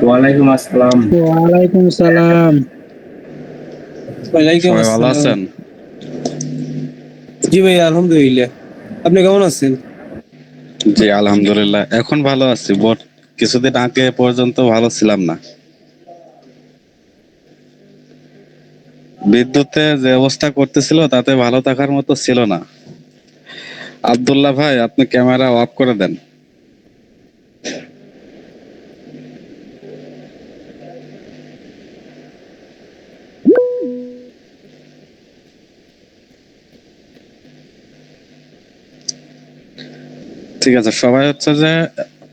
ওয়ালাইকুম আসসালাম। ওয়ালাইকুম সালাম। ওয়ালাইকুম সবাই ভালো আসসালাম। আছেন? জি ভাই, আলহামদুলিল্লাহ। আপনি কেমন আছেন? জি আলহামদুলিল্লাহ, এখন ভালো আছি। কিছুদিন আগে পর্যন্ত ভালো ছিলাম না। বিদ্যুতে যে অবস্থা করতেছিল তাতে ভালো থাকার মতো ছিল না। আব্দুল্লাহ ভাই, আপনি ক্যামেরা অফ করে দেন। ঠিক আছে, সবাই হচ্ছে যে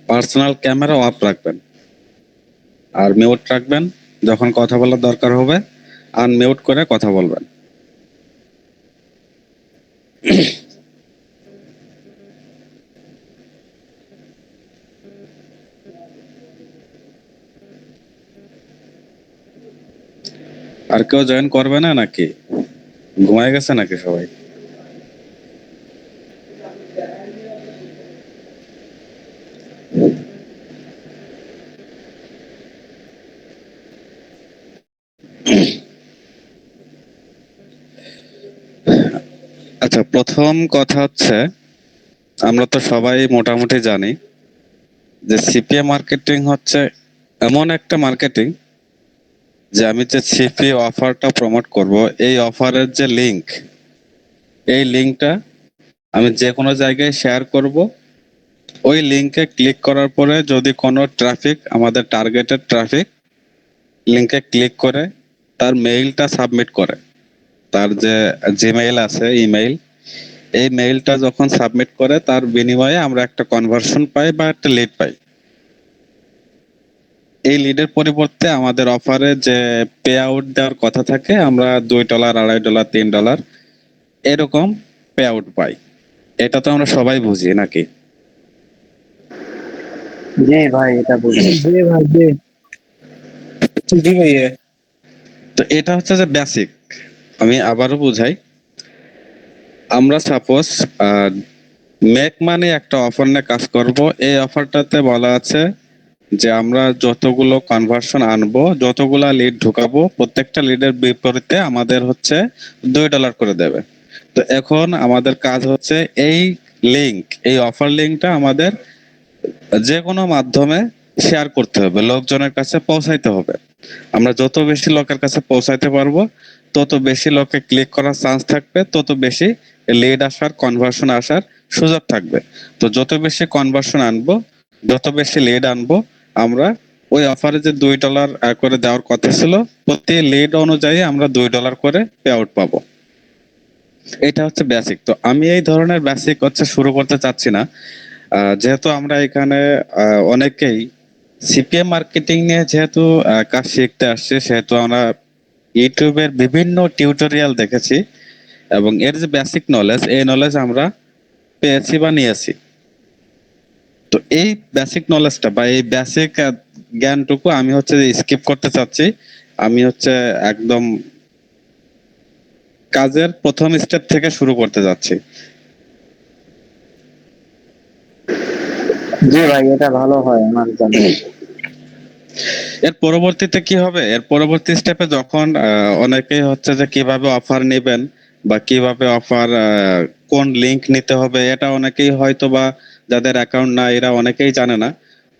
পার্সোনাল ক্যামেরা অফ রাখবেন আর মিউট রাখবেন। যখন কথা বলার দরকার হবে আনমিউট করে কথা বলবেন। আর কেউ জয়েন করবে না নাকি? ঘুমায় গেছে নাকি সবাই? আচ্ছা, প্রথম কথা হচ্ছে, আমরা তো সবাই মোটামুটি জানি যে সিপিএ মার্কেটিং হচ্ছে এমন একটা মার্কেটিং যে আমি যে সিপি অফারটা প্রমোট করব, এই অফারের যে লিংক, এই লিংকটা আমি যে কোনো জায়গায় শেয়ার করব। ওই লিংকে ক্লিক করার পরে যদি কোনো ট্রাফিক, আমাদের টার্গেটেড ট্রাফিক, লিংকে ক্লিক করে তার মেইলটা সাবমিট করে, তার যে জিমেইল আছে, ইমেইল, এই মেইলটা যখন সাবমিট করে তার বিনিময়ে আমরা একটা কনভার্সন পাই বা একটা লিড পাই। এই লিডের পরিবর্তে আমাদের অফারে যে পে আউট দেওয়ার কথা থাকে, আমরা $2, $2.5, $3 এরকম পে আউট পাই। এটা তো আমরা সবাই বুঝি নাকি? জি ভাই, এটা বুঝি। জি ভাই, জি। জি ভাইয়া। তো এটা হচ্ছে যে বেসিক। আমি আবারও বুঝাই। আমরা সাপোজ মেক মানি একটা অফার নিয়ে কাজ করব। এই অফারটাতে বলা আছে যে আমরা যতগুলো কনভার্সন আনবো, যতগুলা লিড ঢুকাবো, প্রত্যেকটা লিডের বিপরীতে আমাদের হচ্ছে $2 করে দেবে। তো এখন আমাদের কাজ হচ্ছে এই লিংক, এই অফার লিংকটা আমাদের যে কোনো মাধ্যমে শেয়ার করতে হবে, লোকজনের কাছে পৌঁছাইতে হবে। আমরা যত বেশি লোকের কাছে পৌঁছাইতে পারবো, তত বেশি লোকে ক্লিক করার চান্স থাকবে, তত বেশি লিড আসার, কনভার্সন আসার সুযোগ থাকবে। তো যত বেশি কনভার্সন আনবো, যত বেশি লিড আনবো, আমরা ওই অফারে যে $2 করে দেওয়ার কথা ছিল, প্রতি লিড অনুযায়ী আমরা $2 করে পে আউট পাবো। এটা হচ্ছে বেসিক। তো আমি এই ধরনের বেসিক হচ্ছে শুরু করতে চাচ্ছি না। যেহেতু আমরা এখানে অনেকেই সিপিএম মার্কেটিং নিয়ে যেহেতু কাজ শিখতে আসছে, সেহেতু আমরা ইউটিউবের বিভিন্ন টিউটোরিয়াল দেখেছি এবং এর যে বেসিক নলেজ, এই নলেজ আমরা পেয়েছি বা নিয়েছি। তো এই বেসিক নলেজটা বা এই বেসিক জ্ঞানটুকু আমি হচ্ছে স্কিপ করতে চাচ্ছি। আমি হচ্ছে একদম কাজের প্রথম স্টেপ থেকে শুরু করতে যাচ্ছি। জি ভাই, এটা ভালো হয় আমার জানা। এর পরবর্তীতে কি হবে? এর পরবর্তী স্টেপে যখন অনেকেই হচ্ছে যে কিভাবে অফার নেবেন বা কিভাবে অফার, কোন লিংক নিতে হবে, এটা অনেকেই হয়তো বা যাদের অ্যাকাউন্ট না, এরা অনেকেই জানে না।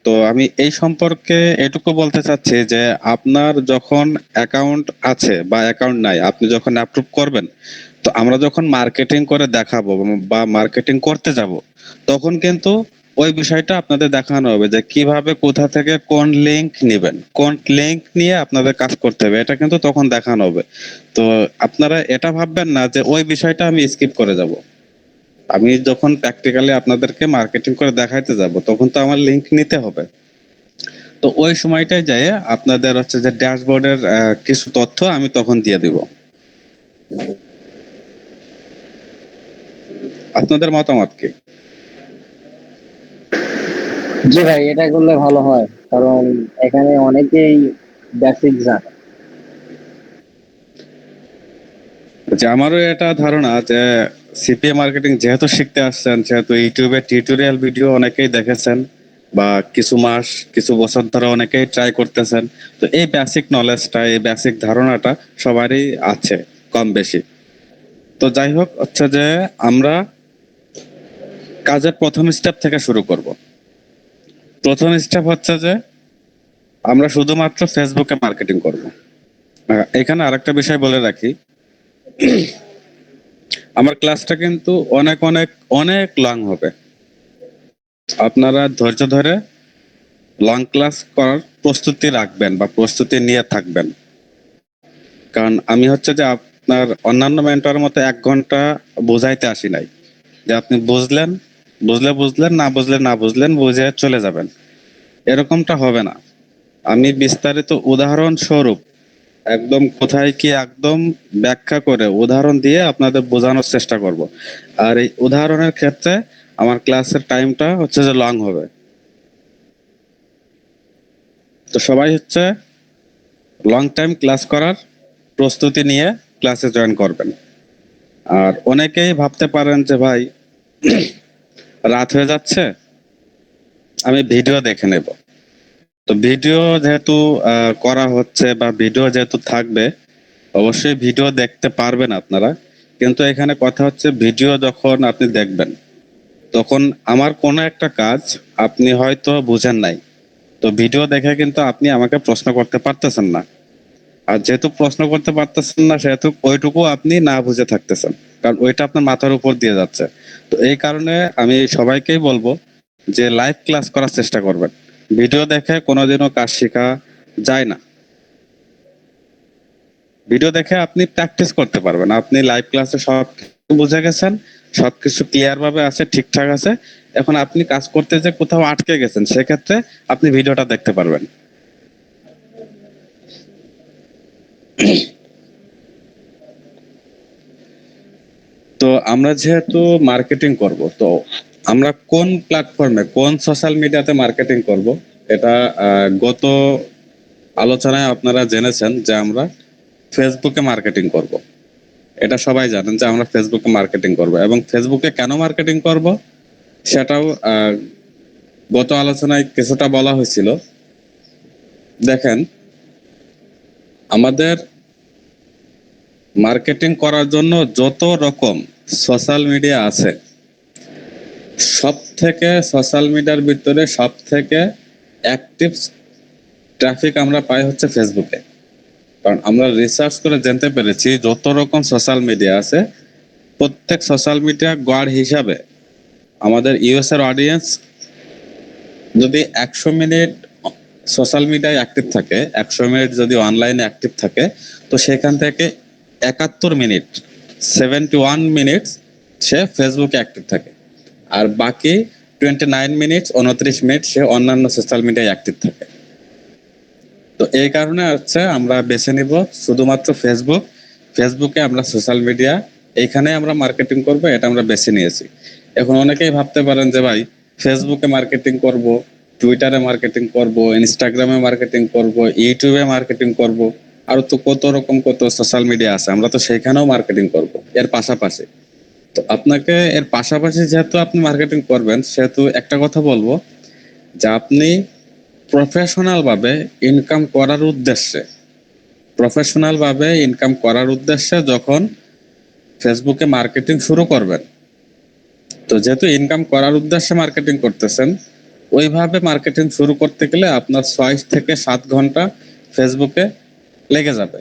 তো আমি এই সম্পর্কে এটুকু বলতে চাচ্ছি যে আপনার যখন অ্যাকাউন্ট আছে বা অ্যাকাউন্ট নাই, আপনি যখন অ্যাপ্রুভ করবেন, তো আমরা যখন মার্কেটিং করে দেখাবো বা মার্কেটিং করতে যাব, তখন কিন্তু ওই বিষয়টা আপনাদের দেখানো হবে যে কিভাবে, কোথা থেকে কোন লিংক নেবেন, কোন লিংক নিয়ে আপনাদের কাজ করতে হবে, এটা কিন্তু তখন দেখানো হবে। তো আপনারা এটা ভাববেন না যে ওই বিষয়টা আমি স্কিপ করে যাব। আমি যখন প্র্যাকটিক্যালি আপনাদেরকে মার্কেটিং করে দেখাইতে যাব, তখন তো আমার লিংক নিতে হবে। তো ওই সময়টাই যায় আপনাদের হচ্ছে যে ড্যাশবোর্ডের কিছু তথ্য আমি তখন দিয়ে দিব। আপনাদের মতামত কি? জি ভাই, এটা করলে ভালো হয়, কারণ এখানে অনেকেই বেসিক জানে। যে আমারও এটা ধারণা যে সিপিএ মার্কেটিং যেহেতু শিখতে আসছেন, সেহেতু ইউটিউবে টিউটোরিয়াল ভিডিও অনেকেই দেখেছেন, বা কিছু মাস কিছু বছর ধরে অনেকেই ট্রাই করতেছেন। তো এই বেসিক নলেজটা, এই বেসিক ধারণাটা সবারই আছে কম বেশি। তো যাই হোক, হচ্ছে যে আমরা কাজের প্রথম স্টেপ থেকে শুরু করব। প্রথম স্টেপ হচ্ছে যে আমরা শুধুমাত্র ফেসবুকে মার্কেটিং করব। এখানে আরেকটা বিষয় বলে রাখি, আমার ক্লাসটা কিন্তু অনেক অনেক অনেক লং হবে। আপনারা ধৈর্য ধরে লং ক্লাস করার প্রস্তুতি রাখবেন বা প্রস্তুতি নিয়ে থাকবেন। কারণ আমি হচ্ছে যে আপনার অন্যান্য মেন্টরের মতো 1 ঘন্টা বোঝাইতে আসি নাই, যে আপনি বুঝলেন, বুঝলেন, না বুঝলেন, বুঝে চলে যাবেন, এরকমটা হবে না। আমি বিস্তারিত উদাহরণ স্বরূপ একদম কোথায় কি একদম ব্যাখ্যা করে উদাহরণ দিয়ে আপনাদের বোঝানোর চেষ্টা করব। আর এই উদাহরণের ক্ষেত্রে আমার ক্লাসের টাইমটা হচ্ছে যে লং হবে। তো সবাই হচ্ছে লং টাইম ক্লাস করার প্রস্তুতি নিয়ে ক্লাসে জয়েন করবেন। আর অনেকেই ভাবতে পারেন যে ভাই রাত হয়ে যাচ্ছে, আমি ভিডিও দেখে নেব। তো ভিডিও যেহেতু করা হচ্ছে বা ভিডিও যেহেতু থাকবে, অবশ্যই ভিডিও দেখতে পারবেন আপনারা। কিন্তু এখানে কথা হচ্ছে ভিডিও যখন আপনি দেখবেন, তখন আমার কোনো একটা কাজ আপনি হয়তো বুঝেন নাই, তো ভিডিও দেখে কিন্তু আপনি আমাকে প্রশ্ন করতে পারতেছেন না। আর যেহেতু প্রশ্ন করতে পারতেছেন না, সেহেতু ওইটুকু আপনি না বুঝে থাকতেছেন, কারণ ওইটা আপনার মাথার উপর দিয়ে যাচ্ছে। তো এই কারণে আমি সবাইকেই বলবো যে লাইভ ক্লাস করার চেষ্টা করবেন। ভিডিও দেখে কোনোদিনও কাজ শেখা যায় না। ভিডিও দেখে আপনি প্র্যাকটিস করতে পারবেন। আপনি লাইভ ক্লাসে সব বুঝে গেছেন, সবকিছু ক্লিয়ার ভাবে আছে, ঠিকঠাক আছে। এখন আপনি কাজ করতে যে কোথাও আটকে গেছেন, সেক্ষেত্রে আপনি ভিডিওটা দেখতে পারবেন। তো আমরা যেহেতু মার্কেটিং করব, তো আমরা কোন প্ল্যাটফর্মে, কোন সোশ্যাল মিডিয়াতে মার্কেটিং করব, এটা গত আলোচনায় আপনারা জেনেছেন যে আমরা ফেসবুকে মার্কেটিং করব। এটা সবাই জানেন যে আমরা ফেসবুকে মার্কেটিং করব, এবং ফেসবুকে কেন মার্কেটিং করব সেটাও গত আলোচনায় কিছুটা বলা হয়েছিল। দেখেন, আমাদের মার্কেটিং করার জন্য যত রকম সোশ্যাল মিডিয়া আছে, সব থেকে সোশ্যাল মিডিয়ার ভিতরে সব থেকে অ্যাক্টিভ ট্রাফিক আমরা পাই হচ্ছে ফেসবুকে। কারণ আমরা রিসার্চ করে জানতে পেরেছি যত রকম সোশ্যাল মিডিয়া আছে, প্রত্যেক সোশ্যাল মিডিয়া গড় হিসাবে আমাদের ইউএস এর অডিয়েন্স যদি 100 মিনিট সোশ্যাল মিডিয়ায় অ্যাক্টিভ থাকে, 100 মিনিট যদি অনলাইনে অ্যাক্টিভ থাকে, তো সেখান থেকে 71 মিনিট, 71 মিনিটস সে ফেসবুকে অ্যাক্টিভ থাকে। আর বাকি 29 মিনিট, 29 মিনিট সে অন্যান্য সোশ্যাল মিডিয়ায় অ্যাক্টিভ থাকে। তো এই কারণে হচ্ছে আমরা বেছে নিব শুধুমাত্র ফেসবুক। ফেসবুকে আমরা সোশ্যাল মিডিয়া, এইখানে আমরা মার্কেটিং করব, এটা আমরা বেছে নিয়েছি। এখন অনেকেই ভাবতে পারেন যে ভাই ফেসবুকে মার্কেটিং করব, টুইটারে মার্কেটিং করব, ইনস্টাগ্রামে মার্কেটিং করব, ইউটিউবে মার্কেটিং করব, আর তো কত রকম কত সোশ্যাল মিডিয়া আছে, আমরা তো সেখানেও মার্কেটিং করব এর পাশাপাশি। তো আপনাকে এর পাশাপাশি যেহেতু আপনি মার্কেটিং করবেন, সেহেতু একটা কথা বলবো যে আপনি প্রফেশনাল ভাবে ইনকাম করার উদ্দেশ্যে, যখন ফেসবুকে মার্কেটিং শুরু করবেন, তো যেহেতু ইনকাম করার উদ্দেশ্যে মার্কেটিং করতেছেন, ওইভাবে মার্কেটিং শুরু করতে গেলে আপনার 6 থেকে 7 ঘন্টা ফেসবুকে লেগে যাবে।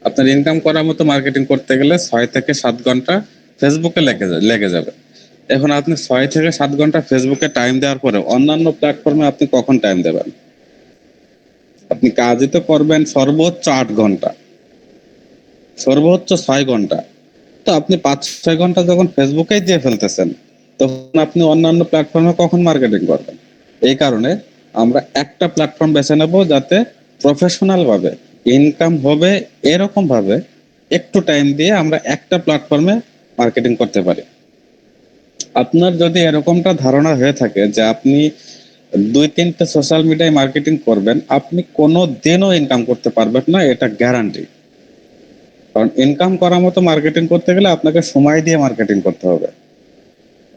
আপনার ইনকাম করার মতো মার্কেটিং করতে গেলে 6 থেকে 7 ঘন্টা ফেসবুকে লেগে যাবে। এখন আপনি 6 থেকে 7 ঘন্টা ফেসবুকে টাইম দেওয়ার পরে অন্যান্য প্ল্যাটফর্মে আপনি কখন টাইম দেবেন? আপনি কাজই তো করবেন সর্বোচ্চ 8 ঘন্টা, সর্বোচ্চ 6 ঘন্টা। তো আপনি 5-6 ঘন্টা যখন ফেসবুকেই দিয়ে ফেলতেছেন, তখন আপনি অন্যান্য প্ল্যাটফর্মে কখন মার্কেটিং করবেন? এই কারণে আমরা একটা প্ল্যাটফর্ম বেছে নেব যাতে প্রফেশনাল ভাবে ইনকাম হবে, এরকম ভাবে একটু টাইম দিয়ে আমরা একটা প্ল্যাটফর্মে মার্কেটিং করতে পারি। আপনার যদি এরকমটা ধারণা হয়ে থাকে যে আপনি 2-3টে সোশ্যাল মিডিয়ায় মার্কেটিং করবেন, আপনি কোনো দিনও ইনকাম করতে পারবেন না, এটা গ্যারান্টি। কারণ ইনকাম করার মতো মার্কেটিং করতে গেলে আপনাকে সময় দিয়ে মার্কেটিং করতে হবে।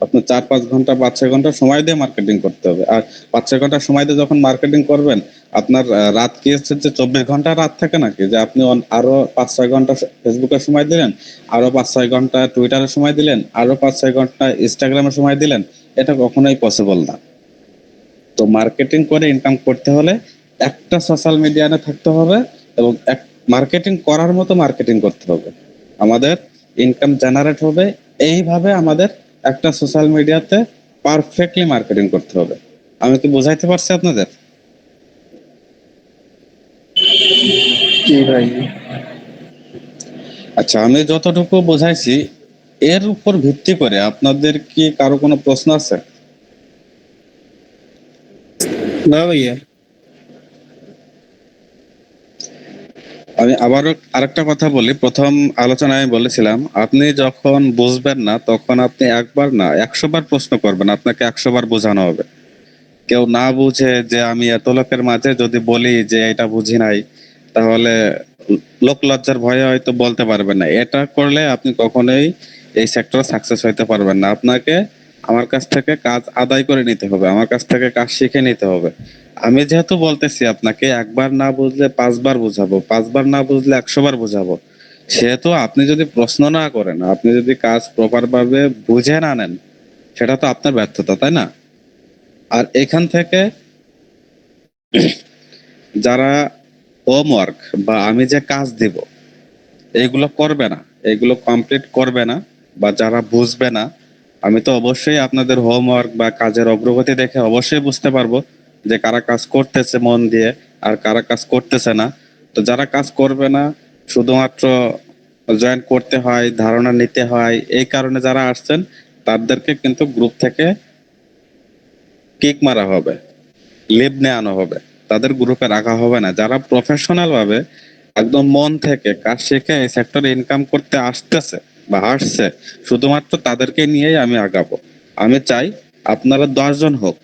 আপনি 4-5 ঘন্টা 5-6 ঘন্টা সময় দিয়ে মার্কেটিং করতে হবে। আর 5-6 ঘন্টা সময় দিয়ে যখন মার্কেটিং করবেন, আপনার রাত কি হচ্ছে যে 24 ঘন্টা রাত থাকে নাকি, যে আপনি আরো 5-6 ঘন্টা ফেসবুকে সময় দিলেন, আরো 5-6 ঘন্টা টুইটারে সময় দিলেন, আরো 5-6 ঘন্টা ইনস্টাগ্রামে সময় দিলেন? এটা কখনোই পসিবল না। তো মার্কেটিং করে ইনকাম করতে হলে একটা সোশ্যাল মিডিয়াতে থাকতে হবে এবং এক মার্কেটিং করার মতো মার্কেটিং করতে হবে। আমাদের ইনকাম জেনারেট হবে এইভাবে। আমাদের একটা সোশ্যাল মিডিয়াতে পারফেক্টলি মার্কেটিং করতে হবে। আমি কি বোঝাইতে পারছি আপনাদের? জি ভাই। আচ্ছা, আমি যতটুকু বোঝাইছি এর উপর ভিত্তি করে আপনাদের কি কারো কোনো প্রশ্ন আছে? না ভাইয়া। আমি আবারও আরেকটা কথা বলি। প্রথম আলোচনায় আমি বলেছিলাম, আপনি যখন বুঝবেন না তখন আপনি একবার না 100 বার প্রশ্ন করবেন, আপনাকে 100 বার বোঝানো হবে। কেউ না বুঝে যে আমি এত লোকের মাঝে যদি বলি যে এটা বুঝি নাই, তাহলে লোক লজ্জার ভয়ে হয়তো বলতে পারবেন না। এটা করলে আপনি কখনোই এই সেক্টরে সাকসেস হইতে পারবেন না। আপনাকে আমার কাছ থেকে কাজ আদায় করে নিতে হবে, আমার কাছ থেকে কাজ শিখে নিতে হবে। আমি যেহেতু বলতেছি আপনাকে, একবার না বুঝলে 5 বার বুঝাবো, 5 বার না বুঝলে 100 বার বুঝাবো, সেহেতু আপনি যদি প্রশ্ন না করেন, আপনি যদি কাজ প্রপার ভাবে বুঝে না নেন, সেটা তো আপনার ব্যর্থতা, তাই না? আর এখান থেকে যারা হোমওয়ার্ক বা আমি যে কাজ দিব এইগুলো করবে না, এইগুলো কমপ্লিট করবে না, বা যারা বুঝবে না, আমি তো অবশ্যই আপনাদের হোমওয়ার্ক বা কাজের অগ্রগতি দেখে অবশ্যই বুঝতে পারবো যে কারা কাজ করতেছে মন দিয়ে আর কারা কাজ করতেছে না। তো যারা কাজ করবে না, শুধুমাত্র জয়েন করতে হয়, ধারণা নিতে হয়, এই কারণে যারা আসছেন তাদেরকে কিন্তু গ্রুপ থেকে কিক মারা হবে, লিভ নেওয়ানো হবে, তাদের গ্রুপে রাখা হবে না। যারা প্রফেশনাল ভাবে একদম মন থেকে কাজ শিখে এই সেক্টরে ইনকাম করতে আসতেছে বা আসছে, শুধুমাত্র তাদেরকে নিয়েই আমি আগাবো। আমি চাই আপনারা 10 জন হোক,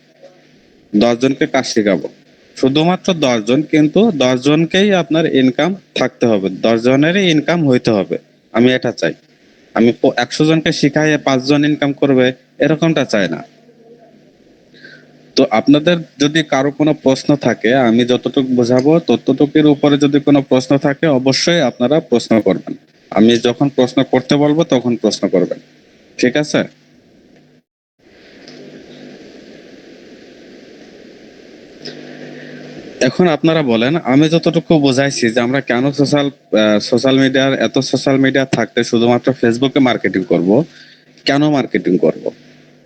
10 জনকে কাজ শেখাবো, শুধুমাত্র 10 জন, কিন্তু 10 জনকেই আপনার ইনকাম থাকতে হবে, 10 জনেরই ইনকাম হইতে হবে। আমি এটা চাই। আমি 100 জনকে শিখাইয়ে 5 জন ইনকাম করবে এরকমটা চাই না। তো আপনাদের যদি কারো কোনো প্রশ্ন থাকে, আমি যতটুকু বোঝাবো ততটুকুর উপরে যদি কোনো প্রশ্ন থাকে, অবশ্যই আপনারা প্রশ্ন করবেন। আমি যখন প্রশ্ন করতে বলবো তখন প্রশ্ন করবেন, ঠিক আছে? এখন আপনারা বলেন, আমি যতটুকু বোঝাইছি যে আমরা কেন সোশ্যাল মিডিয়ার এত সোশ্যাল মিডিয়া থাকতে শুধুমাত্র ফেসবুকে মার্কেটিং করব, কেন মার্কেটিং করব,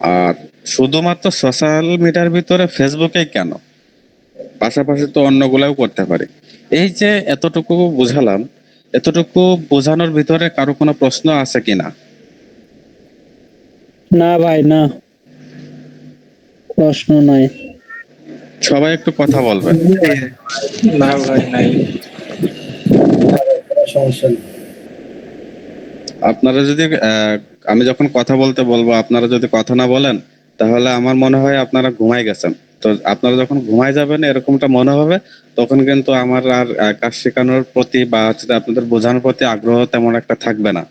আর শুধুমাত্র সোশ্যাল মিডিয়ার ভিতরে ফেসবুকেই কেন, পাশাপাশি তো অন্যগুলাও করতে পারি। এই যে এতটুকু বুঝালাম, এতটুকু বোঝানোর ভিতরে কারো কোনো প্রশ্ন আছে কিনা? না ভাই, না, প্রশ্ন নাই। সবাই একটু কথা বলবেন। না ভাই নাই। সমস্যা নেই। আপনারা যদি আমি যখন কথা বলতে বলবো আপনারা যদি কথা না বলেন, তাহলে আমার মনে হয় আপনারা ঘুমাই গেছেন। তো আপনারা যখন ঘুমাই যাবেন এরকমটা মনে হবে, তখন কিন্তু আমার আর কাজ শেখানোর প্রতি বা হচ্ছে আপনাদের বোঝানোর প্রতি আগ্রহ তেমন একটা থাকবে না।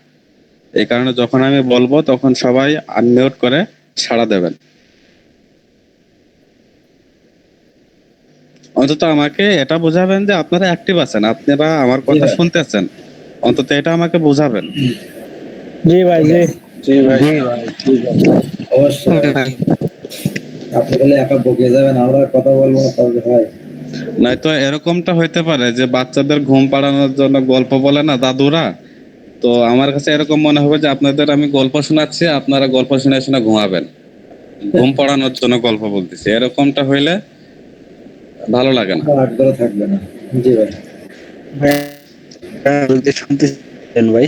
এই কারণে যখন আমি বলবো তখন সবাই আনমিউট করে সাড়া দেবেন। অন্তত আমাকে এটা বোঝাবেন যে আপনারা অ্যাক্টিভ আছেন, আপনারা আমার কথা শুনতেছেন, অন্তত এটা আমাকে বোঝাবেন। জি ভাই, জি। জি ভাই। জি ভাই, ঠিক আছে। অবশ্যই। আপনি বলে একা বকে যাবেন, আমরা কথা বলবো না, তবে হয়। নয়তো এরকমটা হইতে পারে যে বাচ্চাদের ঘুম পাড়ানোর জন্য গল্প বলে না দাদুরা, তো আমার কাছে এরকম মনে হবে যে আপনাদের আমি গল্প শোনাচ্ছি, আপনারা গল্প শুনে শুনে ঘুমাবেন, ঘুম পাড়ানোর জন্য গল্প বলতেছি, এরকমটা হইলে ভালো লাগে না। আগ্রহ থাকবে না। জি ভাই। শুনতেছেন ভাই?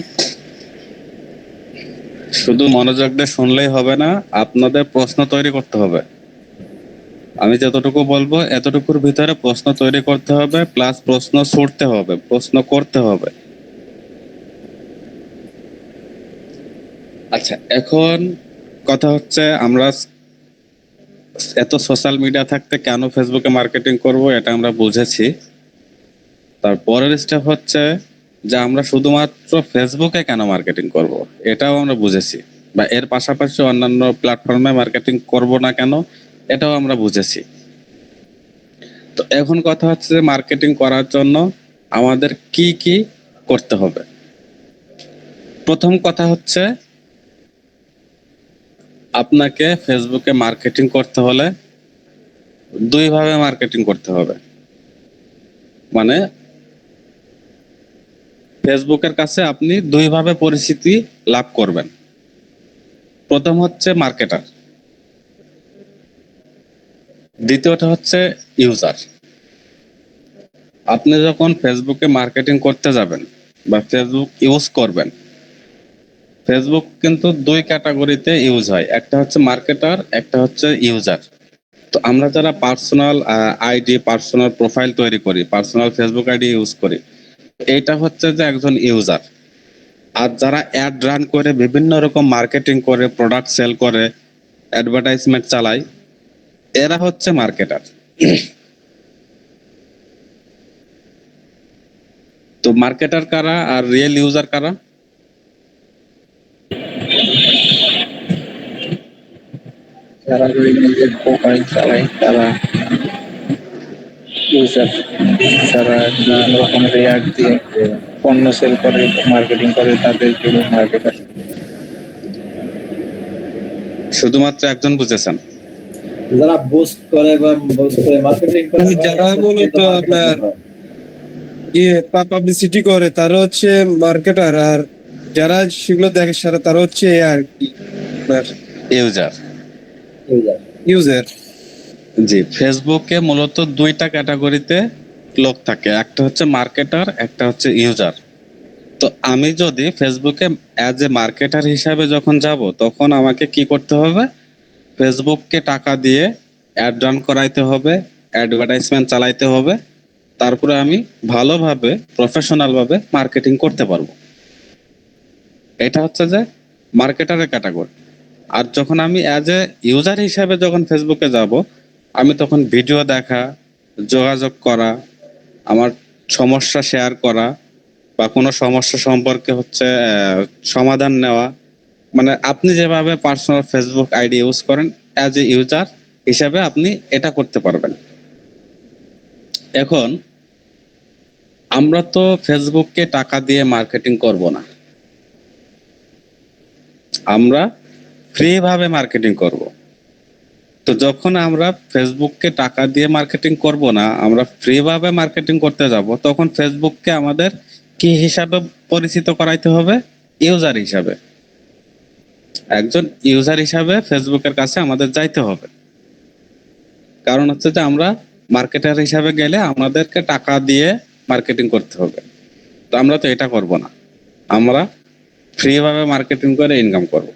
শুধু মনোযোগ দিয়ে শুনলেই হবে না, আপনাদের প্রশ্ন তৈরি করতে হবে। আমি যতটুকু বলবো এতটুকুর ভিতরে প্রশ্ন তৈরি করতে হবে, প্লাস প্রশ্ন ছুড়তে হবে, প্রশ্ন করতে হবে। আচ্ছা, এখন কথা হচ্ছে আমরা এত সোশ্যাল মিডিয়া থাকতে কেন ফেসবুকে মার্কেটিং করব এটা আমরা বুঝেছি। তারপরের স্টেপ হচ্ছে যে আমরা শুধুমাত্র ফেসবুকে কেন মার্কেটিং করব, এটাও আমরা বুঝেছি। বা এর পাশাপাশি অন্যান্য প্ল্যাটফর্মে মার্কেটিং করব না কেন, এটাও আমরা বুঝেছি। তো এখন কথা হচ্ছে যে মার্কেটিং করার জন্য আমাদের কি কি করতে হবে। প্রথম কথা হচ্ছে আপনাকে ফেসবুকে মার্কেটিং করতে হলে দুই ভাবে মার্কেটিং করতে হবে। মানে ফেসবুকের কাছে আপনি দুই ভাবে পরিচিতি লাভ করবেন। প্রথম হচ্ছে মার্কেটার, দ্বিতীয়টা হচ্ছে ইউজার। আপনি যখন ফেসবুকে মার্কেটিং করতে যাবেন বা ফেসবুক ইউজ করবেন, ফেসবুক কিন্তু দুই ক্যাটাগরিতে ইউজ হয়, একটা হচ্ছে মার্কেটার, একটা হচ্ছে ইউজার। তো আমরা যারা পার্সোনাল আইডি, পার্সোনাল প্রোফাইল তৈরি করি, পার্সোনাল ফেসবুক আইডি ইউজ করি, এইটা হচ্ছে যে একজন ইউজার। আর যারা অ্যাড রান করে বিভিন্ন রকম মার্কেটিং করে, প্রোডাক্ট সেল করে, অ্যাডভার্টাইজমেন্ট চালায়, এরা হচ্ছে মার্কেটার। তো মার্কেটার কারা আর রিয়েল ইউজার কারা? যারা নিজের প্রোফাইল চালায় তারা ইউজার, যারা বিভিন্ন রকমের অ্যাড দিয়ে পণ্য সেল করে, মার্কেটিং করে, তাদের জন্য মার্কেটার। শুধুমাত্র একজন বুঝেছেন? যারা বুস্ট করে বা বুস্ট করে মার্কেটিং করে, যারা মূলত আপনার পাবলিসিটি করে তারা হচ্ছে মার্কেটার, আর যারা সেগুলো দেখে সারা তারা হচ্ছে আর কি ইউজার। ইউজার। জি, ফেসবুকে মূলত দুইটা ক্যাটাগরিতে লোক থাকে, একটা হচ্ছে মার্কেটার, একটা হচ্ছে ইউজার। তো আমি যদি ফেসবুকে অ্যাজ এ মার্কেটার হিসাবে যখন যাব, তখন আমাকে কি করতে হবে? ফেসবুককে টাকা দিয়ে অ্যাড রান করাইতে হবে, অ্যাডভার্টাইজমেন্ট চালাইতে হবে, তারপরে আমি ভালোভাবে প্রফেশনাল ভাবে মার্কেটিং করতে পারবো। এটা হচ্ছে যে মার্কেটারের ক্যাটাগরি। আর যখন আমি অ্যাজ এ ইউজার হিসাবে যখন ফেসবুকে যাব, আমি তখন ভিডিও দেখা, যোগাযোগ করা, আমার সমস্যা শেয়ার করা, বা কোনো সমস্যা সম্পর্কে হচ্ছে সমাধান নেওয়া, মানে আপনি যেভাবে পার্সোনাল ফেসবুক আইডি ইউজ করেন, অ্যাজ এ ইউজার হিসাবে আপনি এটা করতে পারবেন। এখন আমরা তো ফেসবুককে টাকা দিয়ে মার্কেটিং করব না, আমরা ফ্রি ভাবে মার্কেটিং করব। তো যখন আমরা ফেসবুককে টাকা দিয়ে মার্কেটিং করব না, আমরা ফ্রি ভাবে মার্কেটিং করতে যাব, তখন ফেসবুককে আমাদের কি হিসাবে পরিচিত করাইতে হবে? ইউজার হিসাবে। একজন ইউজার হিসাবে ফেসবুকের কাছে আমাদের যাইতে হবে। কারণ হচ্ছে যে আমরা মার্কেটার হিসাবে গেলে আমাদেরকে টাকা দিয়ে মার্কেটিং করতে হবে। তো আমরা তো এটা করব না, আমরা ফ্রি ভাবে মার্কেটিং করে ইনকাম করব।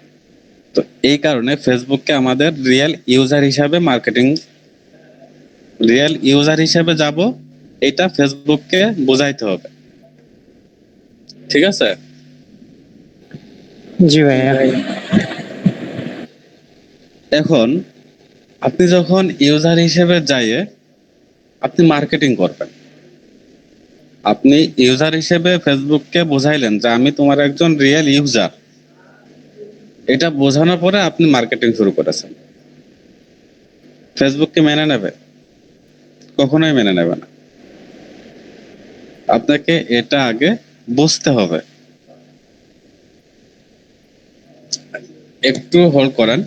তো এই কারণে ফেসবুককে আমাদের রিয়েল ইউজার হিসাবে যাব, এটা ফেসবুককে বোঝাইতে হবে। ঠিক আছে? জি ভাইয়া। এখন আপনি যখন ইউজার হিসেবে যাইয়ে আপনি মার্কেটিং করবেন, আপনি ইউজার হিসেবে ফেসবুককে বোঝাইলেন যে আমি তোমার একজন রিয়েল ইউজার, এটা বোঝানোর পরে আপনি মার্কেটিং শুরু করেছেন। ফেসবুককে মেনে নেবে? কখনোই মেনে নেবে না। আপনাকে এটা আগে বুঝতে হবে। একটু হোল্ড করেন।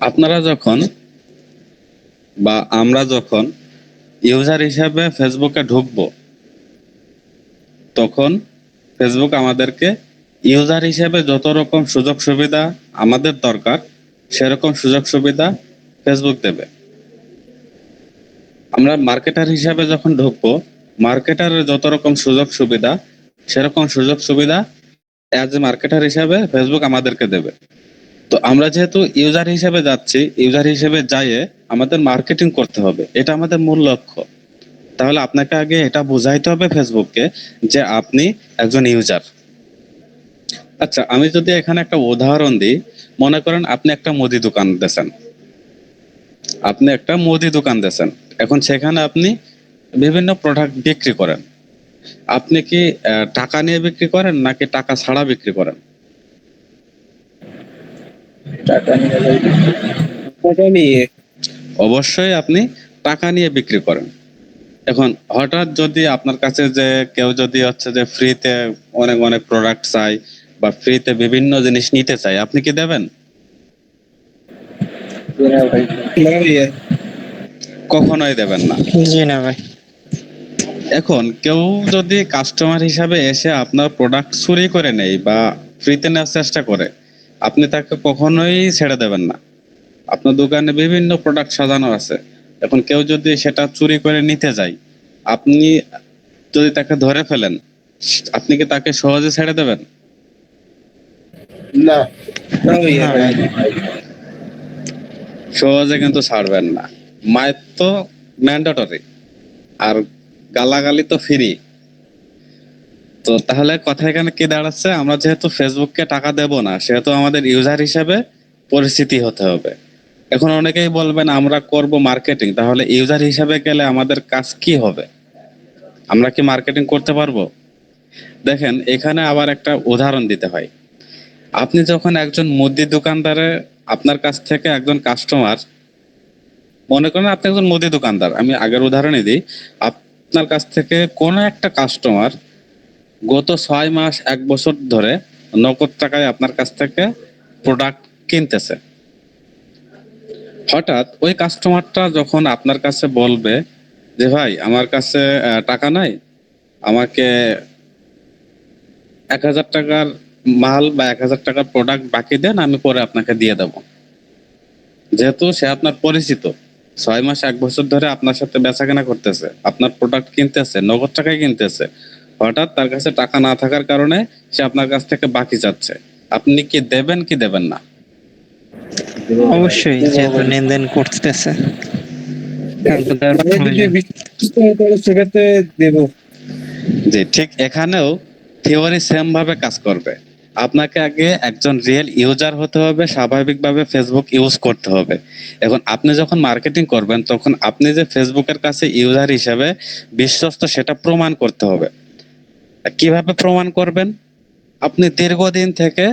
আপনারা যখন বা আমরা যখন ইউজার হিসেবে ফেসবুকে ঢুকবো, তখন ফেসবুক আমাদেরকে ইউজার হিসেবে যত রকম সুযোগ সুবিধা আমাদের দরকার, সেরকম সুযোগ সুবিধা ফেসবুক দেবে। আমরা মার্কেটার হিসেবে যখন ঢুকবো, মার্কেটারের যত রকম সুযোগ সুবিধা, সেরকম সুযোগ সুবিধা অ্যাজ এ মার্কেটার হিসেবে ফেসবুক আমাদেরকে দেবে। তো আমরা যেহেতু ইউজার হিসেবে যাচ্ছি, ইউজার হিসেবে যাইয়ে আমাদের মার্কেটিং করতে হবে, এটা আমাদের মূল লক্ষ্য। তাহলে আপনাকে আগে এটা বুঝাইতে হবে ফেসবুককে যে আপনি একজন ইউজার। আচ্ছা, আমি যদি এখানে একটা উদাহরণ দিই, মনে করেন আপনি একটা মুদি দোকান দিয়েছেন, এখন সেখানে আপনি বিভিন্ন প্রোডাক্ট বিক্রি করেন। আপনি কি টাকা নিয়ে বিক্রি করেন নাকি টাকা ছাড়া বিক্রি করেন? টাকা নিয়ে যাই। টাকা নিয়ে। অবশ্যই আপনি টাকা নিয়ে বিক্রি করেন। এখন হঠাৎ যদি আপনার কাছে যে কেউ যদি হচ্ছে যে ফ্রিতে অনেক অনেক প্রোডাক্ট চাই বা ফ্রিতে বিভিন্ন জিনিস নিতে চাই, আপনি কি দেবেন? না ভাই। না ভাইয়া। কখনোই দেবেন না। জি না ভাই। এখন কেউ যদি কাস্টমার হিসাবে এসে আপনার প্রোডাক্ট চুরি করে নেয় বা ফ্রিতে নেওয়ার চেষ্টা করে, আপনি তাকে কখনোই ছেড়ে দেবেন না। আপনার দোকানে বিভিন্ন প্রোডাক্ট সাজানো আছে, এখন কেউ যদি সেটা চুরি করে নিতে যায়, আপনি যদি তাকে ধরে ফেলেন, আপনি কি তাকে সহজে ছেড়ে দেবেন? না। না ভাইয়া। সহজে কিন্তু ছাড়বেন না। মায়ের তো ম্যান্ডেটরি, আর গালাগালি তো ফ্রি। তো তাহলে কথা এখানে কি দাঁড়াচ্ছে, আমরা যেহেতু ফেসবুককে টাকা দেব না, সেহেতু আমাদের ইউজার হিসেবে পরিস্থিতি হতে হবে। এখন অনেকেই বলবেন আমরা করব মার্কেটিং, তাহলে ইউজার হিসেবে গেলে আমাদের কাজ কি হবে? আমরা কি মার্কেটিং করতে পারবো? দেখেন, এখানে আবার একটা উদাহরণ দিতে হয়। আপনি যখন একজন মুদি দোকানদারে আপনার কাছ থেকে একজন কাস্টমার, মনে করেন আপনি একজন মুদি দোকানদার, আমি আগের উদাহরণই দিই, আপনার কাছ থেকে কোনো একটা কাস্টমার গত 6 মাস 1 বছর ধরে নগদ টাকায় আপনার কাছ থেকে প্রোডাক্ট কিনতেছে। হঠাৎ ওই কাস্টমারটা যখন আপনার কাছে বলবে যে ভাই আমার কাছে টাকা নাই, আমাকে 1,000 টাকার মাল বা 1,000 টাকার প্রোডাক্ট বাকি দেন, আমি পরে আপনাকে দিয়ে দেবো। যেহেতু সে আপনার পরিচিত, 6 মাস 1 বছর ধরে আপনার সাথে বেচা কেনা করতেছে, আপনার প্রোডাক্ট কিনতেছে, নগদ টাকায় কিনতেছে, হঠাৎ তার কাছে টাকা না থাকার কারণে সে আপনার কাছ থেকে বাকি চাচ্ছে, আপনি কি দেবেন কি দেবেন না? অবশ্যই, যেহেতু লেনদেন করতেছে তাহলে তার মানে যদি প্রয়োজন। বিশ্বস্ত হয় তাহলে সেক্ষেত্রে দেবো। যে ঠিক এখানেও থিওরি সেম ভাবে কাজ করবে। আপনাকে আগে একজন রিয়েল ইউজার হতে হবে, স্বাভাবিকভাবে ফেসবুক ইউজ করতে হবে। এখন আপনি যখন মার্কেটিং করবেন, তখন আপনি যে ফেসবুকের কাছে ইউজার হিসেবে বিশ্বস্ত সেটা প্রমাণ করতে হবে। কিভাবে প্রমাণ করবেন? আপনি দীর্ঘদিন থেকে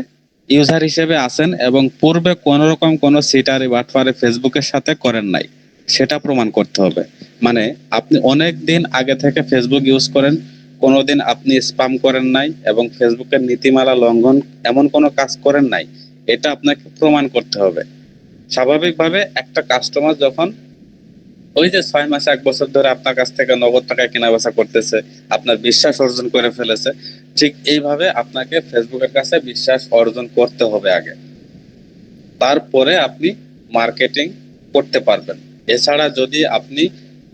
ইউজার হিসেবে আছেন এবং পূর্বে কোনো রকম কোনো সিটারি বাটপারে ফেসবুকের সাথে করেন নাই, সেটা প্রমাণ করতে হবে। মানে আপনি অনেক দিন আগে থেকে ফেসবুক ইউজ করেন, কোনোদিন আপনি স্প্যাম করেন নাই এবং ফেসবুকের নীতিমালা লঙ্ঘন এমন কোনো কাজ করেন নাই, এটা আপনাকে প্রমাণ করতে হবে। স্বাভাবিকভাবে একটা কাস্টমার যখন ওই যে 6 মাস 1 বছর ধরে আপনার কাছ থেকে নগদ টাকায় কেনা বেচা করতেছে, আপনার বিশ্বাস অর্জন করে ফেলেছে, ঠিক এইভাবে আপনাকে ফেসবুকের কাছে বিশ্বাস অর্জন করতে হবে আগে, তারপরে আপনি মার্কেটিং করতে পারবেন। এছাড়া যদি আপনি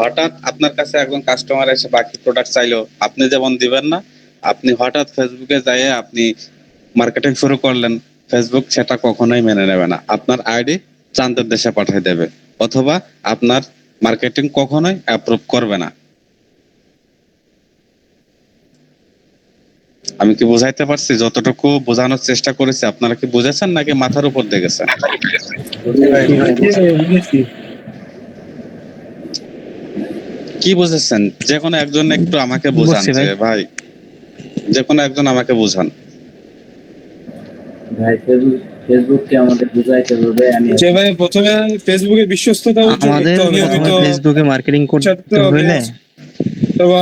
হঠাৎ আপনার কাছে একজন কাস্টমার এসে বাকি প্রোডাক্ট চাইলো, আপনি যেমন দিবেন না, আপনি হঠাৎ ফেসবুকে যাইয়ে আপনি মার্কেটিং শুরু করলেন, ফেসবুক সেটা কখনোই মেনে নেবে না, আপনার আইডি চান্দের দেশে পাঠিয়ে দেবে, অথবা আপনার মার্কেটিং কখনোই অ্যাপ্রুভ করবে না। আমি কি বুঝাইতে পারছি? যতটুকু বোঝানোর চেষ্টা করেছি, আপনারা কি বুঝেছেন নাকি মাথার উপর দিয়ে গেছেন? বুঝেছি। কি বুঝেছেন? যে কোনো একজন একটু আমাকে বুঝান বুঝছি ভাই। যে ভাই, যে কোনো একজন আমাকে বুঝান। ভাই ফেসবুককে আমাদের বুঝাইতে হবে। আমি যে ভাই প্রথমে ফেসবুকে বিশ্বস্ততা অর্জন আমাদের করতে হবে, প্রথমে নিয়মিত ফেসবুকে মার্কেটিং ছাড়তে করতে হবে, হইলে অথবা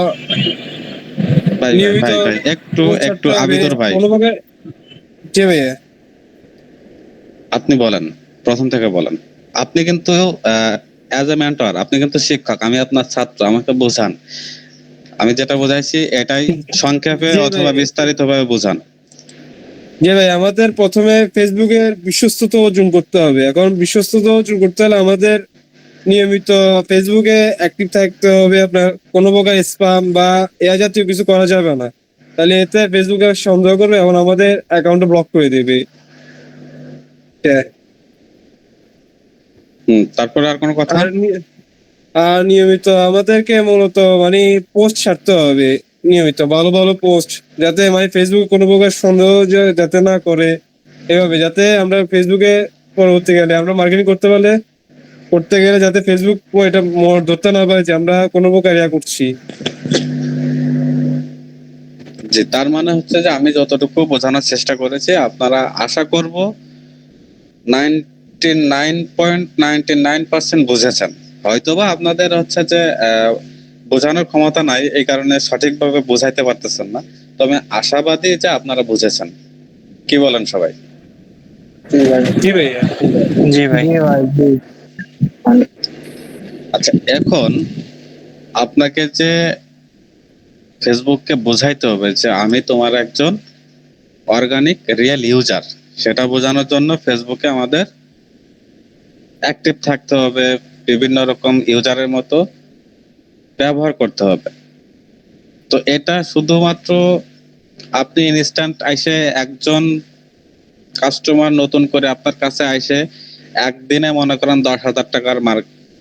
ভাই ভাই নিয়মিত ভাই ভাই একটু পোস্ট একটু ছাড়তে হবে আবিদর ভাই, কোনো প্রকার। যে ভাইয়া আপনি বলেন, প্রথম থেকে বলেন। আপনি কিন্তু অ্যাজ এ মেন্টর, আপনি কিন্তু শিক্ষক, আমি আপনার ছাত্র, আমাকে বোঝান। আমি যেটা বোঝাইছি এটাই সংক্ষেপে যে ভাই অথবা বিস্তারিত ভাবে বোঝান। যে ভাই আমাদের প্রথমে ফেসবুকের বিশ্বস্ততা অর্জন করতে হবে। এখন বিশ্বস্ততা অর্জন করতে হলে আমাদের নিয়মিত ফেসবুকে অ্যাক্টিভ থাকতে হবে। আপনার কোনো প্রকার স্প্যাম বা এ জাতীয় কিছু করা যাবে না, তাহলে এতে ফেসবুকে সন্দেহ করবে এবং আমাদের অ্যাকাউন্টে ব্লক করে দেবে। তারপরে আর কোনো কথা? আর নিয়মিত আমাদেরকে মূলত মানে পোস্ট ছাড়তে হবে, নিয়মিত ভালো ভালো পোস্ট, যাতে মানে ফেসবুক কোনো প্রকার সন্দেহ যাতে না করে, এভাবে যাতে আমরা ফেসবুকে পরবর্তীকালে আমরা মার্কেটিং করতে গেলে যাতে ফেসবুক এটা ধরতে না পারে যে আমরা কোনো প্রকার করছি। যে তার মানে হচ্ছে যে আমি যতটুকু বোঝানোর চেষ্টা করেছি, আপনারা আশা করব 99.99% বুঝেছেন। হয়তোবা আপনাদের হচ্ছে যে বোঝানোর ক্ষমতা নাই, এই কারণে সঠিকভাবে বোঝাইতে পারতেছেন না, তবে আশাবাদী যে আপনারা বুঝেছেন। কি বলেন সবাই? জি ভাইয়া। জি ভাই। আচ্ছা, এখন আপনাকে যে ফেসবুককে বোঝাইতে হবে যে আমি তোমার একজন অর্গানিক রিয়েল ইউজার, সেটা বোঝানোর জন্য ফেসবুকে আমাদের অ্যাক্টিভ থাকতে হবে, বিভিন্ন রকম ইউজারের মতো ব্যবহার করতে হবে। তো এটা শুধুমাত্র আপনি ইনস্ট্যান্ট আইসে একজন কাস্টমার নতুন করে আপনার কাছে আইসে একদিনে মনে করেন 10,000 টাকার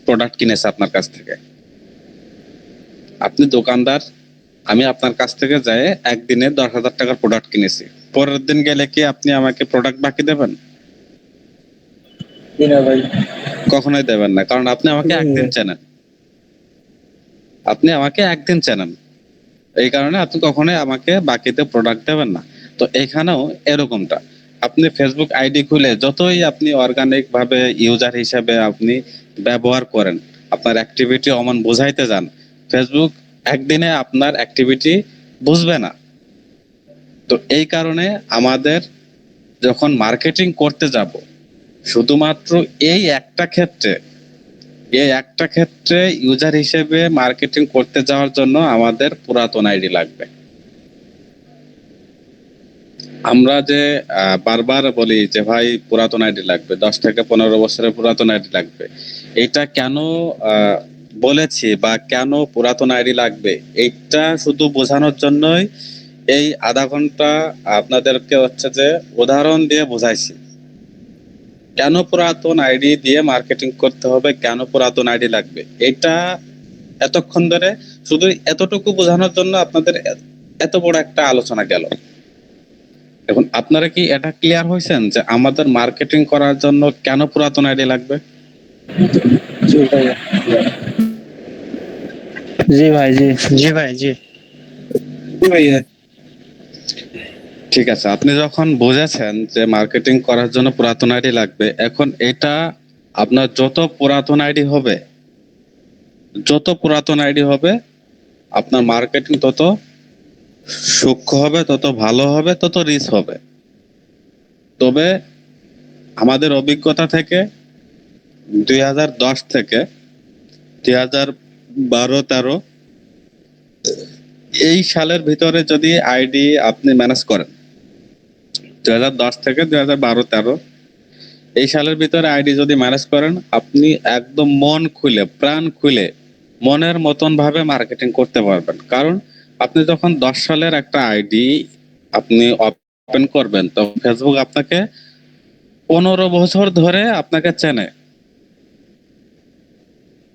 প্রোডাক্ট কিনেছে আপনার কাছ থেকে, আপনি দোকানদার, আমি আপনার কাছ থেকে যাই একদিনে 10,000 টাকার প্রোডাক্ট কিনেছি, পরের দিন গেলে কি আপনি আমাকে প্রোডাক্ট বাকি দেবেন? কখনোই দেবেন না, কারণ আপনি আমাকে একদিন চেনেন, এই কারণে আপনি কখনোই আমাকে বাকিতে প্রোডাক্ট দেবেন না। তো এখানেও এরকমটা, আপনি ফেসবুক আইডি খুলে যতই আপনি অর্গানিক ভাবে ইউজার হিসেবে আপনি ব্যবহার করেন, আপনার অ্যাক্টিভিটি অমন বোঝাইতে যান, ফেসবুক একদিনে আপনার অ্যাক্টিভিটি বুঝবে না। তো এই কারণে আমাদের যখন মার্কেটিং করতে যাব, শুধুমাত্র এই একটা ক্ষেত্রে ইউজার হিসেবে মার্কেটিং করতে যাওয়ার জন্য আমাদের পুরাতন আইডি লাগবে। আমরা যে বারবার বলি যে ভাই পুরাতন আইডি লাগবে, 10 থেকে 15 বছরের পুরাতন আইডি লাগবে, এটা কেন বলেছি বা কেন পুরাতন আইডি লাগবে, এইটা শুধু বোঝানোর জন্যই এই আধা ঘন্টা আপনাদেরকে হচ্ছে যে উদাহরণ দিয়ে বোঝাইছি। কেন পুরাতন আইডি দিয়ে মার্কেটিং করতে হবে, কেন পুরাতন আইডি লাগবে, এটা এতক্ষণ ধরে শুধু এতটুকু বোঝানোর জন্য আপনাদের এত বড় একটা আলোচনা গেল। এখন আপনারা কি এটা ক্লিয়ার হয়েছেন যে আমাদের মার্কেটিং করার জন্য কেন পুরাতন আইডি লাগবে? জি ভাই। জি জি ভাই। জি জি ভাইয়া। ঠিক আছে, আপনি যখন বুঝেছেন যে মার্কেটিং করার জন্য পুরাতন আইডি লাগবে, এখন এটা আপনার যত পুরাতন আইডি হবে আপনার মার্কেটিং তত সূক্ষ্ম হবে, তত ভালো হবে, তত রিচ হবে। তবে আমাদের অভিজ্ঞতা থেকে 2010 থেকে 2012-13 এই সালের ভিতরে যদি আইডি আপনি ম্যানেজ করেন, 2010 থেকে 2012-13 এই সালের ভিতরে আইডি যদি ম্যানেজ করেন, আপনি একদম মন খুলে প্রাণ খুলে মনের মতন ভাবে মার্কেটিং করতে পারবেন। কারণ আপনি যখন 10 সালের একটা আইডি আপনি ওপেন করবেন, তো ফেসবুক আপনাকে 15 বছর ধরে আপনাকে চেনে।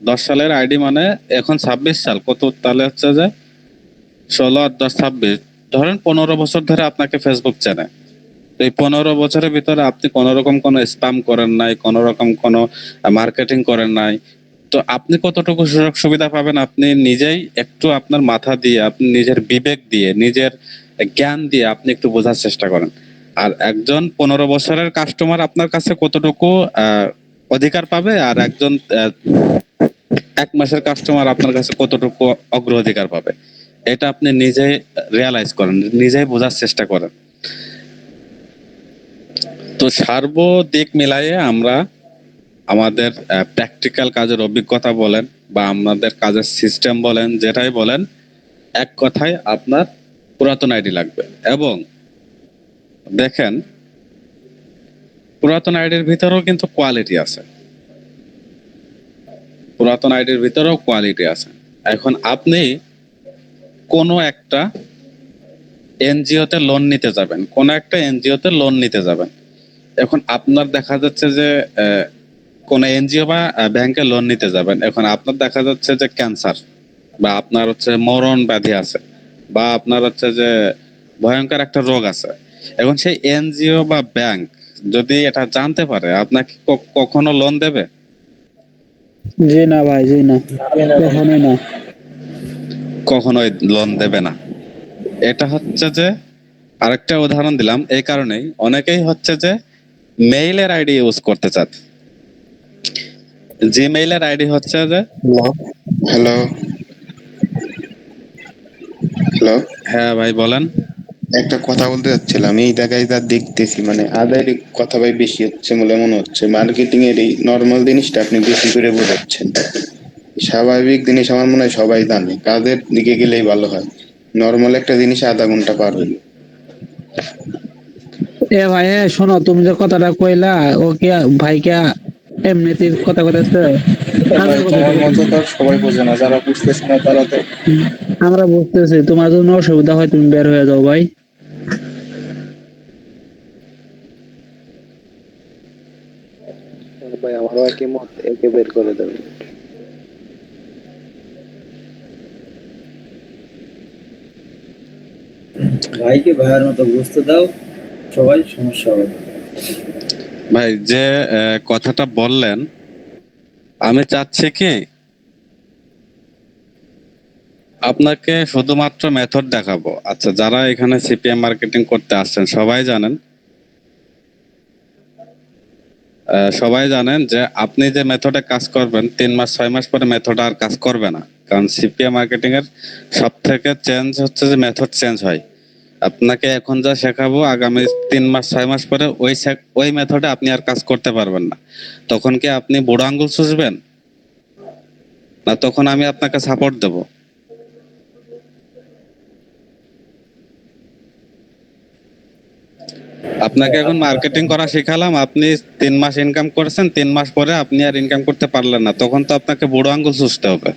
10 সালের আইডি মানে এখন 26 সাল, কত তাহলে হচ্ছে যে 16 আর 10 26, ধরেন 15 বছর ধরে আপনাকে ফেসবুক চেনে। এই 15 বছরের ভিতরে আপনি কোন রকম কোনো স্প্যাম করেন নাই, কোন রকম কোনো মার্কেটিং করেন নাই, তো আপনি কতটুকু সুযোগ সুবিধা পাবেন? আপনি নিজেই একটু আপনার মাথা দিয়ে, আপনি নিজের বিবেক দিয়ে, নিজের জ্ঞান দিয়ে আপনি একটু বোঝার চেষ্টা করেন। আর একজন 15 বছরের কাস্টমার আপনার কাছে কতটুকু অধিকার পাবে, আর একজন 1 মাসের কাস্টমার আপনার কাছে কতটুকু অগ্রাধিকার পাবে, এটা আপনি নিজেই রিয়ালাইজ করেন, নিজেই বোঝার চেষ্টা করেন। তো সার্বদিক মিলাইয়ে আমরা আমাদের প্র্যাকটিক্যাল কাজের অভিজ্ঞতা বলেন বা আমাদের কাজের সিস্টেম বলেন, যেটাই বলেন, এক কথায় আপনার পুরাতন আইডি লাগবে। এবং দেখেন, পুরাতন আইডির ভিতরেও কিন্তু কোয়ালিটি আছে, এখন আপনি কোনো একটা এনজিওতে লোন নিতে যাবেন, এখন আপনার দেখা যাচ্ছে যে কোন এনজিও বা ব্যাংকে লোন নিতে যাবেন, এখন আপনার দেখা যাচ্ছে যে ক্যান্সার বা আপনার হচ্ছে মরণ ব্যাধি আছে, বা আপনার হচ্ছে যে ভয়ঙ্কর একটা রোগ আছে, এখন সেই এনজিও বা ব্যাংক যদি এটা জানতে পারে, আপনাকে কখনো লোন দেবে? জি না ভাই, জি না, কখনোই না। কখনোই লোন দেবে না। এটা হচ্ছে যে আরেকটা উদাহরণ দিলাম এই কারণেই, অনেকেই হচ্ছে যে মেইলের আইডি ইউজ করতে চায়। জিমেইলের আইডি হচ্ছে যে, হ্যালো হ্যালো, হ্যাঁ ভাই বলেন। একটা কথা বলতে যাচ্ছিলাম। এই জায়গায় যা দেখতেছি মানে আদায়ের কথা ভাই বেশি হচ্ছে বলে মনে হচ্ছে। মার্কেটিং এর এই নর্মাল জিনিসটা আপনি বেশি করে বোঝাচ্ছেন। স্বাভাবিক জিনিস আমার মনে হয় সবাই জানে, কাজের দিকে গেলেই ভালো হয়। নর্মাল একটা জিনিস আধা ঘন্টা পার হইল। এ ভাই, শোনো, তুমি যে কথাটা কইলা, ও কি ভাই কে এমনিতে কথা কইতেছে? ভাই তোমার মতো তো আর সবাই বোঝে না, যারা বুঝতেছে না তারা তো। আমরা বুঝতেছি, তোমার জন্য অসুবিধা হয়, তুমি বের হয়ে যাও ভাই। ভাই আমারও একই মত, একে বের করে দেবে। ভাইকে ভাইয়ের মতো বুঝতে দাও, সবাই সমস্যা হবে। ভাই যে কথাটা বললেন, আমি চাচ্ছি কি আপনাকে শুধুমাত্র মেথড দেখাবো। আচ্ছা, যারা এখানে সিপিএম মার্কেটিং করতে আসছেন সবাই জানেন যে আপনি যে মেথডে কাজ করবেন 3 মাস 6 মাস পরে মেথড আর কাজ করবে না, কারণ সিপিএম মার্কেটিং এর সব থেকে চেঞ্জ হচ্ছে যে মেথড চেঞ্জ হয়। আপনাকে এখন যা শেখাবো আগামী 3 মাস 6 মাস পরে ওই মেথডে আপনি আর কাজ করতে পারবেন না। তখন কি আপনি বুড়ো আঙ্গুল চুষবেন, না তখন আমি আপনাকে সাপোর্ট দেব? আপনাকে এখন মার্কেটিং করা শেখালাম, আপনি 3 মাস ইনকাম করেছেন, 3 মাস পরে আপনি আর ইনকাম করতে পারলেন না, তখন তো আপনাকে বুড়ো আঙ্গুল চুষতে হবে।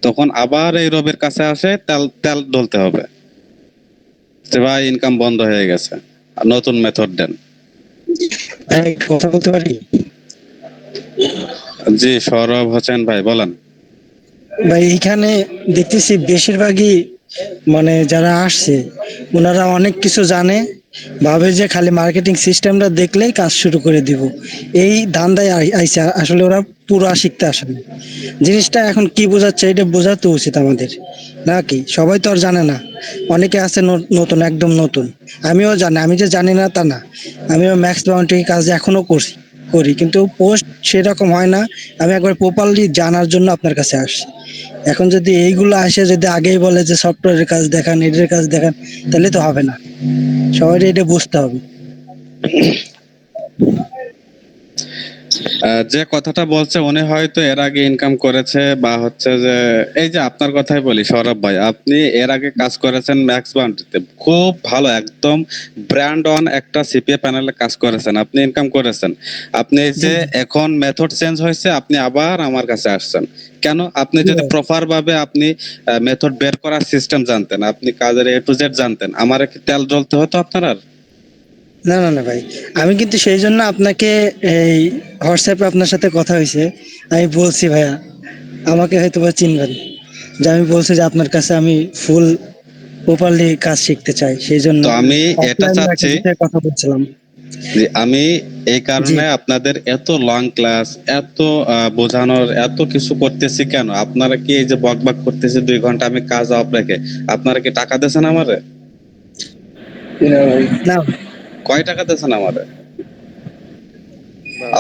তখন আবার এই রবির কাছে আসে তেল তেল ঢলতে হবে যে ভাই ইনকাম বন্ধ হয়ে গেছে, আর নতুন মেথড দেন। কথা বলতে পারি জি সৌরভ হোসেন ভাই বলেন। ভাই? এইখানে দেখতেছি বেশিরভাগই মানে যারা আসছে ওনারা অনেক কিছু জানে, ভাবে যে খালি মার্কেটিং সিস্টেমটা দেখলেই কাজ শুরু করে দিব, এই ধান্দায় আইছে। আসলে ওরা পুরো শিখতে আসে না। জিনিসটা এখন কি বোঝাচ্ছে এটা বোঝাতে উচিত আমাদের, নাকি? সবাই তো আর জানে না, অনেকে আছে নতুন, একদম নতুন। আমিও জানি, আমি যে জানি না তা না, আমিও ম্যাক্স বাউন্ডারি কাজ এখনো করি, কিন্তু পোস্ট সেরকম হয় না। আমি একবার প্রপারলি জানার জন্য আপনার কাছে আসছি। এখন যদি এইগুলো আসে, যদি আগেই বলে যে সফটওয়্যারের কাজ দেখান, এটার কাজ দেখান, তাহলে তো হবে না। সবাই এটা বুঝতে হবে। যে কথাটা বলছে উনি হয়তো এর আগে ইনকাম করেছে, বা হচ্ছে যে এই যে আপনার কথাই বলি সৌরভ ভাই, আপনি এর আগে কাজ করেছেন ম্যাক্স বাউন্ডারিতে, খুব ভালো একদম ব্র্যান্ড অন একটা সিপিএ প্যানেলে কাজ করেছেন, আপনি ইনকাম করেছেন। আপনি এই যে এখন মেথড চেঞ্জ হয়েছে, আপনি আবার আমার কাছে আসছেন কেন? আপনি যদি প্রপার ভাবে আপনি মেথড বের করার সিস্টেম জানতেন, আপনি কাজের এ টু জেড জানতেন, আমার কি তেল জ্বলতে হতো আপনার আর? না না না ভাই, আমি কিন্তু সেই জন্য আপনাকে এই হোয়াটসঅ্যাপে আপনার সাথে কথা হয়েছে, আমি বলছি ভাইয়া আমাকে হয়তো বা চিনবেন, যে আমি বলছি যে আপনার কাছে আমি ফুল প্রপারলি কাজ শিখতে চাই, সেই জন্য তো আমি এটা অফলাইনে একটা চাচ্ছি বিষয়ে কথা বলছিলাম। যে আমি এই জি কারণে আপনাদের এত লং ক্লাস, এত বোঝানোর, এত কিছু করতেছি কেন? আপনারা কি এই যে বকবক করতেছে 2 ঘন্টা আমি কাজ অফ রেখে, আপনারা কি টাকা দিয়েছেন আমারে? না কয় টাকা দিয়েছেন আমারে?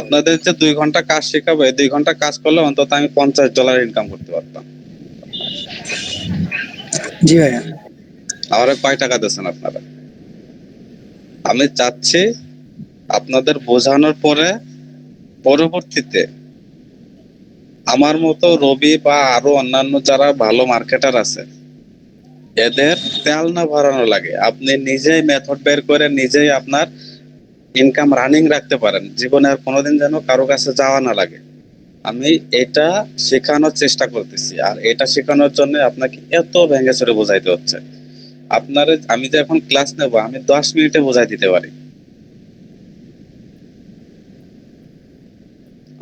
আপনাদের যে 2 ঘন্টা কাজ শেখাবো, এই 2 ঘন্টা কাজ করলে অন্তত আমি $50 ইনকাম করতে পারতাম। জি ভাইয়া, আমারে কয় টাকা দিয়েছেন আপনারা? আমি চাচ্ছি আপনাদের বোঝানোর পরে পরবর্তীতে আমার মতো রবি বা আরো অন্যান্য যারা ভালো মার্কেটার আছে, এদের তেল না ভরানো লাগে, আপনি নিজেই মেথড বের করে নিজেই আপনার ইনকাম রানিং রাখতে পারেন, জীবনে আর কোনোদিন যেন কারো কাছে যাওয়া না লাগে। আমি এটা শেখানোর চেষ্টা করতেছি, আর এটা শেখানোর জন্য আপনাকে এত ভেঙে চড়ে বোঝাইতে হচ্ছে। আপনার আমি যে এখন ক্লাস নেব, আমি 10 মিনিটে বোঝাই দিতে পারি,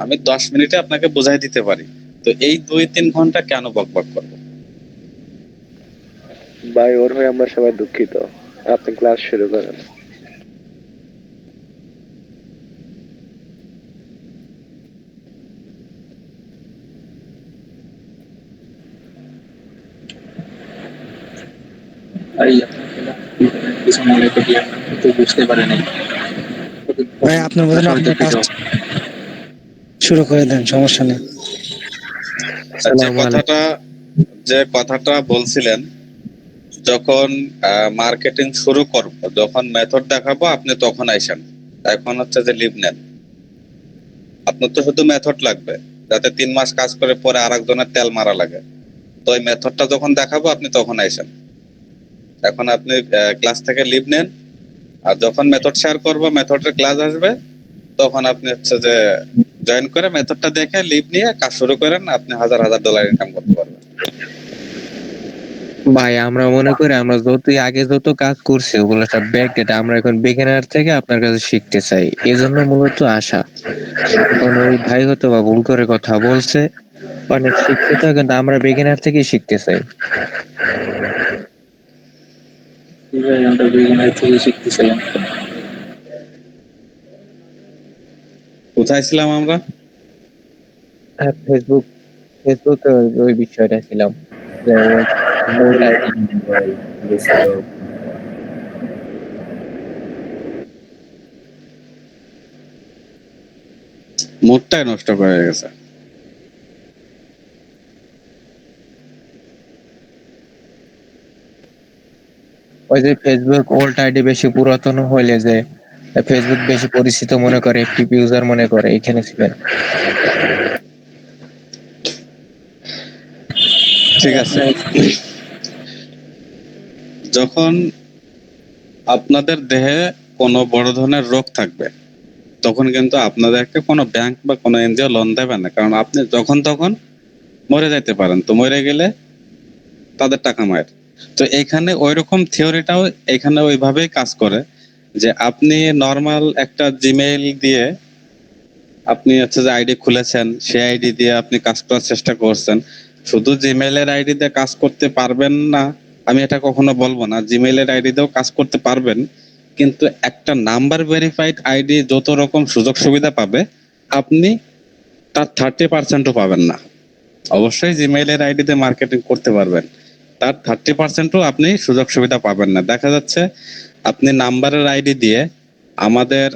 আমি 10 মিনিটে আপনাকে বোঝাই দিতে পারি, তো এই 2-3 ঘন্টা কেন বকবক করবো? ভাই ওর হয়ে আমরা সবাই দুঃখিত, আপনি ক্লাস শুরু করেন। ভাই কিছু মনে করিয়েন না, তো বুঝতে পারে নাই। ভাই আপনার মতন আপনার কাজ শুরু করে দেন, সমস্যা নেই। যে কথাটা বলছিলেন, যখন মার্কেটিং শুরু করব, যখন মেথড দেখাবো আপনি তখন আইসেন। এখন হচ্ছে যে লিভ নেন। আপনার তো শুধু মেথড লাগবে, যাতে 3 মাস কাজ করে পরে আরেকজনের তেল মারা লাগে। তো ওই মেথডটা যখন দেখাবো আপনি তখন আইসেন। এখন আপনি ক্লাস থেকে লিভ নেন, আর যখন মেথড শেয়ার করবো, মেথডের ক্লাস আসবে, তখন আপনি হচ্ছে যে জয়েন করে মেথডটা দেখে লিভ নিয়ে কাজ শুরু করেন। আপনি $1000 ইনকাম করতে পারবেন। ভাই আমরা মনে করি আমরা আগে যত কাজ করছি ওগুলো সব ব্যাকডেট, আমরা এখন বিগিনার থেকে আপনার কাছে শিখতে চাই, এজন্য মূলত আশা। এখন ওই ভাই হয়তো বা ভুল করে কথা বলছে, অনেক শিখতে তো, কিন্তু আমরা বিগিনার থেকেই শিখতে চাই। ভাই আমরা বিগিনার থেকে শিখতেছিলাম। কোথায় ছিলাম আমরা? ফেসবুকে ওই বিষয়টা ছিলাম যে মুডটাই নষ্ট করে গেছে। ওই যে ফেসবুক ওল্ড আইডি বেশি পুরাতন হইলে যে ফেসবুক বেশি পরিচিত মনে করে, অ্যাক্টিভ ইউজার মনে করে, এখানে ছিলেন। ঠিক আছে, যখন আপনাদের দেহে কোনো বড় ধরনের রোগ থাকবে, তখন কিন্তু আপনাদেরকে কোনো ব্যাংক বা কোনো এনজিও লোন দেবে না, কারণ আপনি যখন তখন মরে যাইতে পারেন। তো মরে গেলে তাদের টাকা মায়ের। তো এখানে ওইরকম থিওরিটাও এখানে ওইভাবেই কাজ করে, যে আপনি নর্মাল একটা জিমেইল দিয়ে আপনি হচ্ছে যে আইডি খুলেছেন, সেই আইডি দিয়ে আপনি কাজ করার চেষ্টা করছেন। শুধু জিমেইলের আইডি দিয়ে কাজ করতে পারবেন না আমি এটা কখনো বলবো না, জিমেইলের আইডি দিয়েও কাজ করতে পারবেন, কিন্তু একটা নাম্বার ভেরিফাইড আইডি যত রকম সুযোগ সুবিধা পাবে আপনি তার 30%ও পাবেন না। অবশ্যই জিমেইলের আইডি দিয়ে মার্কেটিং করতে পারবেন, তার 30%ও আপনি সুযোগ সুবিধা পাবেন না। দেখা যাচ্ছে আপনি নাম্বারের আইডি দিয়ে আমাদের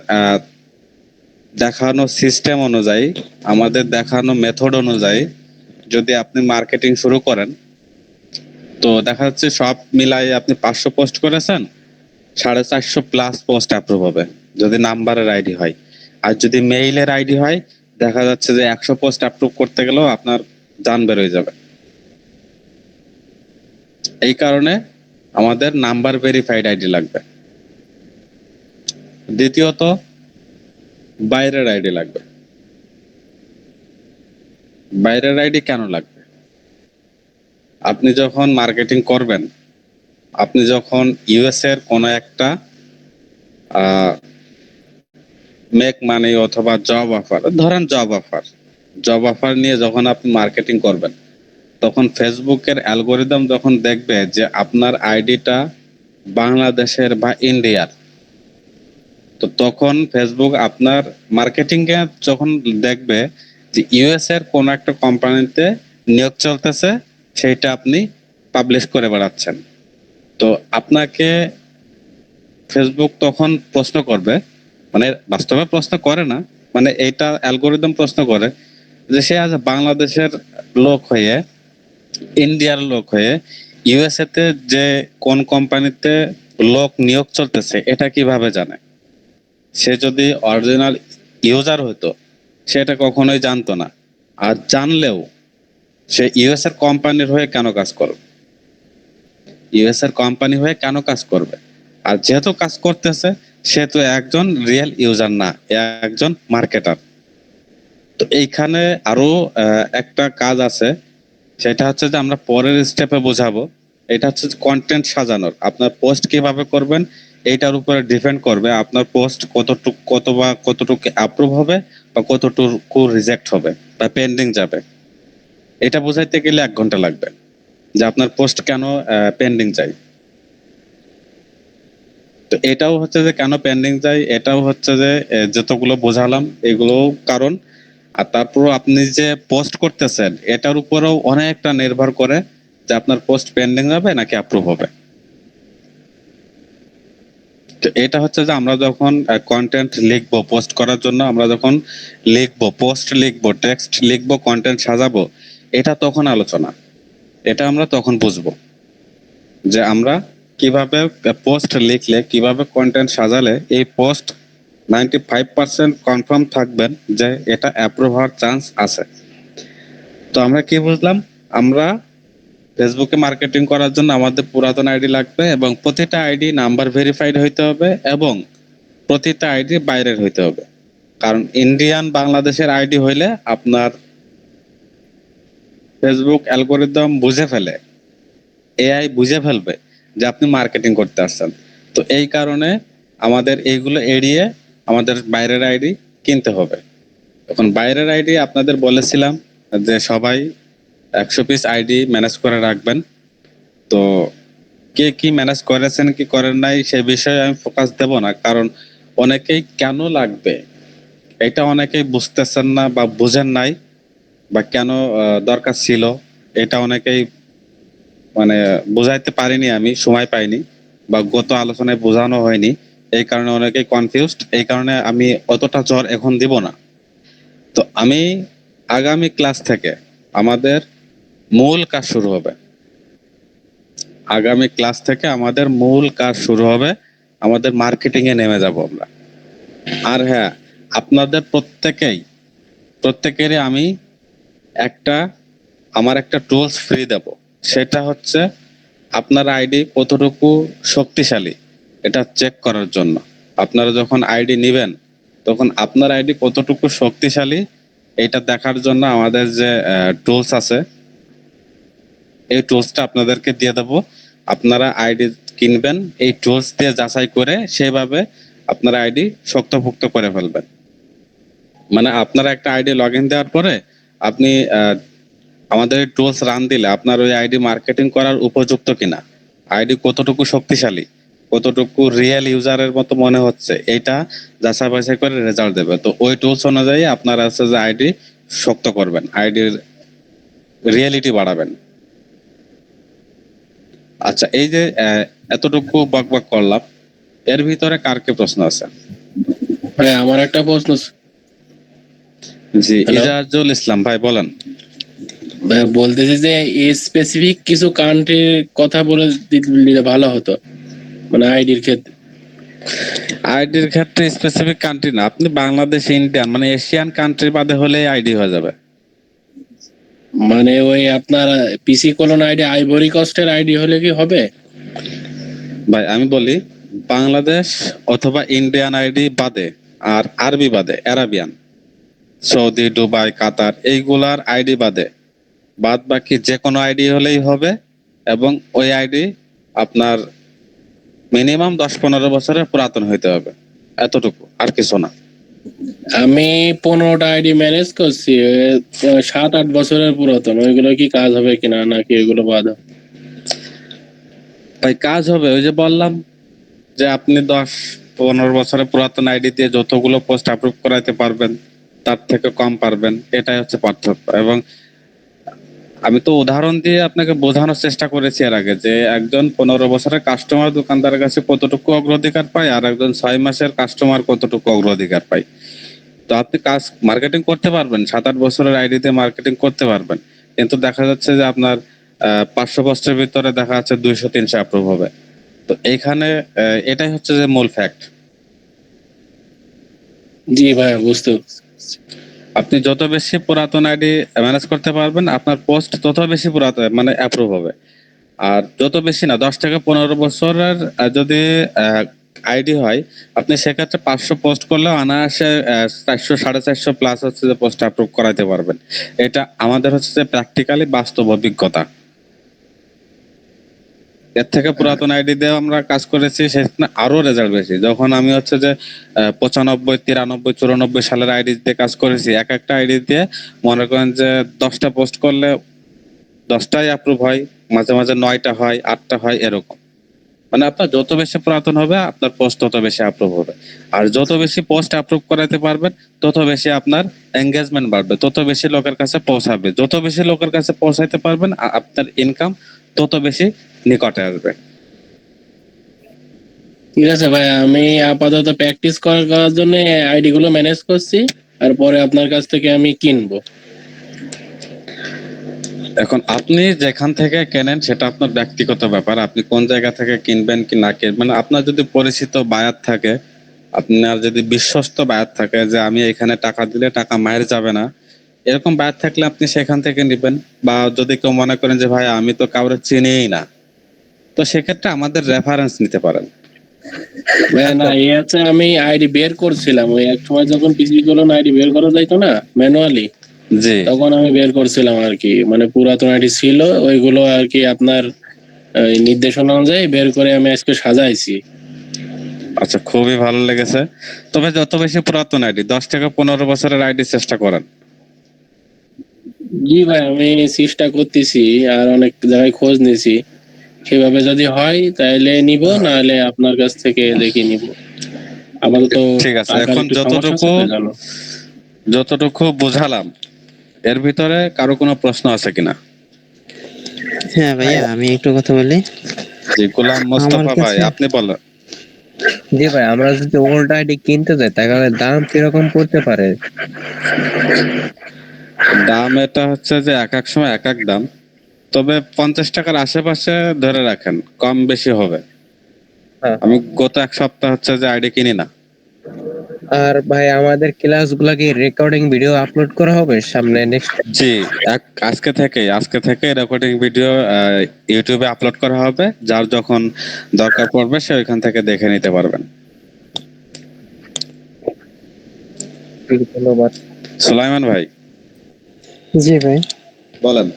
দেখানো সিস্টেম অনুযায়ী, আমাদের দেখানো মেথড অনুযায়ী যদি আপনি মার্কেটিং শুরু করেন, তো দেখা যাচ্ছে সব মিলাই আপনি 500 পোস্ট করেছেন, 450+ পোস্ট অ্যাপ্রুভ হবে যদি নাম্বারের আইডি হয়। আর যদি মেইলের আইডি হয়, দেখা যাচ্ছে যে 100 পোস্ট অ্যাপ্রুভ করতে গেলেও আপনার জান বের হয়ে যাবে। এই কারণে আমাদের নাম্বার ভেরিফাইড আইডি লাগবে। দ্বিতীয়ত বাইরের আইডি লাগবে। বাইরের আইডি কেন লাগবে? আপনি যখন মার্কেটিং করবেন, আপনি যখন ইউএস এর কোনো একটা মেক মানি অথবা জব অফার, ধরেন জব অফার নিয়ে যখন আপনি মার্কেটিং করবেন, তখন ফেসবুকের অ্যালগোরিদম যখন দেখবে যে আপনার আইডিটা বাংলাদেশের বা ইন্ডিয়ার, তো তখন ফেসবুক আপনার মার্কেটিং এ যখন দেখবে যে ইউএস এর কোন একটা কোম্পানিতে নিয়োগ চলতেছে, সেইটা আপনি পাবলিশ করে বেড়াচ্ছেন, তো আপনাকে ফেসবুক তখন প্রশ্ন করবে, মানে বাস্তবে প্রশ্ন করে না, মানে এইটা অ্যালগোরিদম প্রশ্ন করে যে সে আজ বাংলাদেশের লোক হয়ে, ইন্ডিয়ার লোক হয়ে ইউএসএ তে যে কোন কোম্পানিতে লোক নিয়োগ চলতেছে এটা কিভাবে জানে? সে যদি অরিজিনাল ইউজার হতো সেটা কখনোই জানতো না। আর জানলেও সে ইউএস এর কোম্পানির হয়ে কেন কাজ করবে? ইউএস এর কোম্পানি হয়ে কেন কাজ করবে? আর যেহেতু কাজ করতেছে সে তো একজন রিয়েল ইউজার না, একজন মার্কেটার। তো এইখানে আরো একটা কাজ আছে, সেটা হচ্ছে যে আমরা পরের স্টেপে বোঝাবো। এটা হচ্ছে কন্টেন্ট সাজানোর। আপনার পোস্ট কিভাবে করবেন এইটার উপরে ডিপেন্ড করবে আপনার পোস্ট কতটুকু অ্যাপ্রুভ হবে বা কতটুকু রিজেক্ট হবে বা পেন্ডিং যাবে। এটা বোঝাইতে গেলে 1 ঘন্টা লাগবে যে আপনার পোস্ট কেন পেন্ডিং চাই। তো এটাও হচ্ছে যে কেন পেন্ডিং চাই, এটাও হচ্ছে যে যতগুলো বোঝালাম এগুলো কারণ। আর তারপর আপনি যে পোস্ট করতেছেন এটার উপরেও অনেকটা নির্ভর করে যে আপনার পোস্ট পেন্ডিং যাবে নাকি অ্যাপ্রুভ হবে। তো এটা হচ্ছে যে আমরা যখন কন্টেন্ট লিখবো পোস্ট করার জন্য, আমরা যখন লিখবো পোস্ট লিখবো টেক্সট লিখবো কন্টেন্ট সাজাবো, এটা তখন আলোচনা, এটা আমরা তখন বুঝবো যে আমরা কিভাবে পোস্ট লিখলে কিভাবে কন্টেন্ট সাজালে এই পোস্ট 95% কনফার্ম থাকবেন যে এটা অ্যাপ্রুভ হওয়ার চান্স আছে। তো আমরা কি বুঝলাম, আমরা ফেসবুকে মার্কেটিং করার জন্য আমাদের পুরাতন আইডি লাগবে এবং প্রতিটা আইডি নাম্বার ভেরিফাইড হইতে হবে এবং প্রতিটা আইডি বাইরের হইতে হবে। কারণ ইন্ডিয়ান বাংলাদেশের আইডি হইলে আপনার ফেসবুক অ্যালগোরিদম বুঝে ফেলে, এআই বুঝে ফেলবে যে আপনি মার্কেটিং করতে আসছেন। তো এই কারণে আমাদের এইগুলো এড়িয়ে আমাদের বাইরের আইডি কিনতে হবে। এখন বাইরের আইডি আপনাদের বলেছিলাম যে সবাই 100 পিস আইডি ম্যানেজ করে রাখবেন। তো কে কি ম্যানেজ করেছেন কি করেন নাই সে বিষয়ে আমি ফোকাস দেব না, কারণ অনেকেই কেন লাগবে এটা অনেকেই বুঝতেছেন না বা বুঝেন নাই, বা কেন দরকার ছিল এটা অনেকেই মানে বোঝাইতে পারিনি, আমি সময় পাইনি বা গত আলোচনায় বোঝানো হয়নি, এই কারণে অনেকেই কনফিউজড। এই কারণে আমি অতটা জোর এখন দিব না। তো আমি আগামী ক্লাস থেকে আমাদের মূল কাজ শুরু হবে, আগামী ক্লাস থেকে আমাদের মূল কাজ শুরু হবে, আমাদের মার্কেটিং এ নেমে যাব আমরা। আর হ্যাঁ, আপনাদের প্রত্যেকেরই আমি আমার একটা টুলস ফ্রি দেব, সেটা হচ্ছে আপনার আইডি কতটুকু শক্তিশালী এটা চেক করার জন্য। আপনারা যখন আইডি নেবেন তখন আপনার আইডি কতটুকু শক্তিশালী এটা দেখার জন্য আমাদের যে টুলস আছে এই টুলসটা আপনাদেরকে দিয়ে দেব। আপনারা আইডি কিনবেন, এই টুলস দিয়ে যাচাই করে সেভাবে আপনার আইডি শক্তপোক্ত করে ফেলবেন। মানে আপনারা একটা আইডি লগ ইন দেওয়ার পরে আপনি আমাদের টুলস রান দিলে আপনার ওই আইডি মার্কেটিং করার উপযুক্ত কিনা, আইডি কতটুকু শক্তিশালী, কতটুকু রিয়েল ইউজারের মতো মনে হচ্ছে, এটা যাচাই বাছাই করে রেজাল্ট দেবে। তো ওই টুলস অনুযায়ী আপনারা হচ্ছে যে আইডি শক্ত করবেন, আইডির রিয়েলিটি বাড়াবেন। আচ্ছা, এই যে এতটুকু বকবক করলাম, এর ভিতরে কার কি প্রশ্ন আছে? ভাই আমার একটা প্রশ্ন জি, Hello? ইজাজুল ইসলাম ভাই বলেন। বলতেছি যে এই স্পেসিফিক কিছু কান্ট্রির কথা বলে দিলে ভালো হতো, মানে আইডির ক্ষেত্রে। আইডির ক্ষেত্রে স্পেসিফিক কান্ট্রি না, আপনি বাংলাদেশ ইন্ডিয়ান মানে এশিয়ান কান্ট্রি বাদে হলে আইডি হয়ে যাবে। মানে ওই আপনার পিসি কোলন আইডি আইভরি কোস্টের আইডি হলে কি হবে? ভাই আমি বলি, বাংলাদেশ অথবা ইন্ডিয়ান আইডি বাদে আর আরবি বাদে, আরাবিয়ান, সৌদি, দুবাই, কাতার এইগুলার আইডি বাদে বাদ বাকি যে কোনো আইডি হলেই হবে। এবং ওই আইডি আপনার মিনিমাম 10-15 বছরের পুরাতন হইতে হবে, এতটুকু, আর কিছু না। আমি 15টা আইডি ম্যানেজ করছি, 7-8 বছরের পুরাতন, ওইগুলো কি কাজ হবে কিনা নাকি ওইগুলো বাদ? তাই কাজ হবে, ওই যে বললাম যে আপনি 10-15 বছরের পুরাতন আইডি দিয়ে যতগুলো পোস্ট অ্যাপ্রুভ করাইতে পারবেন তার থেকে কম পারবেন, এটাই হচ্ছে পার্থক্য। এবং আমি তো উদাহরণ দিয়ে আপনাকে বোঝানোর চেষ্টা করেছি এর আগে যে একজন 15 বছরের কাস্টমার দোকানদারের কাছে কতটুকু অগ্রাধিকার পায় আর একজন 6 মাসের কাস্টমার কতটুকু অগ্রাধিকার পায়। তো আপনি কাজ মার্কেটিং করতে পারবেন, 7-8 বছরের আইডিতে মার্কেটিং করতে পারবেন, কিন্তু দেখা যাচ্ছে যে আপনার 500 পোস্টের ভিতরে দেখা যাচ্ছে 200-300 অ্যাপ্রুভ হবে। তো এইখানে এটাই হচ্ছে যে মূল ফ্যাক্ট। জি ভাই বুঝতে। আপনি যত বেশি পুরাতন আইডি ম্যানেজ করতে পারবেন আপনার পোস্ট তত বেশি পুরাতন মানে অ্যাপ্রুভ হবে। আর যত বেশি না, 10 থেকে 15 বছরের যদি আইডি হয় আপনি সেক্ষেত্রে 500 পোস্ট করলেও অনায়াসে 400-450 প্লাস হচ্ছে যে পোস্ট অ্যাপ্রুভ করাইতে পারবেন। এটা আমাদের হচ্ছে যে প্র্যাকটিক্যালি বাস্তব অভিজ্ঞতা। এর থেকে পুরাতন আইডি দিয়ে আমরা কাজ করেছি, সেখানে আরো রেজাল্ট বেশি। যখন আমি হচ্ছে যে 95, 93, 94 সালের আইডি দিয়ে কাজ করেছি, এক একটা আইডি দিয়ে মনে করেন যে 10টা পোস্ট করলে 10টাই অ্যাপ্রুভ হয়, মাঝে মাঝে 9টা হয়, 8টা হয়, এরকম। মানে আপনার যত বেশি পুরাতন হবে আপনার পোস্ট তত বেশি অ্যাপ্রুভ হবে, আর যত বেশি পোস্ট অ্যাপ্রুভ করাতে পারবেন তত বেশি আপনার এঙ্গেজমেন্ট বাড়বে, তত বেশি লোকের কাছে পৌঁছাবে। যত বেশি লোকের কাছে পৌঁছাইতে পারবেন আপনার ইনকাম তত বেশি নিকটে আসবে। ঠিক আছে ভাই, আমি আপাতত প্র্যাকটিস করার জন্য আইডি গুলো ম্যানেজ করছি, আর পরে আপনার কাছ থেকে আমি কিনবো। এখন আপনি যেখান থেকে কেনেন সেটা আপনার ব্যক্তিগত ব্যাপার, আপনি কোন জায়গা থেকে কিনবেন কি না কিনবেন। মানে আপনার যদি পরিচিত বায়ার থাকে, আপনার যদি বিশ্বস্ত বায়ার থাকে যে আমি এখানে টাকা দিলে টাকা মায়ের যাবে না, এরকম বায়ার থাকলে আপনি সেখান থেকে নেবেন। বা যদি কেউ মনে করেন যে ভাই আমি তো কাউরে চিনিই না, তো সেক্ষেত্রে আমাদের রেফারেন্স নিতে পারেন। ভাই না, এই আছে আমি আইডি বের করছিলাম, ওই এক সময় যখন পিসি গুলো আইডি বের করা যাইতো না ম্যানুয়ালি, জি, তখন আমি বের করছিলাম আর কি। মানে পুরাতন আইডি ছিল, ওইগুলো আর কি আপনার নির্দেশনা অনুযায়ী বের করে আমি আজকে সাজাইছি। আচ্ছা, খুবই ভালো লেগেছে। তবে যত বেশি পুরাতন আইডি, 10 থেকে 15 বছরের আইডি চেষ্টা করেন। জি ভাই, আমি চেষ্টা করতেছি, আর অনেক জায়গায় খোঁজ নিছি। সেভাবে যদি হয় তাহলে নিব, নাহলে আপনার কাছ থেকে দেখে নিব। আপাতত ঠিক আছে, টাকার এখন একটু সমস্যা আছে তো জানো। যতটুকু বুঝালাম এর ভিতরে কারো কোনো প্রশ্ন আছে কিনা? হ্যাঁ ভাইয়া, আমি একটু কথা বলি। জি, গোলাম মোস্তফা ভাই, কাছে আপনি বলেন। জি ভাই, আমরা যদি ওল্ড আইডি কিনতে যাই তাহলে দাম কিরকম পড়তে পারে? দাম এটা হচ্ছে যে এক এক সময় এক এক দাম, তবে 50 টাকার আশেপাশে ধরে রাখেন, কম বেশি হবে। হ্যাঁ। আমি গত এক সপ্তাহ হচ্ছে যে আইডি কিনি না। আর ভাই আমাদের ক্লাসগুলো কি রেকর্ডিং ভিডিও আপলোড করা হবে সামনে নেক্সট? জি, আজকে থেকে রেকর্ডিং ভিডিও ইউটিউবে আপলোড করা হবে, যার যখন দরকার পড়বে সে ওইখান থেকে দেখে নিতে পারবেন। ধন্যবাদ। সুলাইমান ভাই জি ভাই, বলেন।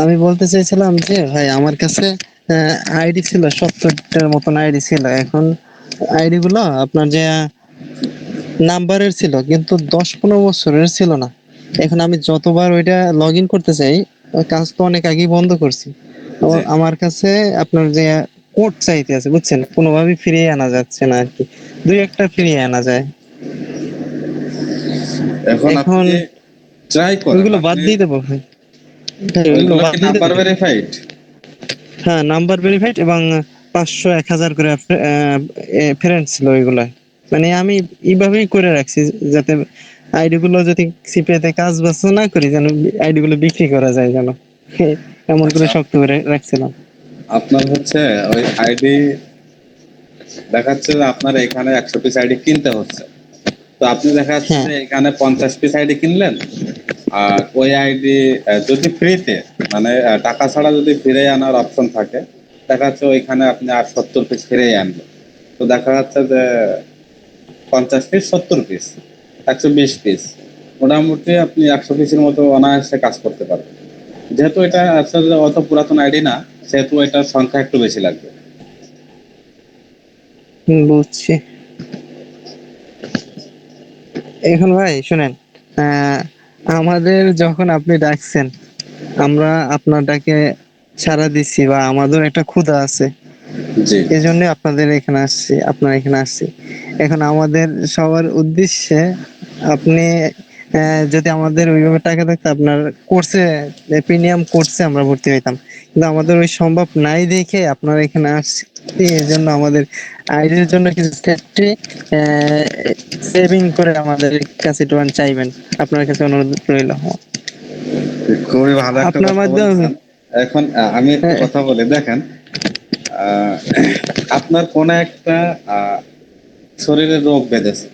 আমি বলতে চাইছিলাম যে ভাই আমার কাছে আইডি ছিল 70টার মতন আইডি ছিল। এখন আইডি গুলো আপনার যে নাম্বারের ছিল, কিন্তু 10-15 বছরের ছিল না। এখন আমি যতবার ওইটা লগ ইন করতে চাই, ওই কাজ তো অনেক আগেই বন্ধ করছি। আমার কাছে আপনার যে কোড চাইতে আছে, বুঝছেন, কোনোভাবেই ফিরিয়ে আনা যাচ্ছে না আর কি। দুই একটা ফিরিয়ে আনা যায়। এখন আপনি ট্রাই করেন, ওইগুলো বাদ দিয়ে দেবো ভাই। ওইগুলো বাদ দিয়ে নাম্বার দেবো। ভেরিফাইড। হ্যাঁ, নাম্বার ভেরিফাইড এবং 500-1000 করে ফ্রেন্ড ছিল ওইগুলা। মানে আমি এইভাবেই করে রাখছি যাতে আইডি গুলো যদি সিপিএতে কাজ বাজ না করি, যেন আইডি গুলো বিক্রি করা যায়, যেন এমন করে শক্ত করে রাখছিলাম। আপনার হচ্ছে ওই আইডি দেখাচ্ছে যে আপনার এখানে 100 পিস আইডি কিনতে হচ্ছে, তো আপনি দেখা যাচ্ছে যে এখানে 50 পিস আইডি কিনলেন, আর ওই আইডি যদি ফ্রিতে, মানে টাকা ছাড়া যদি ফিরে আনার অপশন থাকে, দেখা যাচ্ছে ওইখানে আপনি আর 70 পিস ফিরে আনবেন। তো দেখা যাচ্ছে যে 50 পিস 70 পিস 120 পিস, মোটামুটি আপনি 100 পিসের মতো অনায়াসে কাজ করতে পারবেন। যেহেতু এটা আসলে অত পুরাতন আইডি না, সেহেতু এটার সংখ্যা একটু বেশি লাগবে। বুঝছি। এখন ভাই শুনেন, আমাদের যখন আপনি ডাকছেন, আমরা আপনার ডাকে সাড়া দিচ্ছি, বা আমাদের একটা ক্ষুধা আছে, এই জন্য আপনাদের এখানে আসছি, আপনার এখানে আসছি। এখন আমাদের সবার উদ্দেশ্যে আপনি যদি আমাদের ওইভাবে টাকা থাকতো, আপনার কোর্সে, প্রিমিয়াম কোর্সে আমরা ভর্তি হইতাম, কিন্তু আমাদের ওই সম্ভব নাই দেখে আপনার এখানে আসছি। এই জন্য আমাদের আইডির জন্য কিছু সেভিং করে আমাদের কাছে একটু চাইবেন, আপনার কাছে অনুরোধ রইল। খুবই ভালো একটা আপনার কথা মাধ্যমে বলেছেন। এখন আমি একটা কথা বলি, দেখেন, আপনার কোন একটা শরীরে রোগ বেঁধেছে।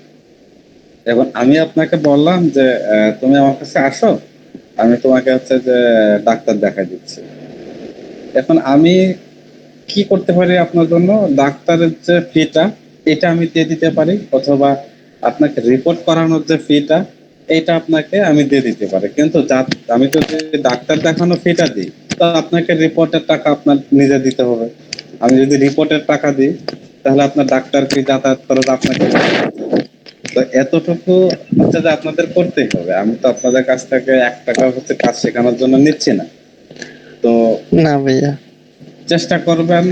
এখন আমি আপনাকে বললাম যে তুমি আমার কাছে আসো, আমি তোমাকে হচ্ছে যে ডাক্তার দেখা দিচ্ছি। এখন আমি কি করতে পারি আপনার জন্য? ডাক্তারের যে ফিটা, এটা আমি দিয়ে দিতে পারি, অথবা আপনাকে রিপোর্ট করানোর যে ফিটা, এটা আপনাকে আমি দিয়ে দিতে পারি। কিন্তু আমি যদি ডাক্তার দেখানো ফিটা দিই, তো আপনাকে রিপোর্টের টাকা আপনার নিজে দিতে হবে। আমি যদি রিপোর্টের টাকা দিই তাহলে আপনার ডাক্তার কি যাতায়াত খরচ আপনাকে দিতে হবে। তো এতটুকু হচ্ছে যে আপনাদের করতেই হবে। আমি তো আপনাদের কাছ থেকে 1 টাকা হচ্ছে কাজ শেখানোর জন্য নিচ্ছি না। তো না ভাইয়া, চেষ্টা করবেন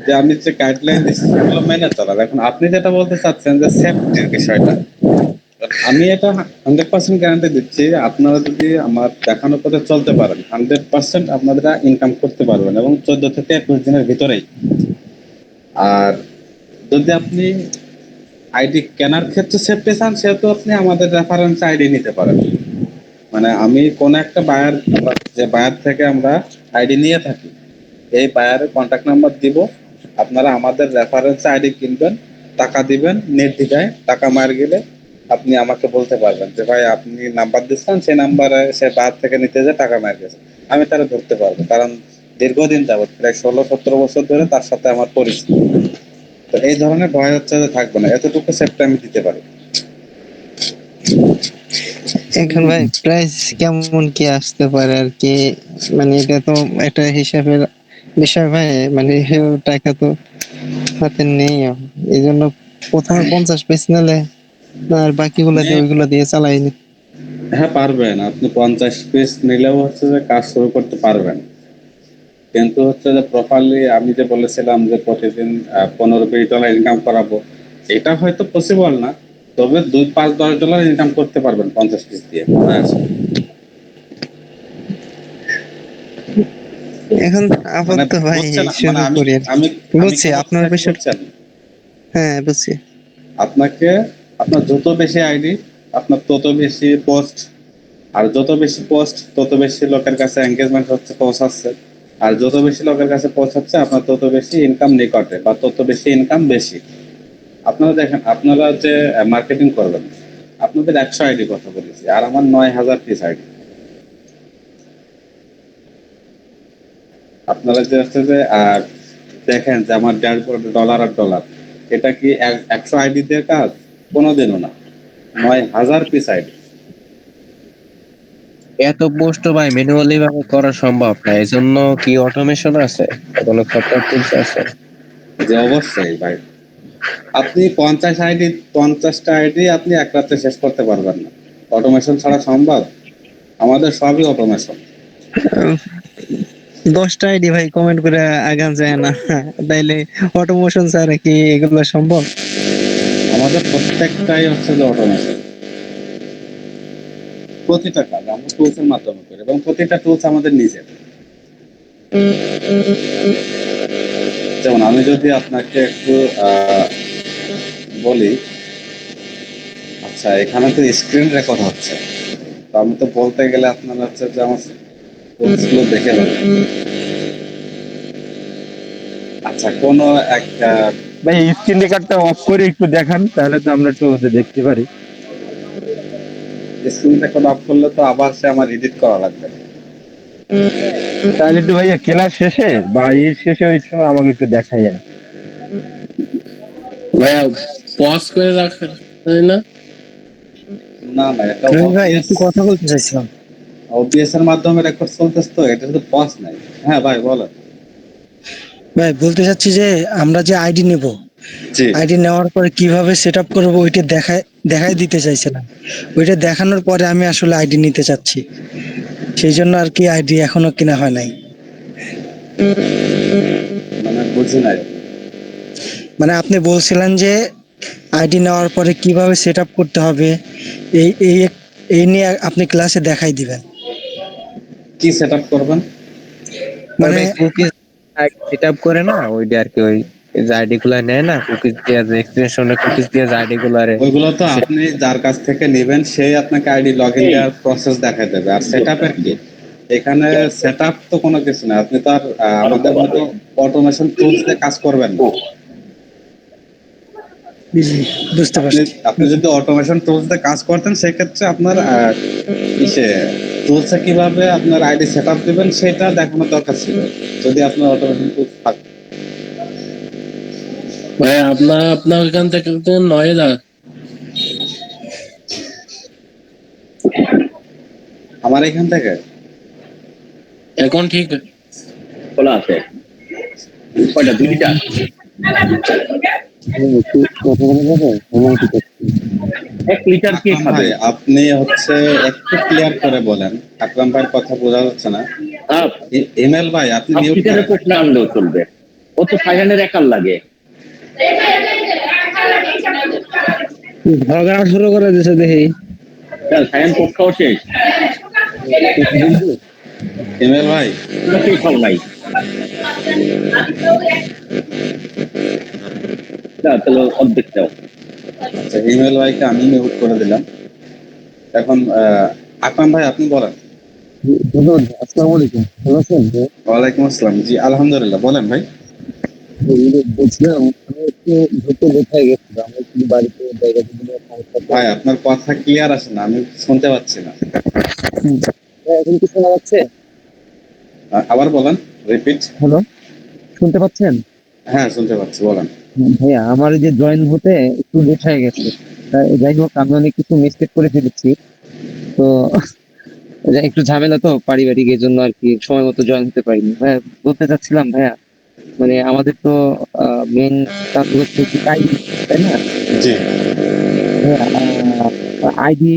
যে আমি যে গাইডলাইন দিচ্ছি সেগুলো মেনে চলার। এখন আপনি যেটা বলতে চাচ্ছেন যে সেফটির বিষয়টা, আমি এটা 100% গ্যারান্টি দিচ্ছি, আপনারা যদি আমার দেখানো পথে চলতে পারেন 100% আপনারা ইনকাম করতে পারবেন এবং 14 থেকে 21 দিনের ভিতরেই। আর যদি আপনি আইডি কেনার ক্ষেত্রে সেফটি চান, সেহেতু আপনি আমাদের রেফারেন্স আইডি নিতে পারেন। মানে আমি কোন একটা বায়ার, যে বায়ার থেকে আমরা আইডি নিয়ে থাকি, এই বায়ারের কন্ট্যাক্ট নাম্বার দিব, আপনারা আমাদের রেফারেন্স আইডি কিনবেন, টাকা দিবেন, নির্দ্বিধায় টাকা মার গেলে আপনি আমাকে বলতে পারবেন যে ভাই আপনি নাম্বার দিচ্ছেন, সেই নাম্বারে সে বায়ার থেকে নিতে যে টাকা মার গেছে, আমি তারা ধরতে পারবো, কারণ দীর্ঘদিন যাবত প্রায় 16-17 বছর ধরে তার সাথে আমার পরিচিত। তো এই ধরনের ভয় হচ্ছে যে থাকবে না, এতটুকু সেফটি আমি দিতে পারি। এখন ভাই প্রাইস কেমন কি আসতে পারে আর কি, মানে এটা তো একটা হিসাবের বিষয় ভাই, মানে টাকা তো হাতে নেই, এই জন্য প্রথমে 50 পিস নিলে আর বাকিগুলো দিয়ে ওইগুলো দিয়ে চালাইনি। হ্যাঁ পারবেন, আপনি 50 পিস নিলেও হচ্ছে যে কাজ শুরু করতে পারবেন, কিন্তু হচ্ছে যে প্রপারলি আমি যে বলেছিলাম যে প্রতিদিন $15-20 ইনকাম করাবো, এটা হয়তো পসিবল না, তবে $2-5-10 ইনকাম করতে পারবেন 50 পিস দিয়ে। এখন মানে আপাতত ভাই বুঝছেন, শুরু মানে করি আর কি। আমি বুঝছি আপনার বিষয়। বুঝছেন, হ্যাঁ বুঝছি। আপনাকে আপনার যত বেশি আইডি আপনার তত বেশি পোস্ট, আর যত বেশি পোস্ট তত বেশি লোকের কাছে এঙ্গেজমেন্ট হচ্ছে, পৌঁছাচ্ছে, আর যত বেশি লোকের কাছে পৌঁছাচ্ছে আপনার তত বেশি ইনকাম নিকটে, বা তত বেশি ইনকাম বেশি। আপনারা দেখেন, আপনারা যে মার্কেটিং করবেন, আপনাদের 100 আইডি কথা বলেছি, আর আমার 9000 পিস আইডি। আপনারা যে হচ্ছে যে দেখেন যে আমার $1.5 আর ডলার, এটা কি 100 আইডি দিয়ে কাজ? কোনোদিনও না, 9000 পিস আইডি। এত পোস্ট ভাই ম্যানুয়ালি ভাবে করা সম্ভব না, এই জন্য কি অটোমেশন আছে, কোনো সফটওয়্যার টুলস আছে? যে অবশ্যই ভাই, আপনি 50টা আইডি আপনি এক রাতে শেষ করতে পারবেন না, অটোমেশন ছাড়া সম্ভব? আমাদের সবই অটোমেশন। 10টা আইডি ভাই কমেন্ট করে আগান যায় না, তাইলে অটোমেশন ছাড়া কি এগুলো সম্ভব? আমাদের প্রত্যেকটাই হচ্ছে যে অটোমেশন, প্রতিটা কাজ আমরা টুলসের মাধ্যমে করি, এবং প্রতিটা টুলস আমাদের নিজের। যেমন আমি যদি আপনাকে একটু বলি, আচ্ছা এখানে তো স্ক্রিন রেকর্ড হচ্ছে, তো আমি তো বলতে গেলে আপনার হচ্ছে যে আমার টুলসগুলো দেখে নেবেন। আচ্ছা কোনো একটা ভাই স্ক্রিন রেকর্ডটা অফ করে একটু দেখান, তাহলে তো আমরা একটু দেখতে পারি। স্ক্রিন রেকর্ড অফ করলে তো আবার সে আমার এডিট করা লাগবে। তাহলে একটু ভাইয়া ক্লাস শেষে বা এর শেষে ওই সময় আমাকে একটু দেখাই আর। ভাইয়া পজ করে রাখেন, তাই না? না না, এটা ভাই একটু কথা বলতে চাইছিলাম। ওবিএস এর মাধ্যমে রেকর্ড চলতেছে, তো এটা শুধু পজ নাই। হ্যাঁ ভাই বলো। ভাই বলতে চাচ্ছি যে আমরা যে আইডি নেব, জি আইডি নেওয়ার পরে কিভাবে সেট আপ করবো ওইটা দেখাই দিতে চাইছিলাম। ওইটা দেখানোর পরে আমি আসলে আইডি নিতে চাচ্ছি, সেই জন্য আর কি আইডি এখনো কিনা হয় নাই। মানে বুঝি নাই। মানে আপনি বলছিলেন যে আইডি নেওয়ার পরে কিভাবে সেট আপ করতে হবে, এই এই এই নিয়ে আপনি ক্লাসে দেখাই দিবেন। কি সেট আপ করবেন? মানে কুকিজ সেটআপ করে না, ওইটা আর কি, ওই যে আইডি গুলা নেয় না, কুকিজ দিয়ে, যে এক্সটেনশনে কুকিজ দিয়ে যে আইডি গুলারে, ওইগুলো তো আপনি যার কাছ থেকে নেবেন সেই আপনাকে আইডি লগইন দেওয়ার প্রসেস দেখাই দেবে। আর সেটআপের কি, এখানে সেটআপ তো কোনো কিছু না, আপনি তো আর আমাদের মতো অটোমেশন টুলস দিয়ে কাজ করবেন না। বুঝতে আপনি পারছি। আপনি যদি অটোমেশন টুলস দিয়ে কাজ করতেন, সেক্ষেত্রে আপনার টুলসে কিভাবে আপনার আইডি সেটআপ দিবেন সেটা দেখানোর দরকার ছিল, যদি আপনার অটোমেশন টুলস থাকতো। ভাই আপনার ওইখান থেকে নয় দা আমার এখান থেকে এখন ঠিক খোলা আছে কয়টা 2 লিটার এক লিটার কে আকরাম খাবে ভাই আপনি হচ্ছে একটু ক্লিয়ার করে বলেন, আকরাম ভাইয়ের কথা বোঝা যাচ্ছে না। ইমেল ভাই আপনি মিউট লিটারের করেন। পোস্ট আনলেও চলবে ও তো সাইলেন্টের একার লাগে ঝগড়া শুরু করে দিছে দেখি সাইলেন্ট পোস্ট খাওয়া শেষ ইমেল ভাই শেষ হল নাই তাহলে অর্ধেক দাও আচ্ছা ইমেল ভাইকে আমি মিউট করে দিলাম। এখন আকরাম ভাই আপনি বলেন। আসসালামু আলাইকুম, ভালো আছেন? ওয়ালাইকুম আসসালাম, জি আলহামদুলিল্লাহ, বলেন ভাই। বলছিলাম আমি একটু ঘুরতে কোথায় গেছিলাম, আমি একটু বাড়িতে জায়গা জমির সমস্যা। ভাই আপনার কথা ক্লিয়ার আসে না, আমি শুনতে পাচ্ছি না। এখন কি শোনা যাচ্ছে? আবার বলেন, রিপিট। হ্যালো, শুনতে পাচ্ছেন? হ্যাঁ শুনতে পাচ্ছি, বলেন। ভাইয়া আমার এই যে জয়েন হতে একটু লেট হয়ে গেছে, যাই হোক আমি অনেক কিছু মিস্টেক করে ফেলেছি, তো একটু ঝামেলা তো পারিবারিক, এই জন্য আর কি সময় মতো জয়েন হতে পারিনি। ভাইয়া বলতে চাচ্ছিলাম ভাইয়া, মানে আমাদের তো মেন কাজ হচ্ছে কি আইডি, তাই না? জি। আইডি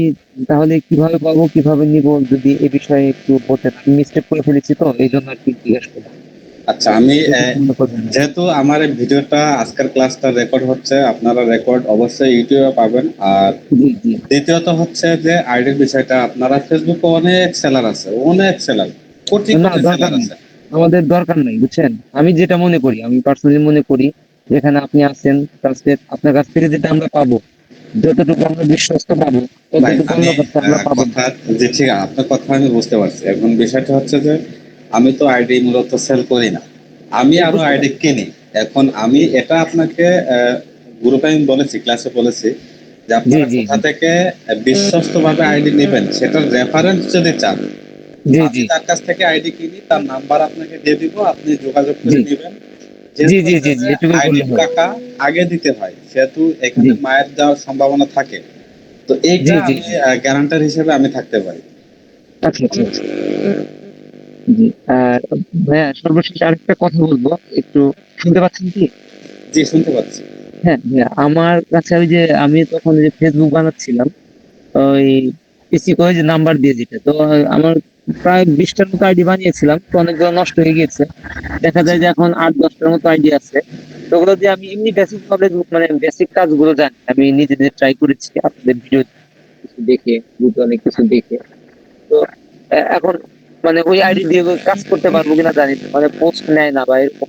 তাহলে কিভাবে পাবো, কিভাবে নিব, যদি এ বিষয়ে একটু বলতেন। মিস্টেক করে ফেলেছি তো এই জন্য আর কি জিজ্ঞেস করলাম। আচ্ছা আমি যেহেতু আমার এই ভিডিওটা আজকের ক্লাসটা রেকর্ড হচ্ছে, আপনারা রেকর্ড অবশ্যই ইউটিউবে পাবেন। আর দ্বিতীয়ত হচ্ছে যে আইডির বিষয়টা, আপনারা ফেসবুকে অনেক সেলার আছে, অনেক সেলার, কোটি কোটি সেলার আছে। আমাদের দরকার নাই বুঝছেন, আমি যেটা মনে করি, আমি পার্সোনালি মনে করি যেখানে আপনি আছেন, আপনার কাছ থেকে যেটা আমরা পাবো, যতটুকু আমরা বিশ্বস্ত পাবো ততটুকু অন্য কাছে আমরা পাবো। জি ঠিক আছে, আপনার কথা আমি বুঝতে পারছি। এখন বিষয়টা হচ্ছে যে আমি তো আইডি মূলত সেল করি না, আমি আরো আইডি কিনি। এখন আমি এটা আপনাকে গ্রুপে আমি বলেছি, ক্লাসে বলেছি যে আপনারা কোথা থেকে বিশ্বস্ত ভাবে আইডি নেবেন, সেটার রেফারেন্স যদি চান, আমি তার কাছ থেকে আইডি কিনি, তার নাম্বার আপনাকে দিয়ে দিব, আপনি যোগাযোগ করে নেবেন। আইডি টাকা আগে দিতে হয়, সেহেতু এখানে মায়ের যাওয়ার সম্ভাবনা থাকে, তো এইটা আমি গ্যারান্টার হিসেবে আমি থাকতে পারি। আচ্ছা আচ্ছা আচ্ছা। জি, আর ভাইয়া সর্বশেষ আরেকটা কথা বলবো, একটু শুনতে পাচ্ছেন কি? জি শুনতে পাচ্ছি। হ্যাঁ ভাইয়া, আমার কাছে ওই যে আমি তখন যে ফেসবুক বানাচ্ছিলাম, ওই পিসি করে যে নাম্বার দিয়ে দিতে, তো আমার প্রায় 20টার মতো আইডি বানিয়েছিলাম, তো অনেকগুলো নষ্ট হয়ে গিয়েছে। দেখা যায় যে এখন 8-10টার মতো আইডি আছে, তো ওগুলো দিয়ে আমি এমনি বেসিক নলেজ, মানে বেসিক কাজগুলো জানি, আমি নিজে নিজে ট্রাই করেছি আপনাদের ভিডিও কিছু দেখে, ইউটিউবে অনেক কিছু দেখে। তো এখন মানে ওই আইডি দিয়ে কাজ করতে পারবো কিনা জানি না, মানে পোস্ট নেয় না বা এরকম,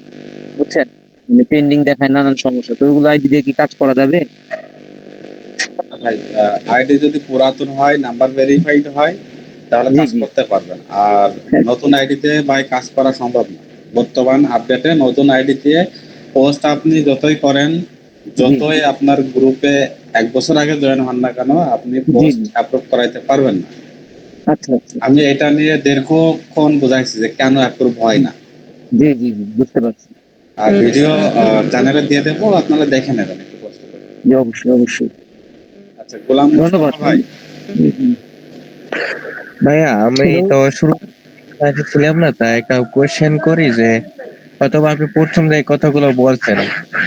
বুঝছেন, মানে পেন্ডিং দেখায় নানান সমস্যা, তো ওইগুলো আইডি দিয়ে কি কাজ করা যাবে? ভাই আইডি যদি পুরাতন হয়, নাম্বার ভেরিফাইড হয়, তাহলে কাজ করতে পারবেন। আর নতুন আইডিতে ভাই কাজ করা সম্ভব না। বর্তমান আপডেটে নতুন আইডি দিয়ে পোস্ট আপনি যতই করেন, যতই আপনার গ্রুপে 1 বছর আগে জয়েন হন না কেন, আপনি পোস্ট অ্যাপ্রুভ করাইতে পারবেন না। আচ্ছা আচ্ছা, আমি এটা নিয়ে দীর্ঘক্ষণ বোঝাইছি যে কেন অ্যাপ্রুভ হয় না। জি জি জি, বুঝতে পারছি। আর ভিডিও চ্যানেলে দিয়ে দেবো, আপনারা দেখে নেবেন একটু কষ্ট করে। জি অবশ্যই অবশ্যই। আচ্ছা গোলাম মুস্তাফা ভাই। ভাইয়া আমি তো শুরু ছিলাম না, তাই একটা কোয়েশ্চেন করি যে অথবা আপনি প্রথম যে কথাগুলো বলছেন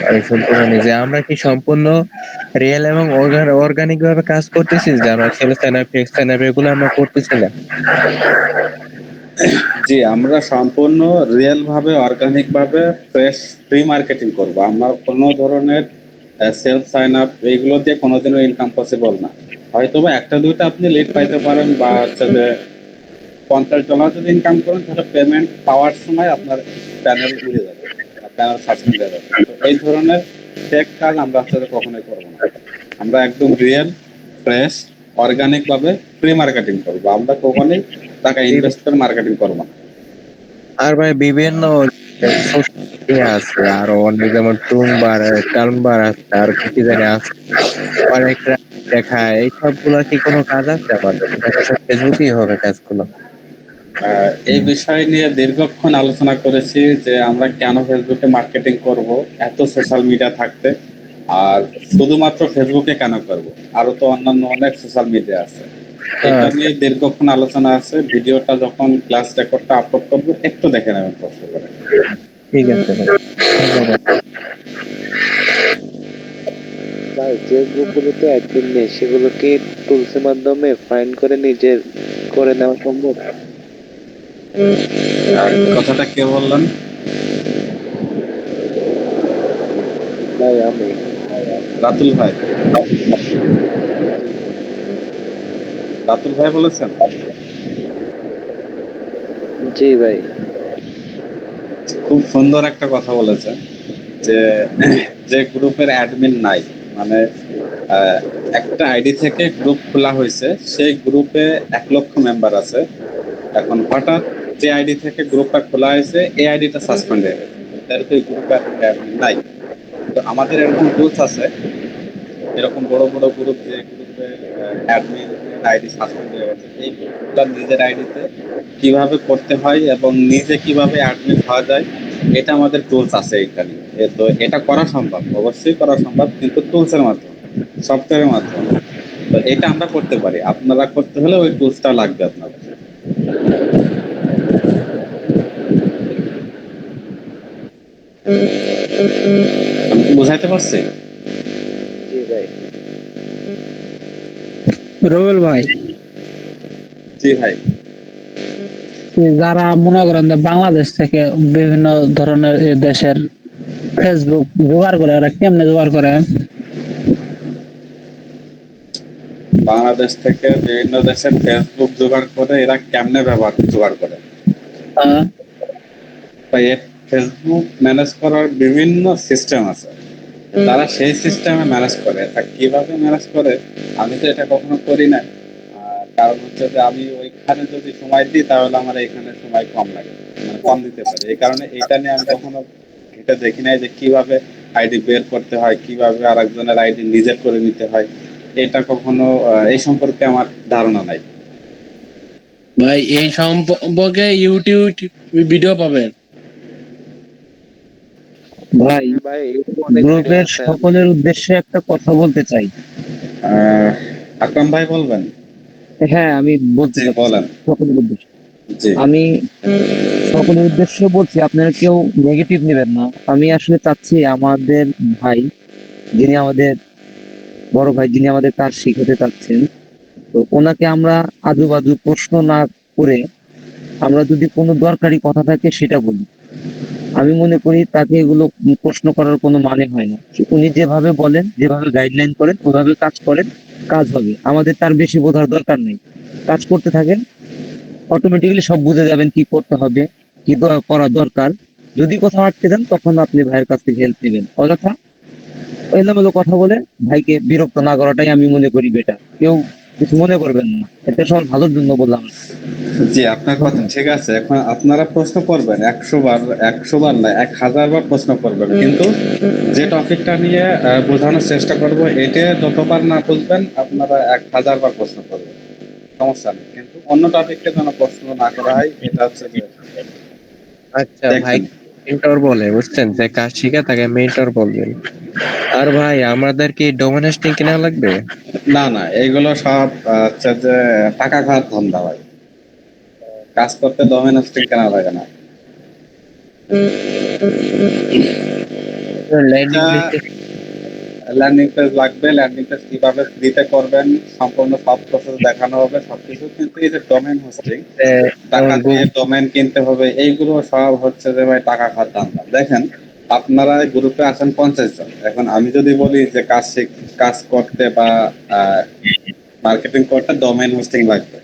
আমি শুনতে পাইনি, যে আমরা কি সম্পূর্ণ রিয়েল এবং অর্গানিক ভাবে কাজ করতেছি, যে আমরা সেল স্ট্যান্ড ফিক্স স্ট্যান্ড এগুলো আমরা করতেছি না? জি আমরা সম্পূর্ণ রিয়েল ভাবে, অর্গানিক ভাবে ফ্রেশ ফ্রি মার্কেটিং করব। আমরা কোনো ধরনের সেলফ সাইন আপ এইগুলো দিয়ে কোনোদিনও ইনকাম পসিবল না। হয়তোবা 1-2টা আপনি লিড পাইতে পারেন, বা হচ্ছে যে $50 যদি ইনকাম করেন, তাহলে পেমেন্ট পাওয়ার সময় আপনার প্যানেল উড়ে যাবে, প্যানেল সাসপেন্ড হয়ে যাবে। তো এই ধরনের ফেক কাজ আমরা হচ্ছে কখনোই করবো না। আমরা একদম রিয়েল ফ্রেশ অর্গানিক ভাবে ফ্রি মার্কেটিং করবো। আমরা কখনোই টাকা ইনভেস্ট করে মার্কেটিং করবো না। আর ভাই বিভিন্ন আছে আরো অনেক, যেমন টুনবার টাউনবার আছে, আর কি জানি আছে অনেক দেখায়, এই সবগুলো কি কোনো কাজ আছে আমাদের? ফেসবুকেই হবে কাজগুলো। এই বিষয় নিয়ে দীর্ঘক্ষণ আলোচনা করেছি যে আমরা কেন ফেসবুকে মার্কেটিং করব, এত সোশ্যাল মিডিয়া থাকতে, আর শুধুমাত্র ফেসবুকে কেন করব, আরো তো অন্যান্য অনেক সোশ্যাল মিডিয়া আছে। এটা নিয়ে দীর্ঘক্ষণ আলোচনা আছে। ভিডিওটা যখন ক্লাস রেকর্ডটা আপলোড করবো একটু দেখে নেবেন কষ্ট করে। ঠিক আছে ভাই, ধন্যবাদ। ভাই যে গ্রুপগুলোতে অ্যাডমিন নেই সেগুলোকে টুলসের মাধ্যমে ফাইন্ড করে নিজের করে নেওয়া সম্ভব? আর কথাটা কে বললেন? ভাই আমি। রাতুল ভাই, রাতুল ভাই বলেছেন? জি ভাই। খুব সুন্দর একটা কথা বলেছেন যে যে গ্রুপের অ্যাডমিন নাই, মানে একটা আইডি থেকে গ্রুপ খোলা হয়েছে, সেই গ্রুপে 1,00,000 মেম্বার আছে। এখন হঠাৎ যে আইডি থেকে গ্রুপটা খোলা হয়েছে এই আইডিটা সাসপেন্ড হয়ে গেছে, তার তো এই গ্রুপে অ্যাডমিন নাই। তো আমাদের এরকম রুলস আছে, এরকম বড় বড় গ্রুপ যে গ্রুপে অ্যাডমিন আইডি সাসপেন্ড হয়ে গেছে, এই গ্রুপটা নিজের আইডিতে কিভাবে করতে হয় এবং নিজে কিভাবে অ্যাডমিন হওয়া যায়, এটা আমাদের টুলস আছে এখানে। তো এটা করা সম্ভব, অবশ্যই করা সম্ভব, কিন্তু টুলসের মাধ্যমে, সফটওয়্যারের মাধ্যমে। তো এটা আমরা করতে পারি, আপনারা করতে হলে ওই টুলসটা লাগবে আপনাদের। আমি কি বোঝাইতে পারছি? জি ভাই। রুবেল ভাই, জি ভাই। যারা মনে করেন যে বাংলাদেশ থেকে বিভিন্ন ধরনের দেশের ফেসবুক জোগাড় করে, ওরা কেমনে জোগাড় করে? বাংলাদেশ থেকে বিভিন্ন দেশের ফেসবুক জোগাড় করে, এরা কেমনে জোগাড় করে? ফেসবুক ম্যানেজ করার বিভিন্ন সিস্টেম আছে, তারা সেই সিস্টেমে ম্যানেজ করে। তা কিভাবে ম্যানেজ করে আমি তো এটা কখনো করি না। কারণ হচ্ছে যে আমি ওইখানে যদি সময় দিই তাহলে আমার এখানে সময় কম লাগে, মানে কম দিতে পারি। এই কারণে এটা নিয়ে আমি কখনো এটা দেখি নাই যে কিভাবে আইডি বের করতে হয়, কিভাবে আরেকজনের আইডি নিজের করে নিতে হয়। এটা কখনো এই সম্পর্কে আমার ধারণা নাই ভাই। এই সম্পর্কে ইউটিউব ভিডিও পাবেন ভাই। ভাই গ্রুপের সকলের উদ্দেশ্যে একটা কথা বলতে চাই। আকরাম ভাই বলবেন? হ্যাঁ, আমি বলতে বলেন। সকলের উদ্দেশ্যে আমি সকলের উদ্দেশ্যে বলছি, আপনারা কেউ নেগেটিভ নেবেন না। আমি আসলে চাচ্ছি আমাদের ভাই, যিনি আমাদের বড় ভাই, যিনি আমাদের কাজ শিখাতে চাচ্ছেন, তো ওনাকে আমরা আজু বাজু প্রশ্ন না করে আমরা যদি কোনো দরকারি কথা থাকে সেটা বলি। আমি মনে করি তাকে এগুলো প্রশ্ন করার কোনো মানে হয় না। উনি যেভাবে বলেন, যেভাবে গাইডলাইন করেন, ওভাবে কাজ করেন, কাজ হবে। আমাদের তার বেশি বোঝার দরকার নেই। কাজ করতে থাকেন, অটোমেটিক্যালি সব বুঝে যাবেন কি করতে হবে, কি করা দরকার। যদি কোথাও আটকে যান তখন আপনি ভাইয়ের কাছ থেকে হেল্প নেবেন। অযথা এলোমেলো কথা বলে ভাইকে বিরক্ত না করাটাই আমি মনে করি বেটার। কেউ কিছু মনে করবেন না, এটা সবার ভালোর জন্য বললাম। জি, আপনার কথা ঠিক আছে। এখন আপনারা প্রশ্ন করবেন 100 বার, 100 বার না 1000 বার প্রশ্ন করবেন, কিন্তু যে টপিকটা নিয়ে বোঝানোর চেষ্টা করব এটা যতবার না বুঝবেন আপনারা 1000 বার প্রশ্ন করবেন, সমস্যা নেই। কিন্তু অন্য টপিককে যেন প্রশ্ন না করা হয়, এটা হচ্ছে যে আচ্ছা ভাই, মেন্টর বলে, বুঝছেন? যে কাজ শিখে তাকে মেন্টর বলবেন। আর ভাই আমাদের কি ডোমেন হোস্টিং কেনা লাগবে? না না, এইগুলো সব হচ্ছে যে টাকা খাওয়ার ধান্দা ভাই। কাজ করতে ডোমেন হোস্টিং কেনা লাগে না। ল্যান্ডিং পেজ লাগবে। ল্যান্ডিং পেজ কিভাবে ফ্রিতে করবেন সম্পূর্ণ সব প্রসেস দেখানো হবে, সবকিছু। কিন্তু এই যে ডোমেন হোস্টিং, টাকা দিয়ে ডোমেন কিনতে হবে, এইগুলো সব হচ্ছে যে ভাই টাকা খাওয়ার ধান্দা। দেখেন, আপনারা গ্রুপে আছেন 50 জন। এখন আমি যদি বলি যে কাজ করতে বা মার্কেটিং করতে ডোমেন হোস্টিং লাগবে,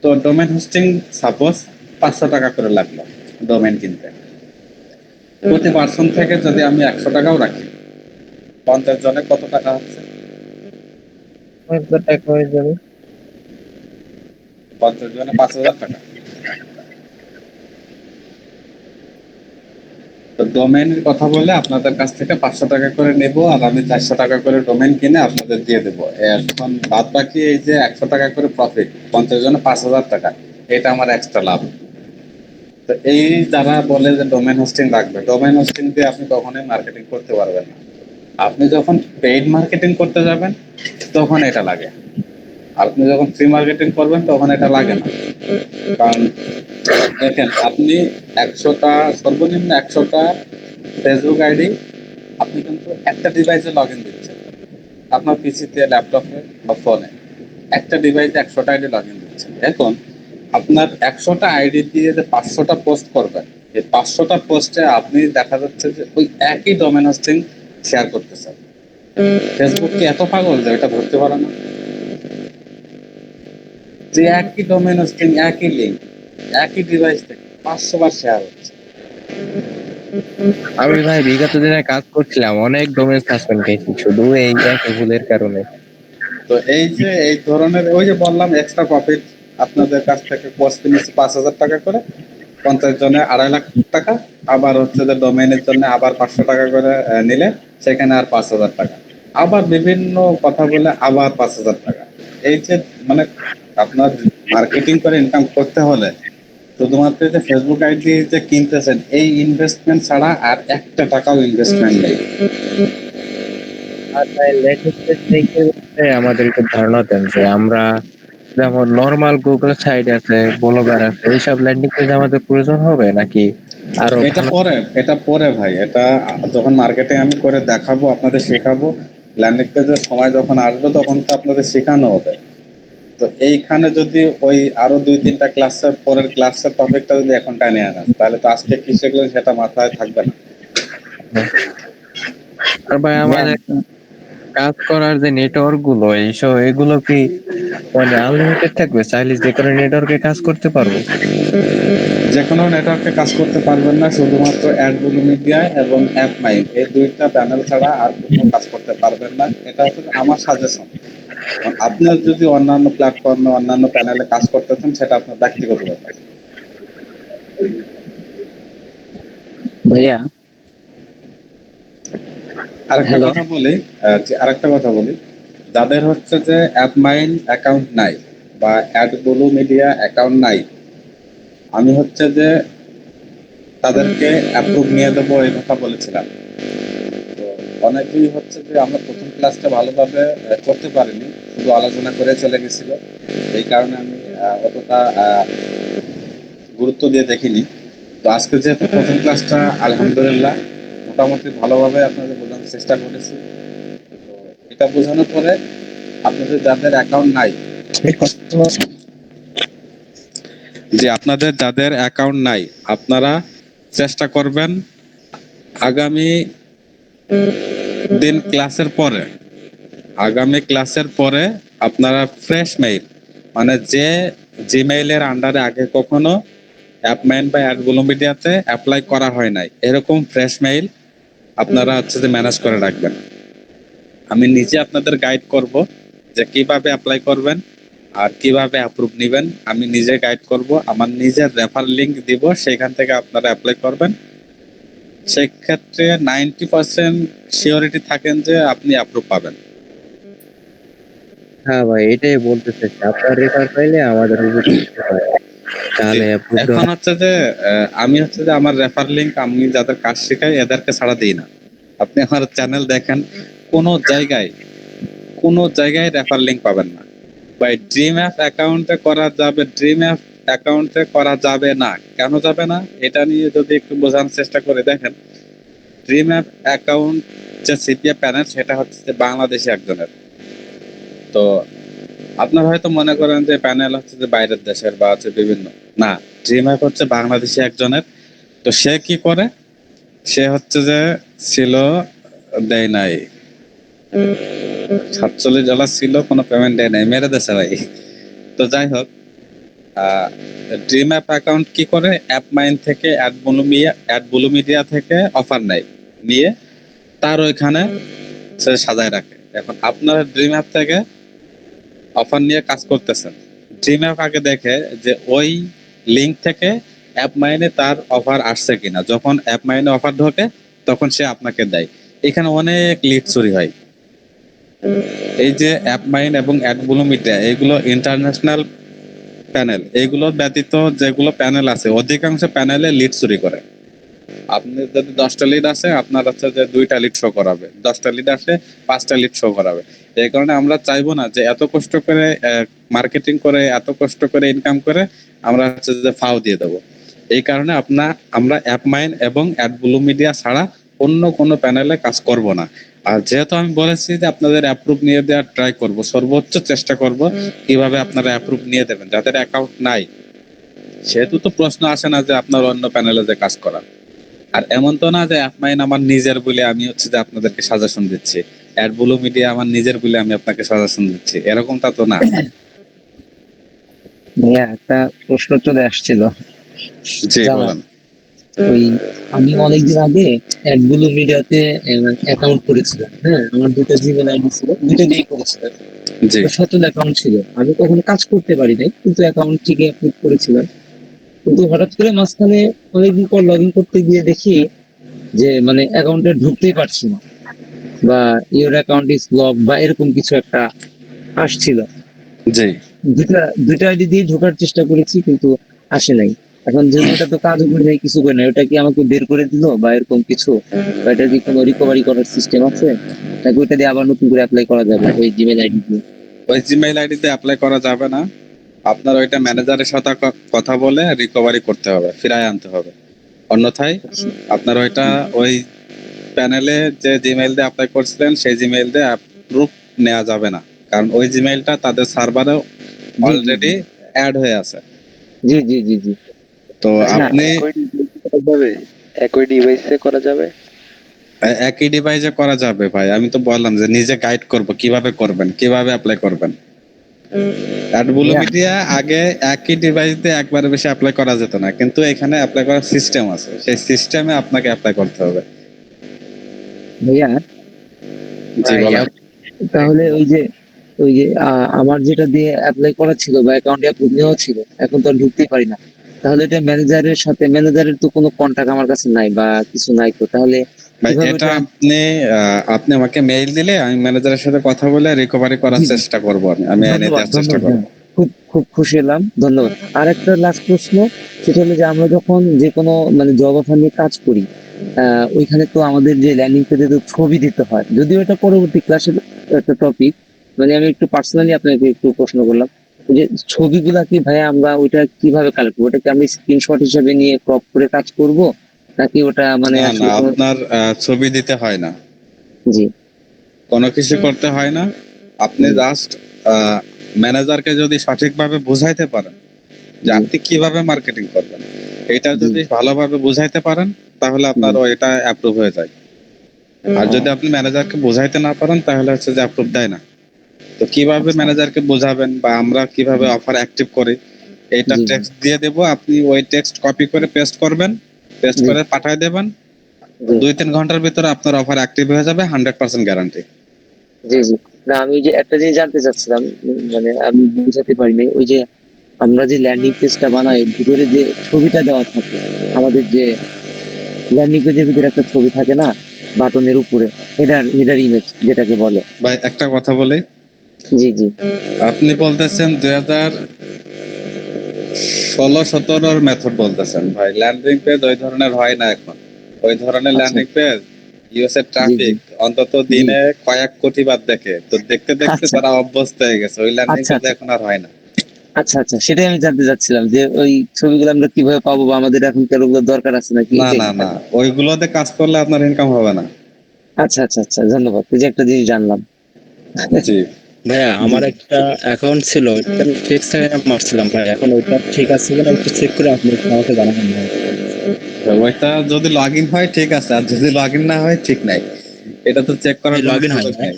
তো ডোমেন হোস্টিং সাপোজ 500 টাকা করে লাগলো ডোমেন কিনতে। প্রতি পার্সন থেকে যদি আমি 100 টাকাও রাখি, 50 জনে কত টাকা হচ্ছে? 50 জনে 5000 টাকা। তো ডোমেনের কথা বলে আপনাদের কাছ থেকে 500 টাকা করে নেব, আর আমি 400 টাকা করে ডোমেন কিনে আপনাদের দিয়ে দেবো। এখন বাদ বাকি এই যে 100 টাকা করে প্রফিট, 50 জনে 5000 টাকা, এটা আমার এক্সট্রা লাভ। তো এই যারা বলে যে ডোমেন হোস্টিং লাগবে, ডোমেন হোস্টিং দিয়ে আপনি কখনোই মার্কেটিং করতে পারবেন না। আপনি যখন পেইড মার্কেটিং করতে যাবেন তখন এটা লাগে। আর আপনি যখন ফ্রি মার্কেটিং করবেন তখন এটা লাগে না। কারণ দেখেন, আপনি 100টা, সর্বনিম্ন 100টা ফেসবুক আইডি আপনি কিন্তু একটা ডিভাইসে লগ ইন দিচ্ছেন, আপনার পিসিতে, ল্যাপটপে বা ফোনে একটা ডিভাইসে 100টা আইডি লগ ইন দিচ্ছেন। এখন আপনার 100টা আইডি দিয়ে যে 500টা পোস্ট করবেন, এই 500টা পোস্টে আপনি দেখা যাচ্ছে যে ওই একই ডোমেন হোস্টিং শেয়ার করতেছেন। ফেসবুক কি এত পাগল যে এটা ধরতে পারে না যে একই ডোমেন হোস্টিং, একই লিঙ্ক, একই ডিভাইস থেকে 500 বার শেয়ার হচ্ছে? আমি ভাই বিগত দিনে কাজ করছিলাম, অনেক ডোমেন সাসপেন্ড খেয়েছি শুধু এই এক ভুলের কারণে। তো এই যে এই ধরনের, ওই যে বললাম এক্সট্রা প্রফিট, আপনাদের কাছ থেকে পোস্ট নিচ্ছে 5,000 টাকা করে, 50 জনে 2.5 লাখ টাকা, আবার হচ্ছে যে ডোমেইনের জন্য আবার 500 টাকা করে নিলে সেখানে আর 5,000 টাকা, আবার বিভিন্ন কথা বলে আবার 5,000 টাকা। এই যে মানে আপনার মার্কেটিং করে ইনকাম করতে হলে শুধুমাত্র যে ফেসবুক আইডি যে কিনতেছেন এই ইনভেস্টমেন্ট ছাড়া আর একটা টাকাও ইনভেস্টমেন্ট নেই। আর ভাই লেটেস্ট আমাদের একটু ধারণা দেন যে আমরা যেমন নরমাল গুগল সাইট আছে, ব্লগার আছে, এইসব ল্যান্ডিং পেজ আমাদের প্রয়োজন হবে নাকি আরো এটা পরে ভাই, এটা যখন মার্কেটিং আমি করে দেখাবো, আপনাদের শেখাবো, ল্যান্ডিং পেজের সময় যখন আসবে তখন তো আপনাদের শেখানো হবে। তো এইখানে যদি ওই আরো 2-3টা ক্লাসের পরের ক্লাসের টপিকটা যদি এখন টানে আনা, তাহলে তো আজকে কি শিখলেন সেটা মাথায় থাকবে না। আর ভাই আমাদের কাজ করার যে নেটওয়ার্ক গুলো এইসব, এগুলো কি মানে আনলিমিটেড থাকবে? চাইলে যে কোনো নেটওয়ার্কে কাজ করতে পারবো? যে কোনো নেটওয়ার্কে কাজ করতে পারবেন না, শুধুমাত্র অ্যাডব্লু মিডিয়া এবং অ্যাপ মাইন্ড এই দুইটা প্যানেল ছাড়া আর কোনো কাজ করতে পারবেন না। এটা হচ্ছে আমার সাজেশন। আপনার যদি অন্যান্য প্ল্যাটফর্মে, অন্যান্য প্যানেলে কাজ করতে চান সেটা আপনার ব্যক্তিগত ব্যাপার। ভাইয়া আরেকটা কথা বলি, যাদের হচ্ছে যে অ্যাপ মাইন্ড অ্যাকাউন্ট নাই বা অ্যাডব্লু মিডিয়া অ্যাকাউন্ট নাই, আমি হচ্ছে যে তাদেরকে অ্যাপ্রুভ নিয়ে দেবো এই কথা বলেছিলাম। তো অনেকেই হচ্ছে যে আমরা প্রথম ক্লাসটা ভালোভাবে করতে পারিনি, শুধু আলোচনা করে চলে গেছিল, এই কারণে আমি অতটা গুরুত্ব দিয়ে দেখিনি। তো আজকে যে প্রথম ক্লাসটা আলহামদুলিল্লাহ মোটামুটি ভালোভাবে আপনাদের বোঝানোর চেষ্টা করেছি। তো এটা বোঝানোর পরে আপনাদের যাদের অ্যাকাউন্ট নাই, যাদের অ্যাকাউন্ট নাই আপনারা চেষ্টা করবেন আগামী দিন ক্লাসের পরে আপনারা ফ্রেশ মেইল, মানে যে জিমেইলের আন্ডারে আগে কখনো অ্যাপমাইন্ড বা অ্যাডব্লু মিডিয়াতে অ্যাপ্লাই করা হয় নাই, এরকম ফ্রেশ মেইল আপনারা হচ্ছে যে ম্যানেজ করে রাখবেন। আমি নিজে আপনাদের গাইড করব যে কিভাবে অ্যাপ্লাই করবেন আর কিভাবে অ্যাপ্রুভ নেবেন, আমি নিজে গাইড করব, আমার নিজের রেফার লিংক দিব, সেখান থেকে আপনারা অ্যাপ্লাই করবেন। সেক্ষেত্রে 90% সিওরিটি থাকেন যে আপনি অ্যাপ্রুভ পাবেন। হ্যাঁ ভাই, এটাই বলতে চাইছি, আপনার রেফার পাইলে আমাদের তাহলে এখন হচ্ছে যে আমি হচ্ছে যে আমার রেফার লিংক আমি যাদের কাজ শেখাই এদেরকে ছাড়া দিই না। আপনি আমার চ্যানেল দেখেন, কোনো জায়গায় রেফার লিংক পাবেন না। ভাই ড্রিম অ্যাপ অ্যাকাউন্টে করা যাবে, ড্রিম অ্যাপ অ্যাকাউন্টে করা যাবে না, কেন যাবে না এটা নিয়ে যদি একটু বোঝানোর চেষ্টা করে দেখেন। ড্রিম অ্যাপ অ্যাকাউন্ট যে সিপিএ প্যানেল সেটা হচ্ছে যে বাংলাদেশি একজনের। তো আপনারা হয়তো মনে করেন যে প্যানেল হচ্ছে যে বাইরের দেশের বা হচ্ছে বিভিন্ন, না, ড্রিম অ্যাপ হচ্ছে বাংলাদেশি একজনের। তো সে কি করে, সে হচ্ছে যে ছিল দেয় নাই, 47 ডলার ছিল, কোনো পেমেন্ট দেয় নাই, মেরে দেশে ভাই। তো যাই হোক, ড্রিম অ্যাপ অ্যাকাউন্ট কি করে, অ্যাপ মাইন্ড থেকে অ্যাডব্লু মিডিয়া থেকে অফার নেয়, নিয়ে তার ওইখানে সে সাজায় রাখে। এখন আপনারা ড্রিম অ্যাপ থেকে অফার নিয়ে কাজ করতেছেন, ড্রিম অ্যাপ আগে দেখে যে ওই লিঙ্ক থেকে অ্যাপ মাইনে তার অফার আসছে কিনা, যখন অ্যাপ মাইনে অফার ঢোকে তখন সে আপনাকে দেয়। এখানে অনেক লিড চুরি হয়। এই যে অ্যাপ মাইন এবং অ্যাডব্লু মিডিয়া এগুলো ইন্টারন্যাশনাল প্যানেল, এইগুলো ব্যতীত যেগুলো প্যানেল আছে অধিকাংশ প্যানেলে লিড চুরি করে। আপনি যদি 10টা লিড আসে, আপনার হচ্ছে যে 2টা লিড শো করাবে, 10টা লিড আসে 5টা লিড শো করাবে। এই কারণে আমরা চাইবো না যে এত কষ্ট করে মার্কেটিং করে, এত কষ্ট করে ইনকাম করে আমরা হচ্ছে যে ফাও দিয়ে দেবো। এই কারণে আমরা অ্যাপমাইন এবং অ্যাডব্লু মিডিয়া ছাড়া অন্য কোনো প্যানেলে কাজ করব না। আর যেহেতু আমি বলেছি যে আপনাদের অ্যাপ্রুভ নিয়ে দেওয়ার ট্রাই করব, সর্বোচ্চ চেষ্টা করব কিভাবে আপনারা অ্যাপ্রুভ নিয়ে দেবেন। যাদের অ্যাকাউন্ট নাই সেহেতু তো প্রশ্ন আসে না যে আপনার অন্য প্যানেলে যে কাজ করা। আর এমন তো না যে অ্যাপমাইন আমার নিজের বলে আমি হচ্ছে যে আপনাদেরকে সাজেশন দিচ্ছি, অ্যাডব্লু মিডিয়া আমার নিজের বলে আমি আপনাকে সাজেশন দিচ্ছি, এরকমটা তো না। ভাইয়া একটা প্রশ্ন চলে আসছিল। জি জানা, বলেন। ওই আমি অনেকদিন আগে অ্যাডগুলো মিডিয়াতে অ্যাকাউন্ট করেছিলাম। হ্যাঁ, আমার দুটো জিমেল আইডি ছিল, দুটো দিয়েই করেছিলাম। জি সচল অ্যাকাউন্ট ছিল, আমি কখনো কাজ করতে পারি নাই, কিন্তু অ্যাকাউন্ট ঠিকই অ্যাপ্রুভ করেছিলাম। কিন্তু হঠাৎ করে মাঝখানে অনেকদিন পর লগ ইন করতে গিয়ে দেখি যে মানে অ্যাকাউন্টে ঢুকতেই পারছি না, বা ইউর অ্যাকাউন্ট ইজ ব্লক বা এরকম কিছু একটা আসছিল। জি দুইটা আইডি দিয়ে ঢোকার চেষ্টা করেছি, কিন্তু আসে নাই। এখন যেহেতু এটা তো কাজ করে নাই, কিছু করে নাই, ওটা কি আমাকে বের করে দিল বা এরকম কিছু, বা এটা কি কোনো রিকভারি করার সিস্টেম আছে, নাকি ওইটা দিয়ে আবার নতুন করে অ্যাপ্লাই করা যাবে ওই জিমেল আইডি দিয়ে? ওই জিমেইল আইডিতে অ্যাপ্লাই করা যাবে না, আপনার ওইটা ম্যানেজারের সাথে কথা বলে রিকভারি করতে হবে, ফিরায় আনতে হবে। অন্যথায় আপনার ওইটা ওই প্যানেলে যে জিমেইল দিয়ে অ্যাপ্লাই করছিলেন সেই জিমেইল দিয়ে অ্যাপ্রুভ নেওয়া যাবে না, কারণ ওই জিমেইলটা তাদের সার্ভারে অলরেডি অ্যাড হয়ে আছে। জি জি জি জি। তো আপনি একই ডিভাইসে করা যাবে? একই ডিভাইসে করা যাবে ভাই, আমি তো বললাম যে নিজে গাইড করব কিভাবে করবেন, কিভাবে অ্যাপ্লাই করবেন। অ্যাডব্লু মিডিয়া আগে একই ডিভাইস দিয়ে একবারে বেশি অ্যাপ্লাই করা যেত না, কিন্তু এখানে অ্যাপ্লাই করার সিস্টেম আছে, সেই সিস্টেমে আপনাকে অ্যাপ্লাই করতে হবে। ভাইয়া, জি বলেন। তাহলে ওই যে আমার যেটা দিয়ে অ্যাপ্লাই করা ছিল বা অ্যাকাউন্টে অ্যাপ্রুভ নেওয়া ছিল, এখন তো আর ঢুকতেই পারি না। তাহলে এটা ম্যানেজারের তো কোনো কন্টাক্ট আমার কাছে নাই বা কিছু নাই, তো তাহলে ভাই কিভাবে এটা এটা? আপনি আমাকে মেইল দিলে আমি ম্যানেজারের সাথে কথা বলে রিকভারি করার চেষ্টা করব, আমি এনে ধন্যবাদ দেওয়ার চেষ্টা ধন্যবাদ করব। খুব খুব খুশি হলাম, ধন্যবাদ। আর একটা লাস্ট প্রশ্ন, সেটা হলো যে আমরা যখন যে কোনো মানে জব অফার নিয়ে কাজ করি, ওইখানে তো আমাদের যে ল্যান্ডিং পেজে তো ছবি দিতে হয়, যদিও এটা পরবর্তী ক্লাসের একটা টপিক। মানে আমি একটু পার্সোনালি আপনাকে একটু প্রশ্ন করলাম, ওই যে ছবিগুলা কি ভাইয়া আমরা ওইটা কিভাবে কালেক্ট করবো? ওটা কি আমি স্ক্রিনশট হিসেবে নিয়ে ক্রপ করে কাজ করব, নাকি ওটা মানে না না, আসলে কোনো? আপনার ছবি দিতে হয় না, জি, কোনো কিছু করতে হয় না। আপনি জাস্ট ম্যানেজারকে যদি সঠিকভাবে বুঝাইতে পারেন যে আপনি কিভাবে মার্কেটিং করবেন, এটা যদি ভালোভাবে বুঝাইতে পারেন তাহলে আপনার এটা অ্যাপ্রুভ হয়ে যায়। আর যদি আপনি ম্যানেজারকে বোঝাইতে না পারেন তাহলে হচ্ছে যে অ্যাপ্রুভ দেয় না। তো কিভাবে ম্যানেজারকে বোঝাবেন বা আমরা কিভাবে অফার অ্যাক্টিভ করি, এইটা টেক্সট দিয়ে দেব, আপনি ওই টেক্সট কপি করে পেস্ট করবেন, পেস্ট করে পাঠিয়ে দেবেন, 2-3 ঘন্টার ভিতরে আপনার অফার অ্যাক্টিভ হয়ে যাবে, 100% গ্যারান্টি। জি জি। না, আমি যে একটা জিনিস জানতে চাচ্ছিলাম, মানে আমি বুঝাতে পারিনি, ওই যে আমরা যে ল্যান্ডিং পেজটা বানাই, ভিতরে যে ছবিটা দেওয়া থাকে, আমাদের যে ল্যান্ডিং পেজের ভিতরে একটা ছবি থাকে না বাটনের উপরে, হেডার ইমেজ যেটাকে বলে। ভাই একটা কথা বলি, জি জি। আপনি বলতেছেন 2016-17 মেথড বলতেছেন ভাই, ল্যান্ডিং পেজ ওই ধরনের হয় না এখন। ওই ধরনের ল্যান্ডিং পেজ ইউএস এর ট্রাফিক অন্তত দিনে কয়েক কোটি বার দেখে, তো দেখতে দেখতে তারা অভ্যস্ত হয়ে গেছে, ওই ল্যান্ডিং পেজ এখন আর হয় না। আচ্ছা আচ্ছা, সেটাই আমি জানতে চাচ্ছিলাম যে ওই ছবিগুলো আমরা কিভাবে পাবো, বা আমাদের এখন কি ওগুলো দরকার আছে নাকি? না না না, ওইগুলোতে কাজ করলে আপনার ইনকাম হবে না। আচ্ছা আচ্ছা আচ্ছা, ধন্যবাদ, এই যে একটা জিনিস জানলাম। জি ভাইয়া, আমার একটা অ্যাকাউন্ট ছিল, ওইটা ফিক্স টাইম মারছিলাম ভাই, এখন ওইটা ঠিক আছে কিনা একটু চেক করে আপনি আমাকে জানাবেন ভাই। ওইটা যদি লগ ইন হয় ঠিক আছে, আর যদি লগ ইন না হয় ঠিক নাই, এটা তো চেক করার লগ ইন হয় সুযোগ নেই।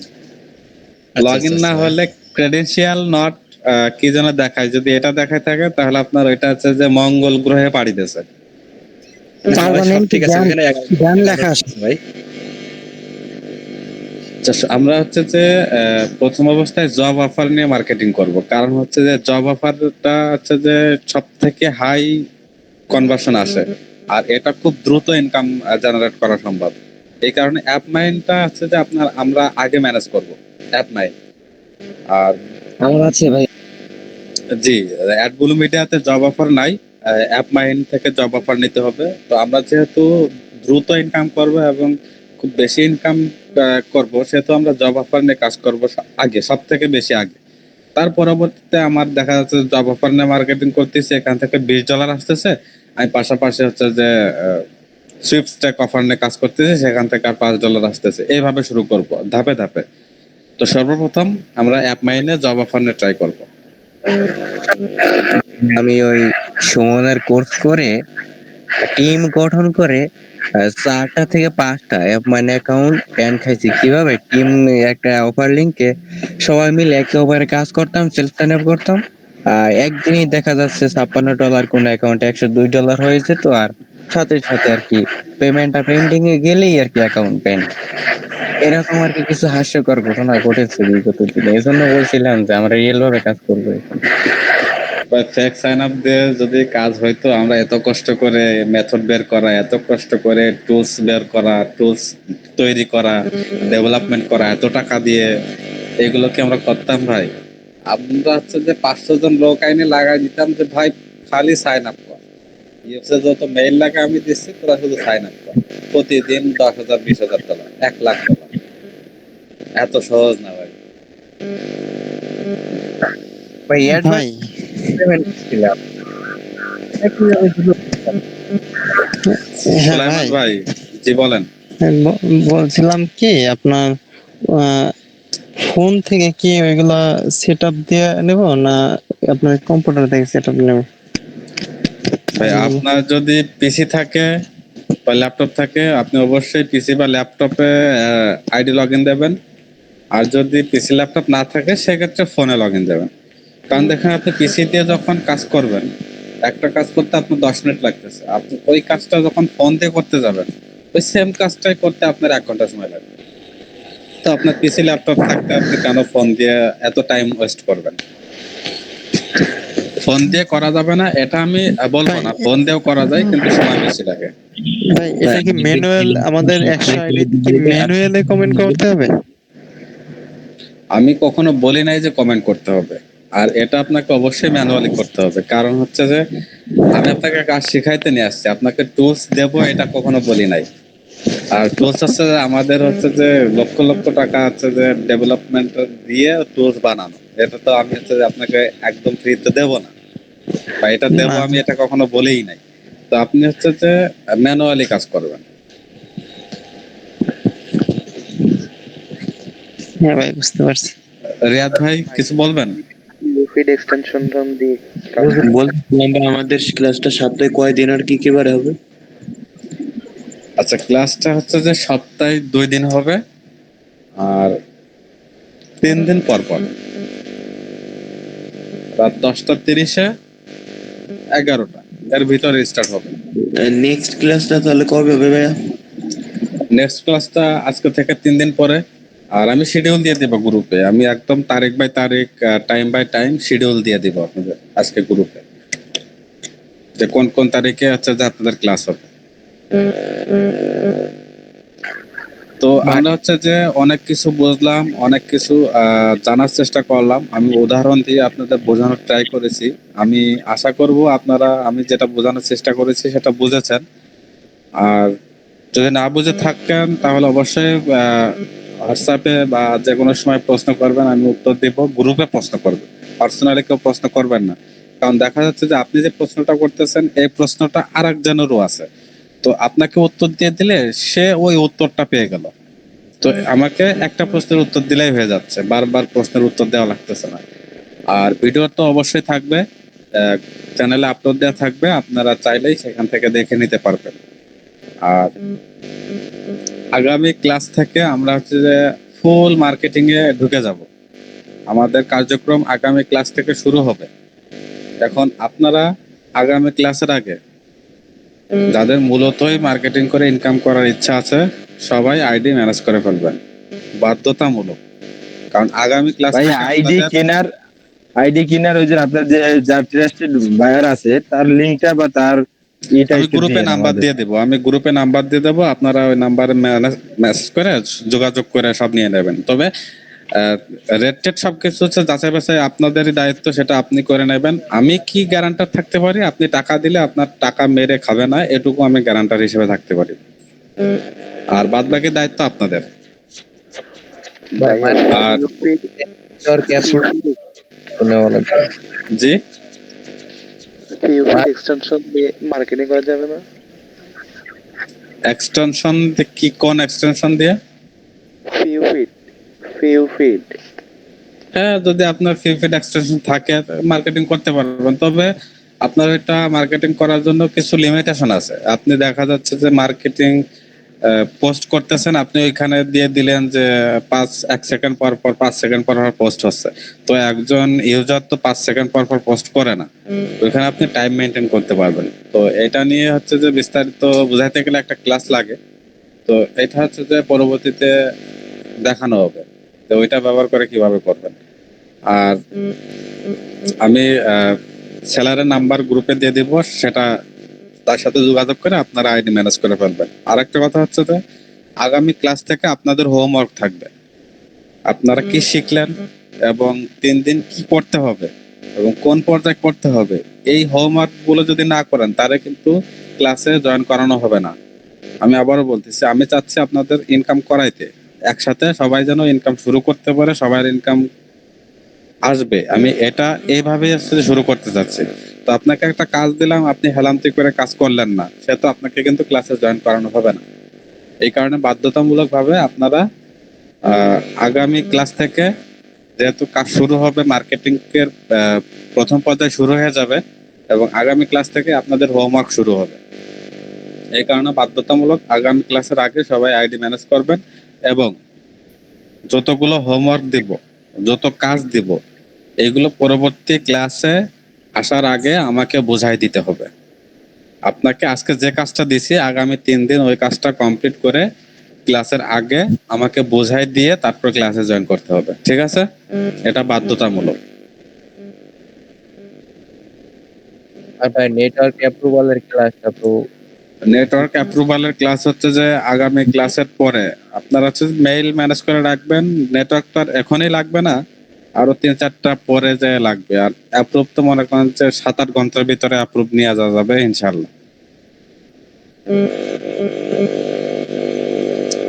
লগ ইন না হলে ক্রেডেনশিয়াল নট কি যেন দেখায়, যদি এটা দেখায় থাকে তাহলে আপনার ওইটা হচ্ছে যে মঙ্গল গ্রহে পাড়ি দিয়েছে। ঠিক আছে, ওখানে জ্ঞান লেখা আছে ভাই। আমরা হচ্ছে যে প্রথম অবস্থায় জব অফার নিয়ে মার্কেটিং করব, কারণ হচ্ছে যে জব অফারটা হচ্ছে যে সব থেকে হাই কনভার্সন আসে, আর এটা খুব দ্রুত ইনকাম জেনারেট করা সম্ভব। এই কারণে অ্যাপ মাইন্ডটা হচ্ছে যে আমরা আগে ম্যানেজ করব অ্যাপ মাইন্ড। আর আমার আছে ভাই। জি, অ্যাডব্লু মিডিয়াতে জব অফার নাই, অ্যাপ মাইন্ড থেকে জব অফার নিতে হবে। তো আমরা যেহেতু দ্রুত ইনকাম করব এবং খুব বেশি ইনকাম করব, সেহেতু আমরা জব অফার নিয়ে কাজ করব আগে, সব থেকে বেশি আগে। তার পরবর্তীতে আমার দেখা যাচ্ছে জব অফার নিয়ে মার্কেটিং করতেছি, এখান থেকে $20 আসতেছে, আমি পাশাপাশি হচ্ছে যে সুইপ স্ট্যাক অফার নিয়ে কাজ করতেছি, সেখান থেকে আর $5 আসতেছে। এইভাবে শুরু করব ধাপে ধাপে। তো সর্বপ্রথম আমরা অ্যাপ মাইনে জব অফার নিয়ে ট্রাই করব। আমি ওই সুমনের কোর্স করে টিম গঠন করে 4টা থেকে 5টা অ্যাপ মানে অ্যাকাউন্ট ব্যান খাইছি। কিভাবে? টিম একটা অফার লিঙ্কে সবাই মিলে একে অপরের কাজ করতাম, সেলফ সাইন আপ করতাম। একদিনই দেখা যাচ্ছে $56 কোন অ্যাকাউন্টে $102 হয়ে যেত, আর সাথে সাথে আর কি পেমেন্টটা পেন্ডিং এ গেলেই আর কি অ্যাকাউন্ট ব্যান। এরকম আর কি কিছু হাস্যকর ঘটনা ঘটেছে বিগত দিনে। এই জন্য বলছিলাম যে আমরা রিয়েল ভাবে কাজ করবো এখন। ফেক সাইন আপ দিয়ে যদি কাজ হইতো, আমরা এত কষ্ট করে মেথড বের করা, এত কষ্ট করে টুলস বের করা, টুলস তৈরি করা, ডেভেলপমেন্ট করা, এত টাকা দিয়ে এগুলো কি আমরা করতাম ভাই? আমরা হচ্ছে যে 500 জন লোক আইনে লাগাই দিতাম যে ভাই খালি সাইন আপ কর, ইউএসএ যত মেইল লাগে আমি দিচ্ছি, তোরা শুধু সাইন আপ কর। প্রতিদিন $10,000 $20,000 $1,00,000। এত সহজ না ভাই। ভাই ভাই হ্যাঁ সুলাইমান ভাই, ভাই, জি বলেন। বলছিলাম কি আপনার ফোন থেকে কি ওইগুলা সেট আপ দিয়ে নেব না আপনার কম্পিউটার থেকে সেট আপ নেব? ভাই আপনার যদি পিসি থাকে বা ল্যাপটপ থাকে, আপনি অবশ্যই পিসি বা ল্যাপটপে আইডি লগ ইন দেবেন। আর যদি পিসি ল্যাপটপ না থাকে সেক্ষেত্রে ফোনে লগ ইন দেবেন। কারণ দেখেন, আপনি পিসি দিয়ে যখন কাজ করবেন, একটা কাজ করতে আপনার 10 মিনিট লাগতেছে, আপনি ওই কাজটা যখন ফোন দিয়ে করতে যাবেন, ওই সেম কাজটাই করতে আপনার 1 ঘন্টা সময় লাগবে। তো আপনার পিসি ল্যাপটপ থাকতে আপনি কেন ফোন দিয়ে এত টাইম ওয়েস্ট করবেন? ফোন দিয়ে করা যাবে না এটা আমি বলবো না, ফোন দিয়েও করা যায়, কিন্তু সময় বেশি লাগে। ভাই এটা কি ম্যানুয়াল, আমাদের 100 আইডি কি ম্যানুয়ালে কমেন্ট করতে হবে? আমি কখনো বলি নাই যে কমেন্ট করতে হবে, আর এটা আপনাকে অবশ্যই ম্যানুয়ালি করতে হবে। কারণ হচ্ছে যে আমি আপনাকে কাজ শিখাইতে নিয়ে আসছি, আপনাকে টুলস দেবো এটা কখনো বলি নাই। আর টুলস হচ্ছে যে আমাদের হচ্ছে যে লক্ষ লক্ষ টাকা হচ্ছে যে ডেভেলপমেন্ট দিয়ে টুলস বানানো, এটা তো আমি হচ্ছে যে আপনাকে একদম ফ্রিতে দেবো না, বা এটা দেবো আমি এটা কখনো বলেই নাই। তো আপনি হচ্ছে যে ম্যানুয়ালি কাজ করবেন। হ্যাঁ ভাই, বুঝতে পারছি। রিয়াদ ভাই কিছু বলবেন? ফিড এক্সটেনশন রান দিয়ে বলছিলাম ভাই, আমাদের ক্লাসটা সপ্তাহে কয়দিন আর কি কি বারে হবে? আচ্ছা, ক্লাসটা হচ্ছে যে সপ্তাহে 2 দিন হবে, আর 3 দিন পর পর রাত 10:30-এ 11টা এর ভিতরে স্টার্ট হবে। নেক্সট ক্লাসটা তাহলে কবে হবে ভাইয়া? নেক্সট ক্লাসটা আজকে থেকে 3 দিন পরে। আর আমি শিডিউল দিয়ে দেবো গ্রুপে, আমি একদম তারিখ বাই তারিখ, টাইম বাই টাইম শিডিউল দিয়ে দিব আপনাদের আজকে গ্রুপে, যে কোন কোন তারিখে হচ্ছে যে আপনাদের ক্লাস হবে। তো আমরা হচ্ছে যে অনেক কিছু বুঝলাম, অনেক কিছু জানার চেষ্টা করলাম। আমি উদাহরণ দিয়ে আপনাদের বোঝানোর ট্রাই করেছি। আমি আশা করব আপনারা আমি যেটা বোঝানোর চেষ্টা করেছি সেটা বুঝেছেন। আর যদি না বুঝে থাকেন তাহলে অবশ্যই হোয়াটসঅ্যাপে বা যে কোনো সময় প্রশ্ন করবেন, আমি উত্তর দেব। গ্রুপে প্রশ্ন করবেন, পার্সোনালি কেউ প্রশ্ন করবেন না। কারণ দেখা যাচ্ছে যে আপনি যে প্রশ্নটা করতেছেন এই প্রশ্নটা আর একজনেরও আছে, তো আপনাকে উত্তর দিয়ে দিলে সে ওই উত্তরটা পেয়ে গেল। তো আমাকে একটা প্রশ্নের উত্তর দিলেই হয়ে যাচ্ছে, বারবার প্রশ্নের উত্তর দেওয়া লাগতেছে না। আর ভিডিও তো অবশ্যই থাকবে, চ্যানেলে আপলোড দেওয়া থাকবে, আপনারা চাইলেই সেখান থেকে দেখে নিতে পারবেন। আর আগামী ক্লাস থেকে আমরা হচ্ছে যে ফুল মার্কেটিং এ ঢুকে যাব। আমাদের কার্যক্রম আগামী ক্লাস থেকে শুরু হবে। এখন আপনারা আগামী ক্লাসের আগে যাদের মূলতই মার্কেটিং করে ইনকাম করার ইচ্ছা আছে, সবাই আইডি ম্যানেজ করে ফেলবেন, বাধ্যতামূলক। কারণ আগামী ক্লাস ভাই আইডি কিনার ওই যে আপনার যে যার ট্রাস্টেড বায়ার আছে তার লিংকটা বা তার এটা আমি গ্রুপে নাম্বার দিয়ে দেবো, আপনারা ওই নাম্বারে মেসেজ করে যোগাযোগ করে সব নিয়ে নেবেন। তবে রেট টেট সবকিছু হচ্ছে যাচাই বাছাই আপনাদেরই দায়িত্ব, সেটা আপনি করে নেবেন। আমি কি গ্যারান্টার থাকতে পারি, আপনি টাকা দিলে আপনার টাকা মেরে খাবে না, এটুকু আমি গ্যারান্টার হিসেবে থাকতে পারি, আর বাদ বাকি দায়িত্ব আপনাদের। আর জি এক্সটেনশন দিয়ে মার্কেটিং করা যাবে না? এক্সটেনশন কি, কোন এক্সটেনশন দিয়ে? ফিউ ফিট হ্যাঁ, যদি আপনার ফিউ ফিট এক্সটেনশন থাকে মার্কেটিং করতে পারবেন, তবে আপনার এটা মার্কেটিং করার জন্য কিছু লিমিটেশন আছে। আপনি দেখা যাচ্ছে যে মার্কেটিং পোস্ট করতেছেন, আপনি ওইখানে দিয়ে দিলেন যে 1 সেকেন্ড পর পর 5 সেকেন্ড পর পর পোস্ট হচ্ছে, তো একজন ইউজার তো 5 সেকেন্ড পর পর পোস্ট করে না, ওইখানে আপনি টাইম মেনটেন করতে পারবেন। তো এটা নিয়ে হচ্ছে যে বিস্তারিত বুঝাইতে গেলে একটা ক্লাস লাগে, তো এটা হচ্ছে যে পরবর্তীতে দেখানো হবে তো ওইটা ব্যবহার করে কিভাবে করবেন। আর আমি সেলারের নাম্বার গ্রুপে দিয়ে দিব, সেটা তার সাথে যোগাযোগ করে আপনারা আইডি ম্যানেজ করে ফেলবেন। আর একটা কথা হচ্ছে যে আগামী ক্লাস থেকে আপনাদের হোমওয়ার্ক থাকবে, আপনারা কি শিখলেন এবং 3 দিন কি করতে হবে এবং কোন পর্যায়ে করতে হবে, এই হোমওয়ার্ক গুলো যদি না করেন তাহলে কিন্তু ক্লাসে জয়েন করানো হবে না। আমি আবারও বলতেছি, আমি চাচ্ছি আপনাদের ইনকাম করাইতে, একসাথে সবাই যেন ইনকাম শুরু করতে পারে, সবার ইনকাম আসবে, আমি এটা এইভাবে শুরু করতে চাচ্ছি। তো আপনাকে একটা কাজ দিলাম, আপনি হেলান্তি করে কাজ করলেন না, সে তো আপনাকে কিন্তু ক্লাসে জয়েন করানো হবে না। এই কারণে বাধ্যতামূলক ভাবে আপনারা আগামী ক্লাস থেকে, যেহেতু কাজ শুরু হবে, মার্কেটিং এর প্রথম পর্যায়ে শুরু হয়ে যাবে এবং আগামী ক্লাস থেকে আপনাদের হোমওয়ার্ক শুরু হবে। এই কারণে বাধ্যতামূলক আগামী ক্লাসের আগে সবাই আইডি ম্যানেজ করবেন এবং যতগুলো হোমওয়ার্ক দিব, যত কাজ দিব, এগুলো পরবর্তী ক্লাসে আসার আগে আমাকে বোঝাই দিতে হবে। আপনাকে আজকে যে কাজটা দিছি আগামী 3 দিন ওই কাজটা কমপ্লিট করে ক্লাসের আগে আমাকে বোঝাই দিয়ে তারপর ক্লাসে জয়েন করতে হবে, ঠিক আছে? এটা বাধ্যতামূলক। আর ভাই নেটওয়ার্ক অ্যাপ্রুভালের ক্লাসটা তো, নেটওয়ার্ক অ্যাপ্রুভালের ক্লাস হচ্ছে যে আগামী ক্লাসের পরে আপনারা হচ্ছে মেইল ম্যানেজ করে রাখবেন। নেটওয়ার্ক তো আর এখনই লাগবে না, আরো 3-4টা পরে যে লাগবে। আর অ্যাপ্রুভ তো মনে করেন যে 7-8 ঘন্টার ভিতরে অ্যাপ্রুভ নিয়ে যাওয়া যাবে ইনশাআল্লাহ।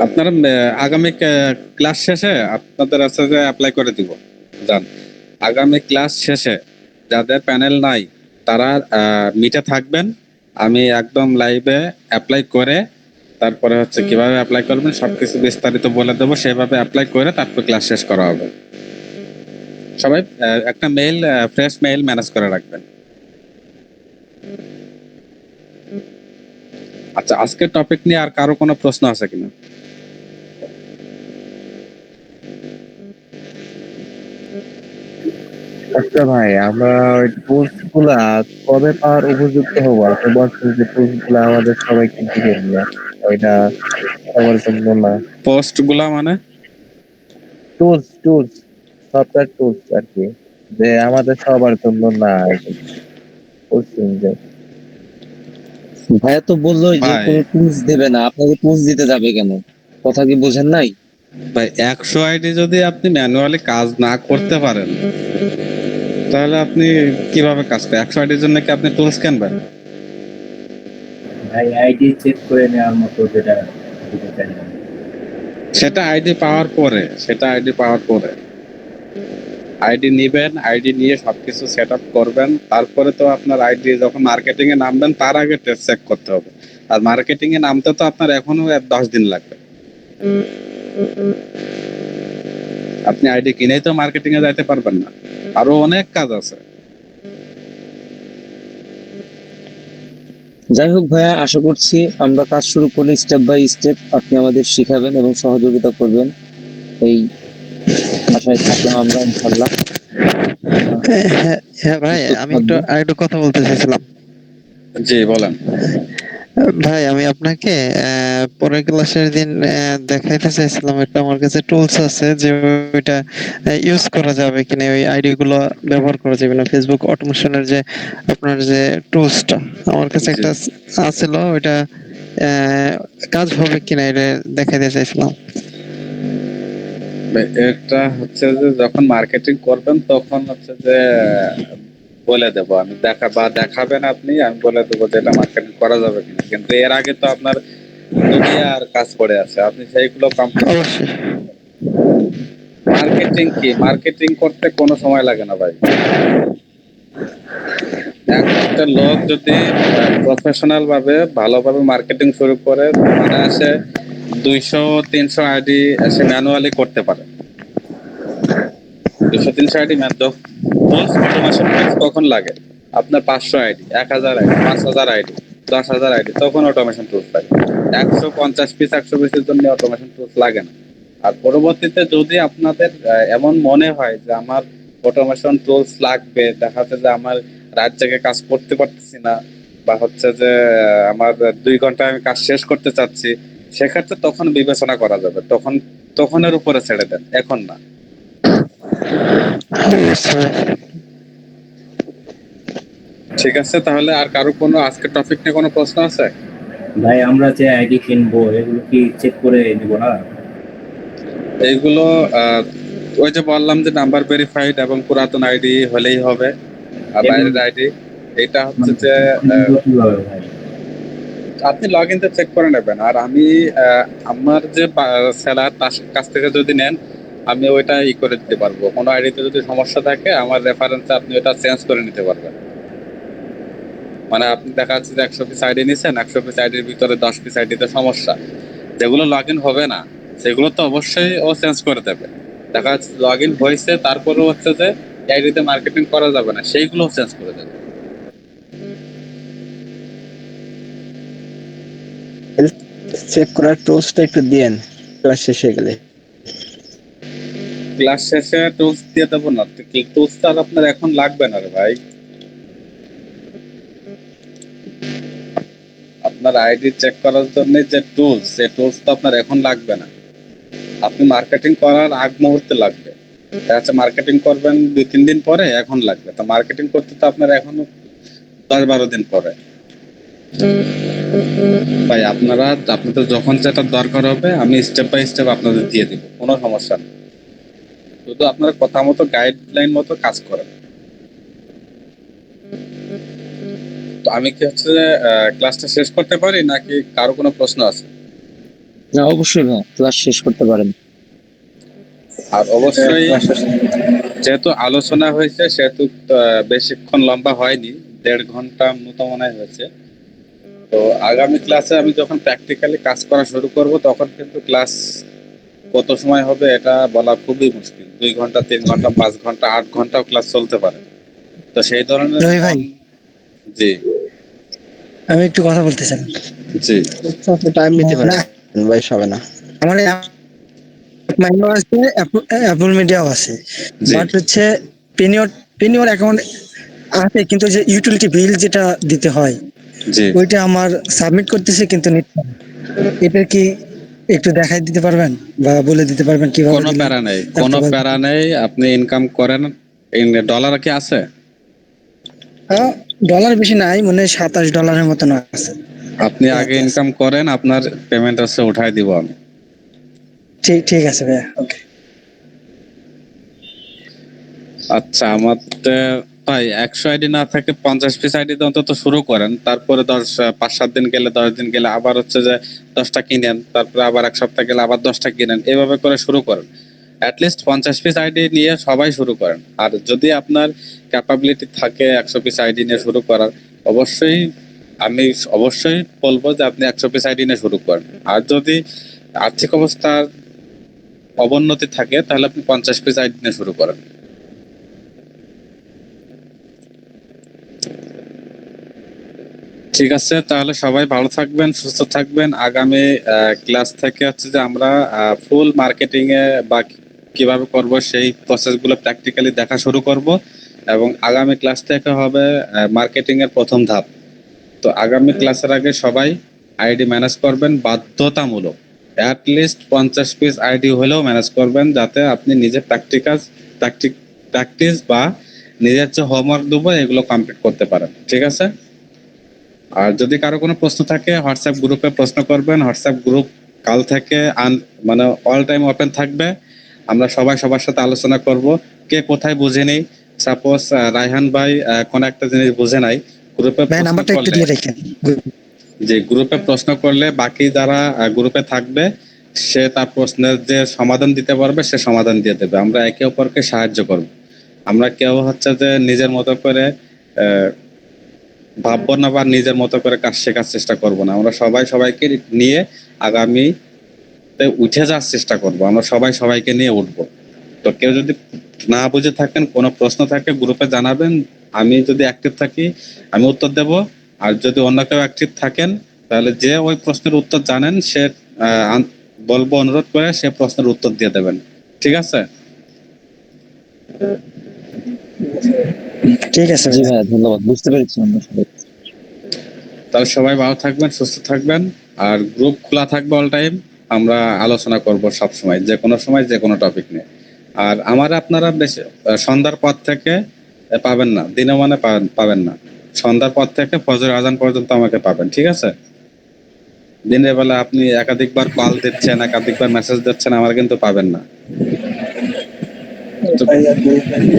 আপনারা আগামী ক্লাস শেষে আপনাদের আছে যে অ্যাপ্লাই করে দিব জান। আগামী ক্লাস শেষে যাদের প্যানেল নাই তারা মিটে থাকবেন, আমি একদম লাইভে অ্যাপ্লাই করে তারপরে হচ্ছে কিভাবে অ্যাপ্লাই করবেন সবকিছু বিস্তারিত বলে দেবো, সেভাবে অ্যাপ্লাই করে তারপর ক্লাস শেষ করা হবে। সবাই একটা মেইল, ফ্রেশ মেইল ম্যানেজ করে রাখবেন। আচ্ছা, আজকের টপিক নিয়ে আর কারো কোনো প্রশ্ন আছে কিনা? আচ্ছা ভাই, আমরা ওই পোস্ট গুলা কবে পাওয়ার উপযুক্ত হবো? আপনি বলছেন যে পোস্ট গুলা আমাদের সবাইকে দিবেন না, ওইটা সবার জন্য না। পোস্ট গুলা মানে টুলস সফটওয়্যার টুলস আর কি, যে আমাদের সবার জন্য না। বলছেন যে ভাইয়া তো বললো যে কোনো টুলস দেবে না, আপনাকে টুলস দিতে যাবে কেন? কথা কি বোঝেন নাই ভাই? 100 আইডি যদি আপনি ম্যানুয়ালি কাজ না করতে পারেন তাহলে আপনি কিভাবে কাজ করবেন? 100 আইডির জন্য কি আপনি টুলস কিনবেন? ভাই আইডি চেক করে নেওয়ার মতো যেটা দিতে চাই না। সেটা আইডি পাওয়ার পরে আইডি নিবেন, আইডি নিয়ে সবকিছু সেট আপ করবেন, তারপরে তো আপনার আইডি যখন মার্কেটিং এ নামবেন তার আগে টেস্ট চেক করতে হবে। আর মার্কেটিং এ নামতে তো আপনার এখনো 10 দিন লাগবে। আপনি আইডি কিনেই তো মার্কেটিং এ যাইতে পারবেন না, আরো অনেক কাজ আছে। যাই হোক ভাইয়া, আশা করছি আমরা কাজ শুরু করলে স্টেপ বাই স্টেপ আপনি আমাদের শিখাবেন এবং সহযোগিতা করবেন, এই আশায় থাকলাম আমরা ইনশাআল্লাহ। হ্যাঁ ভাই, আমি একটু কথা বলতে চাইছিলাম। জি বলেন ভাই। আমি আপনাকে পরের ক্লাসের দিন দেখাইতে চাইছিলাম, একটা আমার কাছে টুলস আছে যে ওইটা ইউজ করা যাবে কিনা, ওই আইডি গুলো ব্যবহার করা যাবে না, ফেসবুক অটোমেশনের যে আপনার যে টুলসটা আমার কাছে একটা আছিল, ওইটা কাজ হবে কিনা এটা দেখাইতে চাইছিলাম। এটা হচ্ছে যে যখন মার্কেটিং করবেন তখন হচ্ছে যে বলে দেবো আমি, দেখাবেন আপনি, আমি বলে দেবো যে এটা মার্কেটিং করা যাবে কিনা। কিন্তু এর আগে তো আপনার দুনিয়ার কাজ পড়ে আছে, আপনি সেইগুলো কমপ্লিট। মার্কেটিং কি, মার্কেটিং করতে কোনো সময় লাগে না ভাই। একটা লোক যদি প্রফেশনাল ভাবে ভালোভাবে মার্কেটিং শুরু করে, মানে সে 200-300 আইডি সে ম্যানুয়ালি করতে পারে। 200-300 আইডি অটোমেশন কখন লাগে? আপনার 500 আইডি, 1000 আইডি, 5000 আইডি, 10,000 আইডি, তখন অটোমেশন টুলস লাগে। 150 পিস 100 পিসের জন্য অটোমেশন টুলস লাগে না। আর পরবর্তীতে যদি আপনাদের এমন মনে হয় যে আমার অটোমেশন টুলস লাগবে, দেখা যাচ্ছে যে আমার রাত জেগে কাজ করতে পারতেছি না, বা হচ্ছে যে আমার 2 ঘন্টায় আমি কাজ শেষ করতে চাচ্ছি, সেক্ষেত্রে তখন বিবেচনা করা যাবে। তখনের উপরে ছেড়ে দেন, এখন না। ঠিক আছে, তাহলে আর কারো কোনো আজকের টপিক নিয়ে কোনো প্রশ্ন আছে? ভাই আমরা যে আইডি কিনবো এগুলো কি চেক করে নিব না? এইগুলো ওই যে বললাম যে নাম্বার ভেরিফাইড এবং পুরাতন আইডি হলেই হবে, আর বাইরের আইডি এটা হচ্ছে যে আপনি লগ ইনতে চেক করে নেবেন। আর আমি আমার যে সেলার তার কাছ থেকে যদি নেন, আমি ওইটা করে দিতে পারবো। কোনো আইডিতে যদি সমস্যা থাকে আমার রেফারেন্সে আপনি ওটা চেঞ্জ করে নিতে পারবেন। মানে আপনি দেখা যাচ্ছে যে 100 পিস আইডি নিছেন, 100 পিস আইডির ভিতরে 10 পিস আইডিতে সমস্যা, যেগুলো লগ ইন হবে না সেগুলো তো অবশ্যই ও চেঞ্জ করে দেবে। দেখা যাচ্ছে লগ ইন হয়েছে তারপরেও হচ্ছে যে আইডিতে মার্কেটিং করা যাবে না, সেইগুলো চেঞ্জ করে দেবে। চেক করার টুলসটা একটু দিয়েন ক্লাস শেষ হয়ে গেলে। ক্লাস শেষে টুলস দিয়ে দেবো না, টুলস তো আর আপনার এখন লাগবে না রে ভাই। আপনার আইডি চেক করার জন্য যে টুলস, সেই টুলস তো আপনার এখন লাগবে না, আপনি মার্কেটিং করার আগ মুহূর্তে লাগবে। আচ্ছা মার্কেটিং করবেন 2-3 দিন পরে, এখন লাগবে। তো মার্কেটিং করতে তো আপনার এখনো 10-12 দিন পরে। ভাই আপনাদের যখন যেটা দরকার হবে আমি স্টেপ বাই স্টেপ আপনাদের দিয়ে দিব, কোনো সমস্যা নেই। শুধু আপনারা কথা মতো গাইডলাইন মতো কাজ করেন। তো আমি কি হচ্ছে ক্লাসটা শেষ করতে পারি নাকি কারো কোনো প্রশ্ন আছে? না অবশ্যই ভাই, ক্লাস শেষ করতে পারেন। আর অবশ্যই যেহেতু আলোচনা হয়েছে সেহেতু বেশিক্ষণ লম্বা হয়নি, 1.5 ঘন্টা মতো মনে হয়েছে। তো আগামী ক্লাসে আমি যখন প্র্যাকটিক্যালি কাজ করা শুরু করব তখন কিন্তু ক্লাস কত সময় হবে এটা বলা খুবই মুশকিল। 2 ঘন্টা, 3 ঘন্টা, 5 ঘন্টা, 8 ঘন্টাও ক্লাস চলতে পারে। তো সেই ধরনের ভাই জি আমি একটু কথা বলতে চাই। জি টাইম নিতে পারেন ভাই, হবে না। আমার মাইন্ড আছে, অ্যাপল মিডিয়াও আছে, বাট হচ্ছে পেনিওর অ্যাকাউন্ট আছে, কিন্তু যে ইউটিলিটি বিল যেটা দিতে হয় ওইটা আমার সাবমিট করতেছে কিন্তু নিচ্ছে না। এটা কি একটু দেখাই দিতে পারবেন বা বলে দিতে পারবেন কিভাবে? কোনো প্যারা নেই, কোনো প্যারা নেই। আপনি ইনকাম করেন, ডলার কি আছে? ডলার বেশি নাই, মানে $27 মতন আছে। আপনি আগে ইনকাম করেন, আপনার পেমেন্ট আছে উঠাই দিব আমি। ঠিক আছে ভাইয়া, ওকে। আচ্ছা আমার ভাই 100 আইডি না থাকে 50 পিস আইডি অন্তত শুরু করেন, তারপরে 5-7 দিন গেলে 10 দিন গেলে আবার হচ্ছে যে 10টা কিনেন, তারপরে আবার 1 সপ্তাহ গেলে আবার 10টা কিনেন, এভাবে করে শুরু করেন। অ্যাটলিস্ট 50 পিস আইডি নিয়ে সবাই শুরু করেন। আর যদি আপনার ক্যাপাবিলিটি থাকে 100 পিস আইডি নিয়ে শুরু করার, আমি অবশ্যই বলবো যে আপনি 100 পিস আইডি নিয়ে শুরু করেন। আর যদি আর্থিক অবস্থার অবনতি থাকে তাহলে আপনি 50 পিস আইডি নিয়ে শুরু করেন। ঠিক আছে, তাহলে সবাই ভালো থাকবেন, সুস্থ থাকবেন। আগামী ক্লাস থেকে হচ্ছে যে আমরা ফুল মার্কেটিং এ বা কিভাবে করব সেই প্রসেসগুলো প্র্যাকটিক্যালি দেখা শুরু করব, এবং আগামী ক্লাস থেকে হবে মার্কেটিং এর প্রথম ধাপ। তো আগামী ক্লাসের আগে সবাই আইডি ম্যানেজ করবেন বাধ্যতামূলক, অ্যাটলিস্ট 50 পিস আইডি হলেও ম্যানেজ করবেন, যাতে আপনি নিজে প্র্যাকটিস বা নিজের যে হোমওয়ার্ক দেবো এগুলো কমপ্লিট করতে পারেন। ঠিক আছে? আর যদি কারো কোনো প্রশ্ন থাকে হোয়াটসঅ্যাপ গ্রুপে প্রশ্ন করবেন। হোয়াটসঅ্যাপ গ্রুপ কাল থেকে মানে অল টাইম ওপেন থাকবে। আমরা সবাই সবার সাথে আলোচনা করব কে কোথায় বুঝেনি। সাপোজ রায়হান ভাই কোন একটা জিনিস বুঝে নাই, গ্রুপে ভাই নাম্বারটা একটু দিয়ে রাখেন। যে গ্রুপে প্রশ্ন করলে বাকি যারা গ্রুপে থাকবে সে তার প্রশ্নের যে সমাধান দিতে পারবে সে সমাধান দিয়ে দেবে। আমরা একে অপরকে সাহায্য করব। আমরা কেউ হচ্ছে যে নিজের মতো করে ভাববো না বা নিজের মতো করে কাজ শেখার চেষ্টা করব না। আমরা সবাই সবাইকে নিয়ে আগামীতে উঠে যাওয়ার চেষ্টা করব। আমরা সবাই সবাইকে নিয়ে উঠবো। তো কেউ যদি না বুঝে থাকেন, কোনো প্রশ্ন থাকে গ্রুপে জানাবেন। আমি যদি অ্যাক্টিভ থাকি আমি উত্তর দেব, আর যদি অন্য কেউ অ্যাক্টিভ থাকেন তাহলে যে ওই প্রশ্নের উত্তর জানেন সে বলবো, অনুরোধ করে সে প্রশ্নের উত্তর দিয়ে দেবেন। ঠিক আছে? ঠিক আছে জি ভাই, ধন্যবাদ, বুঝতে পেরেছি আমরা সবাই। তাহলে সবাই ভালো থাকবেন, সুস্থ থাকবেন, আর গ্রুপ খোলা থাকবে অল টাইম। আমরা আলোচনা করব সব সময়, যে কোনো সময় যে কোনো টপিক নিয়ে। আর আমার আপনারা বেশি সন্ধ্যার পর থেকে পাবেন না, দিনে মানে পাবেন না। সন্ধ্যার পর থেকে ফজর আজান পর্যন্ত আমাকে পাবেন। ঠিক আছে? দিনের বেলা আপনি একাধিকবার কল দিচ্ছেন, একাধিকবার মেসেজ দিচ্ছেন, আমার কিন্তু পাবেন না।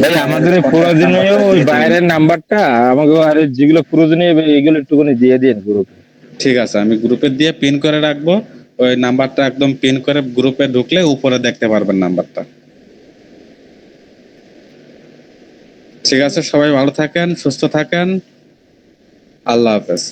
ভাই আমাদের প্রয়োজনীয় ওই বাইরের নাম্বারটা আমাকে, আর যেগুলো প্রয়োজনীয় এগুলো একটুখানি দিয়ে দিন গ্রুপে। ঠিক আছে, আমি গ্রুপে দিয়ে পিন করে রাখবো। ওই নাম্বারটা একদম পিন করে গ্রুপে ঢুকলে উপরে দেখতে পারবেন নাম্বারটা। ঠিক আছে, সবাই ভালো থাকেন, সুস্থ থাকেন। আল্লাহ হাফেজ।